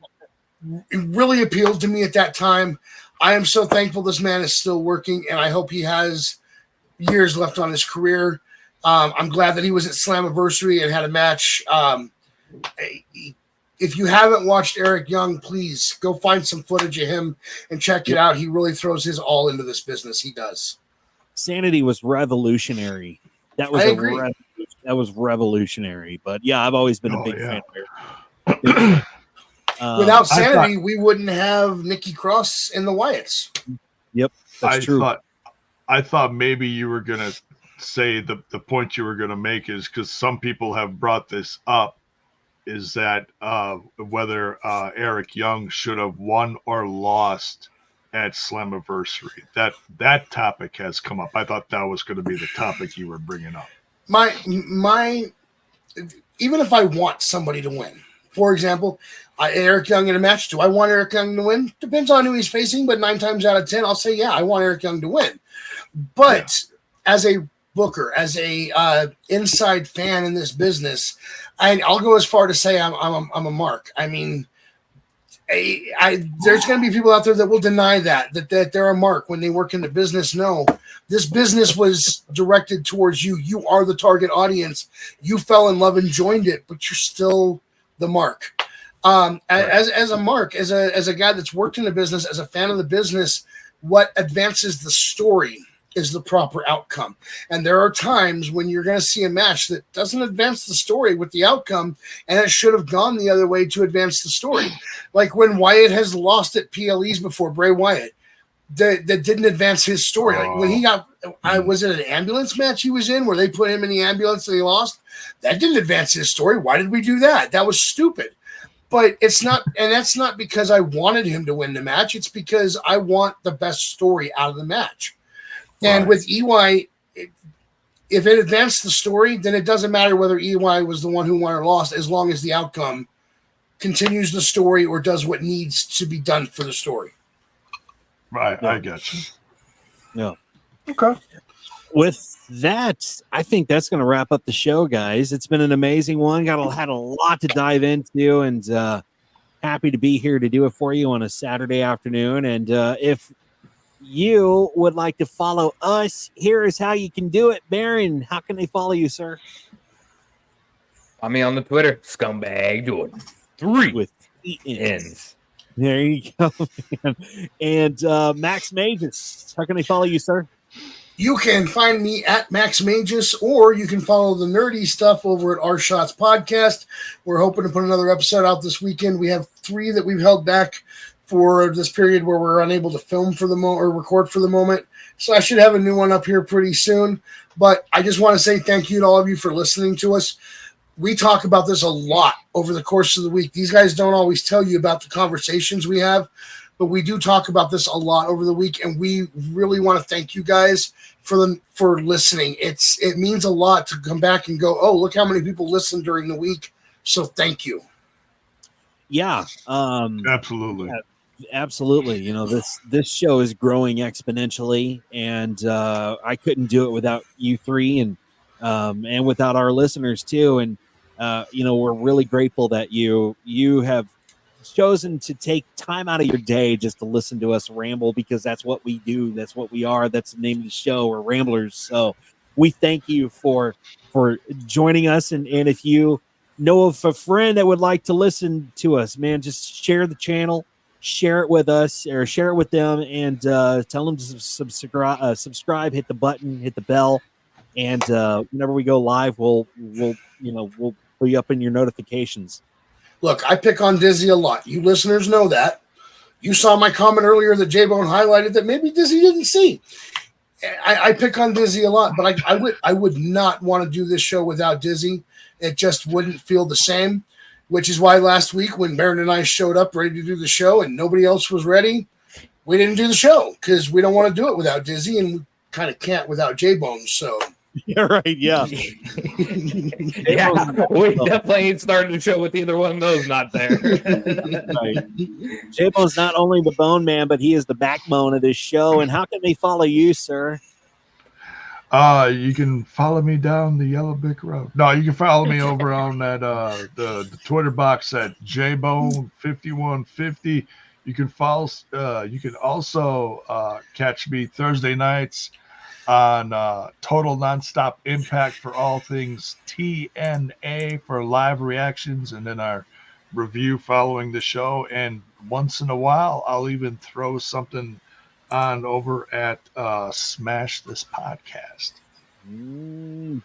really appealed to me at that time. I am so thankful this man is still working, and I hope he has years left on his career. I'm glad that he was at Slammiversary and had a match. If you haven't watched Eric Young, please go find some footage of him and check it out. He really throws his all into this business. He does. Sanity was revolutionary. That was that was revolutionary. But yeah, I've always been a big fan of Eric. Without Sanity, we wouldn't have Nikki Cross and the Wyatts. Yep, that's true. I thought maybe you were going to say the point you were going to make is, because some people have brought this up, is that whether Eric Young should have won or lost at Slammiversary. That topic has come up. I thought that was going to be the topic you were bringing up. My even if I want somebody to win, for example, Eric Young in a match, do I want Eric Young to win? Depends on who he's facing, but 9 times out of 10, I'll say, yeah, I want Eric Young to win. But as a booker, as a inside fan in this business, I'll go as far to say I'm a mark. I mean, there's going to be people out there that will deny that they're a mark when they work in the business. No, this business was directed towards you. You are the target audience. You fell in love and joined it, but you're still the mark. As a mark, as a guy that's worked in the business, as a fan of the business, what advances the story is the proper outcome. And there are times when you're going to see a match that doesn't advance the story with the outcome, and it should have gone the other way to advance the story. Like when Wyatt has lost at PLEs before, Bray Wyatt. that didn't advance his story. Like when he got, was it an ambulance match he was in where they put him in the ambulance and he lost? That didn't advance his story. Why did we do that? That was stupid. But it's not, and that's not because I wanted him to win the match. It's because I want the best story out of the match. And with EY, if it advanced the story, then it doesn't matter whether EY was the one who won or lost, as long as the outcome continues the story or does what needs to be done for the story. Right, yeah. I get you. Yeah. Okay. With that, I think that's going to wrap up the show, guys. It's been an amazing one. Had a lot to dive into, and happy to be here to do it for you on a Saturday afternoon. And if you would like to follow us, here is how you can do it. Baron, how can they follow you, sir? Find me on the Twitter, Scumbag Jordan 3 with N's. There you go, man. And Max Magus, how can they follow you, sir? You can find me at Max Magus, or you can follow the nerdy stuff over at Our Shots Podcast. We're hoping to put another episode out this weekend. We have 3 that we've held back for this period where we're unable to film for the moment or record for the moment. So I should have a new one up here pretty soon. But I just want to say thank you to all of you for listening to us. We talk about this a lot over the course of the week. These guys don't always tell you about the conversations we have, but we do talk about this a lot over the week, and we really want to thank you guys for listening. It means a lot to come back and go, oh, look how many people listen during the week. So thank you. Yeah. Absolutely. Absolutely. You know, this show is growing exponentially, and I couldn't do it without you 3 and without our listeners too. And you know, we're really grateful that you have chosen to take time out of your day just to listen to us ramble, because that's what we do. That's what we are. That's the name of the show. We're Ramblers. So we thank you for joining us. And if you know of a friend that would like to listen to us, man, just share the channel, share it with us, or share it with them, and tell them to subscribe, hit the button, hit the bell. And whenever we go live, we'll put you up in your notifications. Look, I pick on Dizzy a lot. You listeners know that. You saw my comment earlier that J-Bone highlighted that maybe Dizzy didn't see. I pick on Dizzy a lot, but I would not want to do this show without Dizzy. It just wouldn't feel the same, which is why last week when Baron and I showed up ready to do the show and nobody else was ready, we didn't do the show because we don't want to do it without Dizzy, and we kind of can't without J-Bone, so... Yeah, right. Yeah. Yeah, we definitely ain't started the show with either one of those not there. Right. J-Bone's not only the bone man, but he is the backbone of this show. And how can they follow you, sir? You can follow me down the Yellow Brick Road. No, you can follow me over on that the Twitter box at JBone5150. You can follow. You can also catch me Thursday nights on Total Nonstop Impact for all things TNA for live reactions, and then our review following the show. And once in a while, I'll even throw something on over at Smash This Podcast.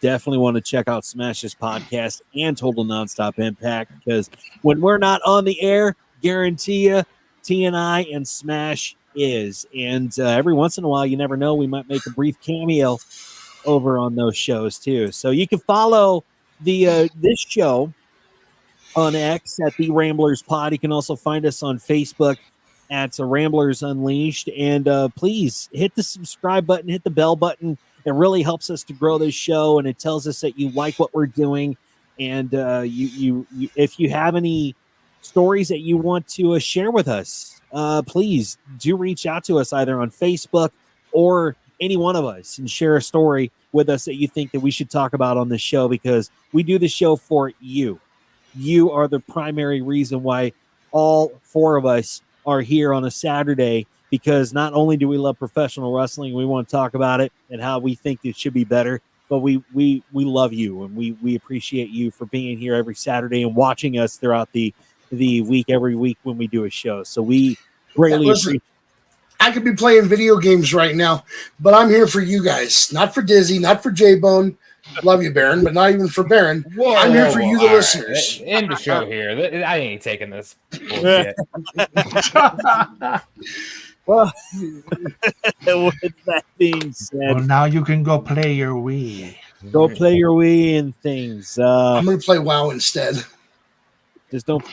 Definitely want to check out Smash This Podcast and Total Nonstop Impact, because when we're not on the air, guarantee you TNI and Smash is. And every once in a while, you never know, we might make a brief cameo over on those shows too. So you can follow the this show on X at the Ramblers Pod. You can also find us on Facebook at Ramblers Unleashed. And please hit the subscribe button, hit the bell button. It really helps us to grow this show, and it tells us that you like what we're doing. And you if you have any stories that you want to share with us, please do reach out to us either on Facebook or any one of us and share a story with us that you think that we should talk about on the show, because we do the show for you. You are the primary reason why all 4 of us are here on a Saturday, because not only do we love professional wrestling, we want to talk about it and how we think it should be better, but we love you, and we appreciate you for being here every Saturday and watching us throughout the week, every week when we do a show. So we greatly appreciate. I could be playing video games right now, but I'm here for you guys, not for Dizzy, not for J-Bone. Love you, Baron, but not even for Baron. I'm here for you, the listeners. Right. End the show here. I ain't taking this bullshit. Well, with that being said, well, now you can go play your Wii. Go play your Wii and things. I'm going to play WoW instead. Just don't.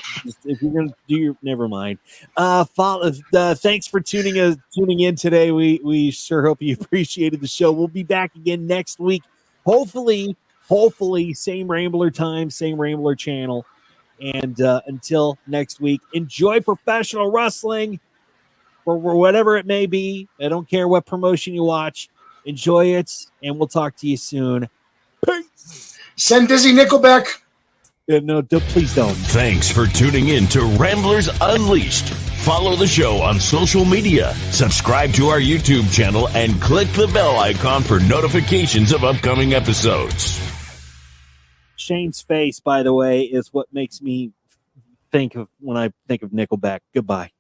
If you're going to do your, never mind. Thanks for tuning in today. We sure hope you appreciated the show. We'll be back again next week. Hopefully, same Rambler time, same Rambler channel. And until next week, enjoy professional wrestling. For whatever it may be. I don't care what promotion you watch. Enjoy it, and we'll talk to you soon. Peace. Send Dizzy Nickelback. No, please don't. Thanks for tuning in to Ramblers Unleashed. Follow the show on social media, subscribe to our YouTube channel, and click the bell icon for notifications of upcoming episodes. Shane's face, by the way, is what makes me think of when I think of Nickelback. Goodbye.